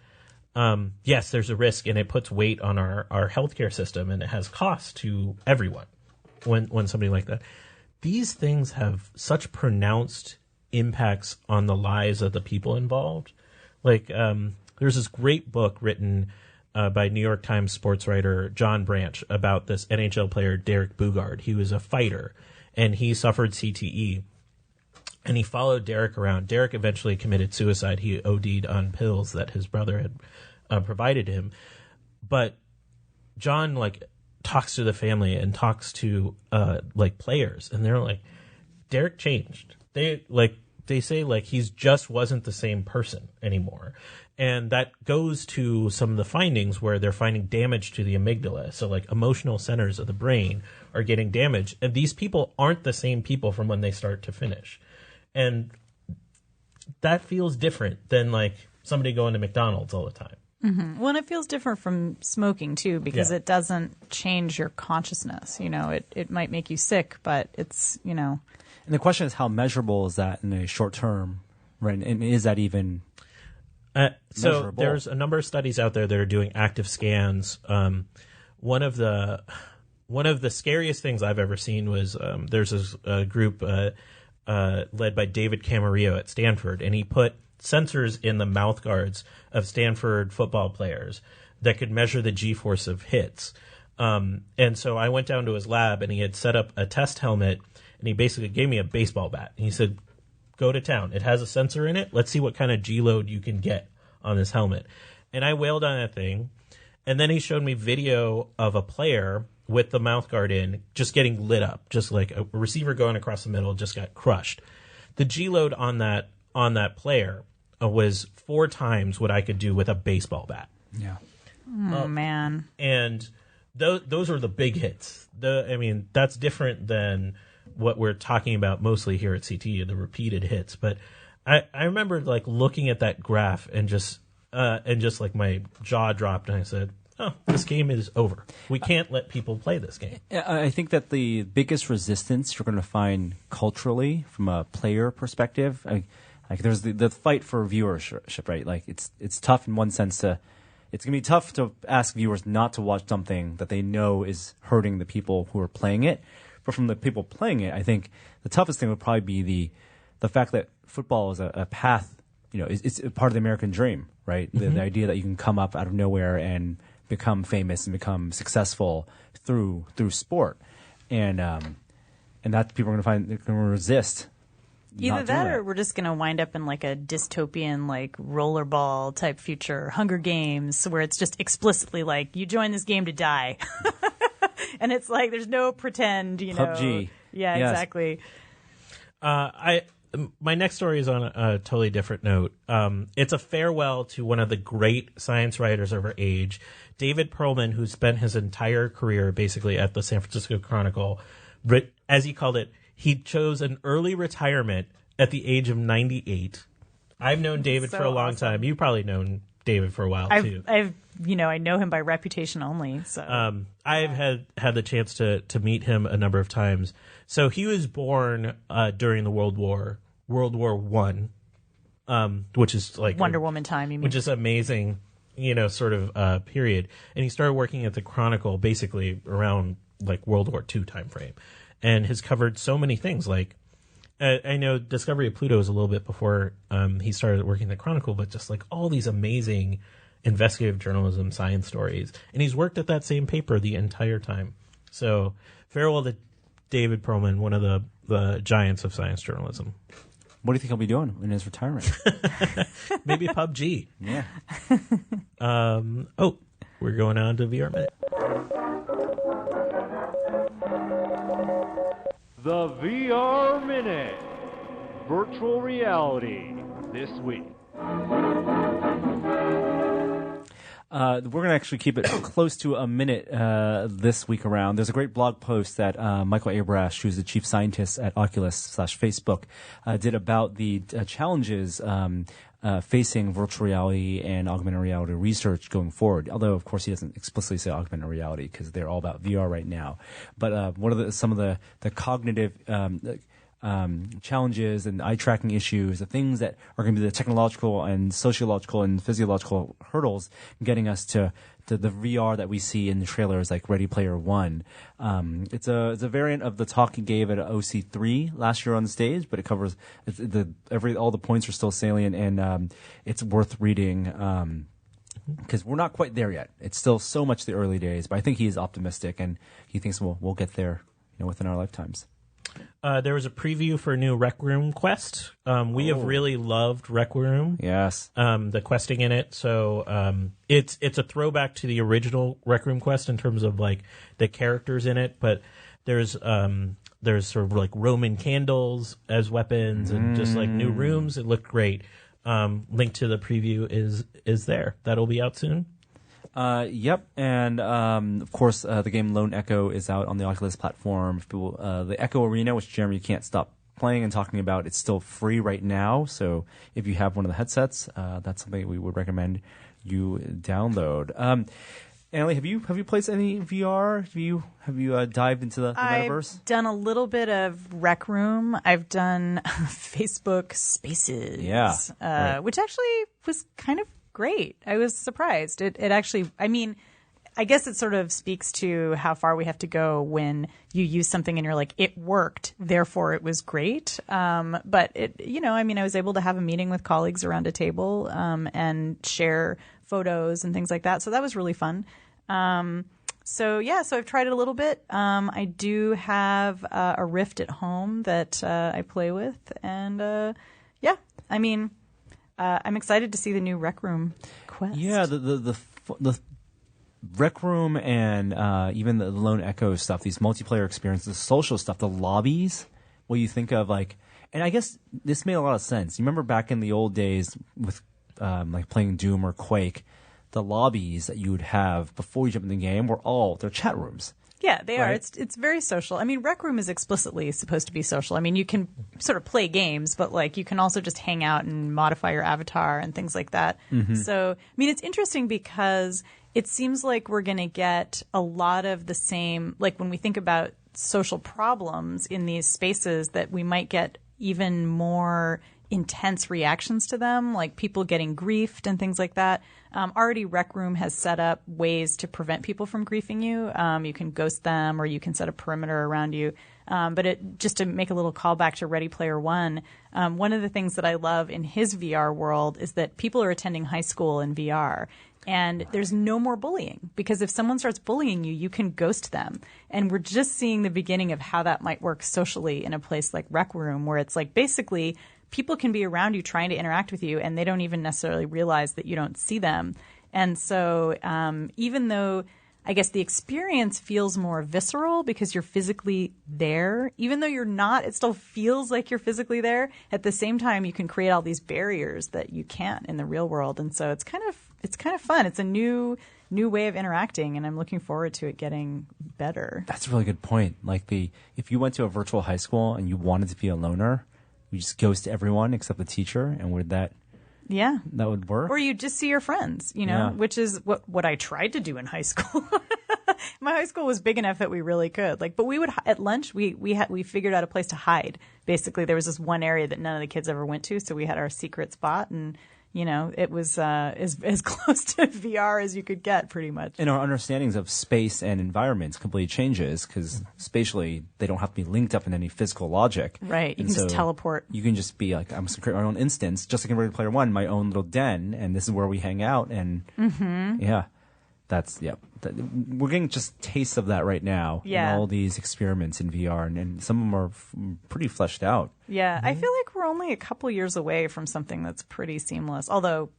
Yes, there's a risk, and it puts weight on our healthcare system, and it has costs to everyone when something like that. These things have such pronounced impacts on the lives of the people involved. Like, there's this great book written by New York Times sports writer John Branch about this NHL player Derek Boogaard. He was a fighter, and he suffered CTE. And he followed Derek around. Derek eventually committed suicide. He OD'd on pills that his brother had provided him. But John, like, talks to the family and talks to like players, and they're like, Derek changed. They say, like, he's just wasn't the same person anymore. And that goes to some of the findings where they're finding damage to the amygdala. So, like, emotional centers of the brain are getting damaged. And these people aren't the same people from when they start to finish. And that feels different than, like, somebody going to McDonald's all the time. Mm-hmm. Well, and it feels different from smoking, too, because it doesn't change your consciousness. You know, it might make you sick, but it's, you know. And the question is, how measurable is that in a short term, right? And is that even so measurable? There's a number of studies out there that are doing active scans. One of the scariest things I've ever seen was there's a group led by David Camarillo at Stanford, and he put sensors in the mouth guards of Stanford football players that could measure the G-force of hits. And so I went down to his lab, and he had set up a test helmet, and he basically gave me a baseball bat. And he said, go to town. It has a sensor in it. Let's see what kind of G-load you can get on this helmet. And I wailed on that thing. And then he showed me video of a player with the mouth guard in, just getting lit up, just like a receiver going across the middle, just got crushed. The G-load on that player was 4 times what I could do with a baseball bat. Yeah. Oh, man. And those are the big hits. That's different than what we're talking about mostly here at CT, the repeated hits. But I remember, like, looking at that graph and just like my jaw dropped, and I said, oh, this game is over. We can't let people play this game. I think that the biggest resistance you're going to find culturally from a player perspective, like there's the fight for viewership, right? Like it's tough in one sense it's going to be tough to ask viewers not to watch something that they know is hurting the people who are playing it. But from the people playing it, I think the toughest thing would probably be the fact that football is a path, you know, it's a part of the American dream, right? Mm-hmm. The idea that you can come up out of nowhere and become famous and become successful through sport. And that people are going to find, they're going to resist. Either that or we're just going to wind up in like a dystopian, like rollerball type future, Hunger Games, where it's just explicitly like, you join this game to die. And it's like, there's no pretend, you know. PUBG. Yeah, yes. Exactly. My next story is on a totally different note. It's a farewell to one of the great science writers of our age, David Perlman, who spent his entire career basically at the San Francisco Chronicle. As he called it, he chose an early retirement at the age of 98. I've known David for a long time. You've probably known David for a while too. I know him by reputation only. So I've had the chance to meet him a number of times. So he was born during the World War I, which is like Wonder Woman time. You mean? Which is amazing, you know, sort of period. And he started working at the Chronicle basically around like World War II time frame, and has covered so many things. Like I know Discovery of Pluto was a little bit before he started working at the Chronicle, but just like all these amazing investigative journalism, science stories, and he's worked at that same paper the entire time. So farewell to David Perlman, one of the giants of science journalism. What do you think he'll be doing in his retirement? Maybe PUBG. Yeah. We're going on to VR Minute. The VR Minute. Virtual reality this week. We're going to actually keep it close to a minute this week around. There's a great blog post that Michael Abrash, who's the chief scientist at Oculus/Facebook, did about the challenges facing virtual reality and augmented reality research going forward. Although, of course, he doesn't explicitly say augmented reality because they're all about VR right now. But one of some of the cognitive challenges and eye tracking issues, the things that are going to be the technological and sociological and physiological hurdles getting us to the VR that we see in the trailers like Ready Player One. It's a variant of the talk he gave at OC3 last year on the stage, but it covers all the points are still salient, and it's worth reading. Because we're not quite there yet. It's still so much the early days, but I think he is optimistic and he thinks we'll get there, within our lifetimes. There was a preview for a new Rec Room quest. We have really loved Rec Room. Yes. The questing in it. So it's a throwback to the original Rec Room quest in terms of like the characters in it, but there's sort of like Roman candles as weapons and just like new rooms. It looked great. Link to the preview is there. That'll be out soon. Yep, and of course, the game Lone Echo is out on the Oculus platform. The Echo Arena, which Jeremy can't stop playing and talking about, it's still free right now. So if you have one of the headsets, that's something we would recommend you download. Annalie, have you played any VR? Have you dived into the metaverse? I've done a little bit of Rec Room. I've done Facebook Spaces. Yeah, right. Which actually was kind of great. I was surprised. It actually, I mean, I guess it sort of speaks to how far we have to go when you use something and you're like, it worked, therefore it was great. But I was able to have a meeting with colleagues around a table and share photos and things like that. So that was really fun. So I've tried it a little bit. I do have a Rift at home that I play with, and I'm excited to see the new Rec Room quest. Yeah, the Rec Room and even the Lone Echo stuff, these multiplayer experiences, the social stuff, the lobbies, what you think of and I guess this made a lot of sense. You remember back in the old days with like playing Doom or Quake, the lobbies that you would have before you jump in the game they're chat rooms. Yeah, they right? are. It's very social. I mean, Rec Room is explicitly supposed to be social. I mean, you can sort of play games, but like you can also just hang out and modify your avatar and things like that. Mm-hmm. So, I mean, it's interesting because it seems like we're going to get a lot of the same, like when we think about social problems in these spaces, that we might get even more intense reactions to them, like people getting griefed and things like that. Already Rec Room has set up ways to prevent people from griefing you. You can ghost them or you can set a perimeter around you. But just to make a little callback to Ready Player One, one of the things that I love in his VR world is that people are attending high school in VR. And there's no more bullying, because if someone starts bullying you, you can ghost them. And we're just seeing the beginning of how that might work socially in a place like Rec Room, where it's like basically people can be around you trying to interact with you and they don't even necessarily realize that you don't see them. And so even though I guess the experience feels more visceral because you're physically there, even though you're not, it still feels like you're physically there. At the same time, you can create all these barriers that you can't in the real world. And so it's kind of fun. It's a new way of interacting, and I'm looking forward to it getting better. That's a really good point. Like if you went to a virtual high school and you wanted to be a loner, you just ghost everyone except the teacher, and that would work? Or you just see your friends, which is what I tried to do in high school. My high school was big enough that we really could. But we would, at lunch, we figured out a place to hide. Basically, there was this one area that none of the kids ever went to, so we had our secret spot, and it was as close to VR as you could get, pretty much. And our understandings of space and environments completely changes, because spatially they don't have to be linked up in any physical logic. Right. You can just teleport. You can just be like, I'm just going to create my own instance, just like in Ready Player One, my own little den, and this is where we hang out. And we're getting just tastes of that right now. Yeah. In all these experiments in VR, and some of them are pretty fleshed out. Yeah. I feel like we're only a couple years away from something that's pretty seamless. Although,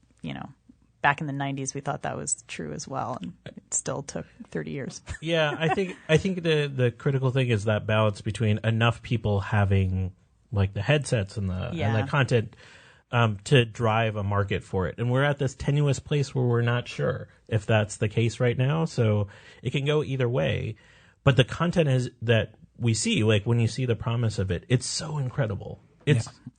back in the 90s, we thought that was true as well. And it still took 30 years. Yeah, I think the critical thing is that balance between enough people having like the headsets and the content to drive a market for it. And we're at this tenuous place where we're not sure if that's the case right now. So it can go either way. But the content is that we see, like when you see the promise of it, it's so incredible.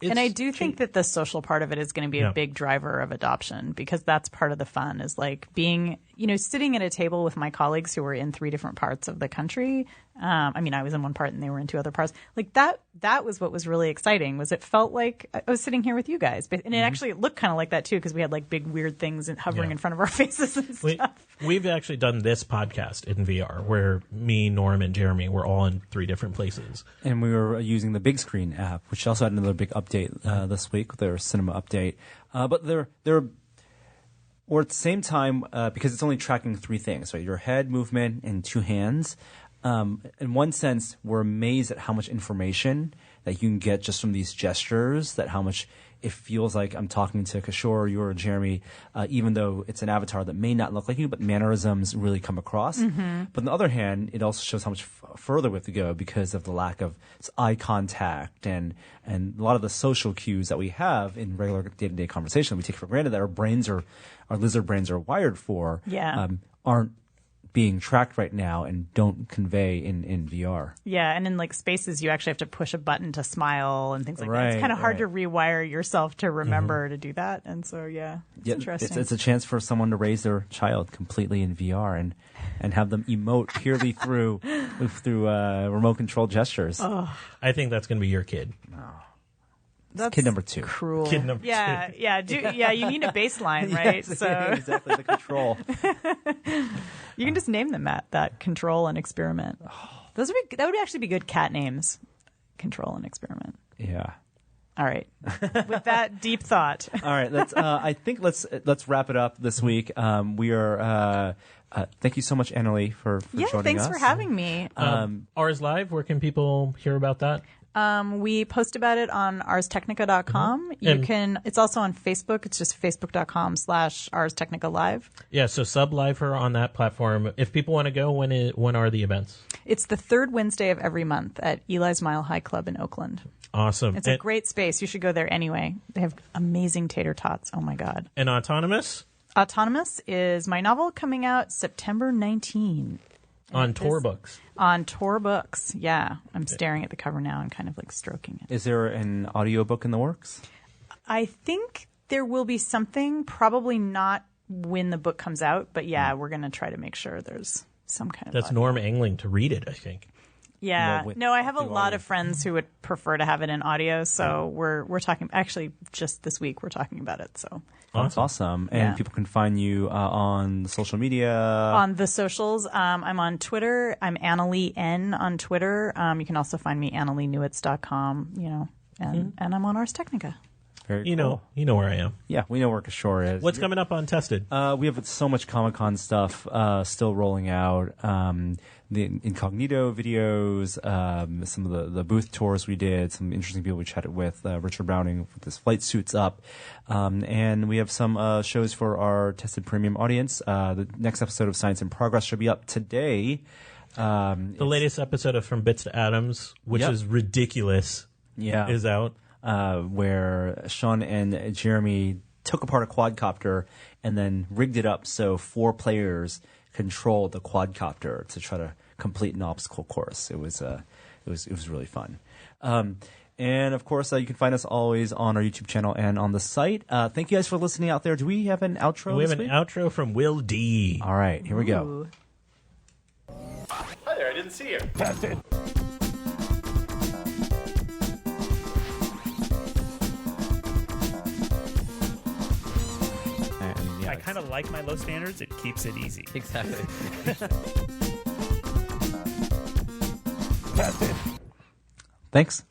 And I do think that the social part of it is going to be a big driver of adoption, because that's part of the fun, is like being, sitting at a table with my colleagues who were in 3 different parts of the country. I mean, I was in one part and they were in 2 other parts. Like that was what was really exciting, was it felt like I was sitting here with you guys. And it actually looked kind of like that too, because we had like big weird things hovering in front of our faces and stuff. We've actually done this podcast in VR where me, Norm, and Jeremy were all in 3 different places. And we were using the Big Screen app, which also had another big update this week, their cinema update. But or at the same time, because it's only tracking 3 things, right? Your head movement and 2 hands. In one sense, we're amazed at how much information that you can get just from these gestures, that how much it feels like I'm talking to Kishore, you or Jeremy, even though it's an avatar that may not look like you, but mannerisms really come across. Mm-hmm. But on the other hand, it also shows how much further we have to go because of the lack of eye contact and a lot of the social cues that we have in regular day-to-day conversation we take for granted that our lizard brains are wired for, aren't being tracked right now and don't convey in VR. Yeah, and in like Spaces, you actually have to push a button to smile and things like that. It's kind of hard to rewire yourself to remember to do that. And so, it's interesting. It's a chance for someone to raise their child completely in VR and have them emote purely through remote control gestures. Oh. I think that's going to be your kid. That's kid number 2. Cruel. Kid number 2. Yeah. You need a baseline, right? Yes, so exactly, the control. You can just name them that Control and Experiment. That would actually be good cat names. Control and Experiment. Yeah. All right. With that deep thought. All right. I think let's wrap it up this week. We are. Thank you so much, Annalie, for joining us. Thanks for having me. Ars Live. Where can people hear about that? We post about it on arstechnica.com. It's also on Facebook. It's just facebook.com/arstechnicalive. Yeah, so sub live her on that platform. If people want to go, when are the events? It's the 3rd Wednesday of every month at Eli's Mile High Club in Oakland. Awesome. It's a great space. You should go there anyway. They have amazing tater tots. Oh my God. And Autonomous? Autonomous is my novel coming out September 19. On Tor Books. On Tor Books, yeah. I'm staring at the cover now and kind of like stroking it. Is there an audiobook in the works? I think there will be something, probably not when the book comes out, but yeah, we're going to try to make sure there's some kind of That's audio. Norm Engling to read it, I think. Yeah. No, I have a lot of friends who would prefer to have it in audio, so we're talking, actually just this week we're talking about it, so. That's awesome. And people can find you on social media. On the socials, I'm on Twitter. I'm Annalie N on Twitter. You can also find me AnnalieNewitz.com, and I'm on Ars Technica. Very you cool. know where I am. Yeah, we know where Kishore is. What's coming up on Tested? We have so much Comic-Con stuff still rolling out. The Incognito videos, some of the booth tours we did, some interesting people we chatted with, Richard Browning with his flight suits up. And we have some shows for our Tested Premium audience. The next episode of Science in Progress should be up today. The latest episode of From Bits to Atoms, which is ridiculous, is out. Where Sean and Jeremy took apart a quadcopter and then rigged it up so 4 players controlled the quadcopter to try to complete an obstacle course. It was really fun. And of course, you can find us always on our YouTube channel and on the site. Thank you guys for listening out there. Do we have an outro? We have an outro from Will D. All right, here we go. Hi there, I didn't see you. Tested. I kind of like my low standards. It keeps it easy. Exactly. Tested. Thanks.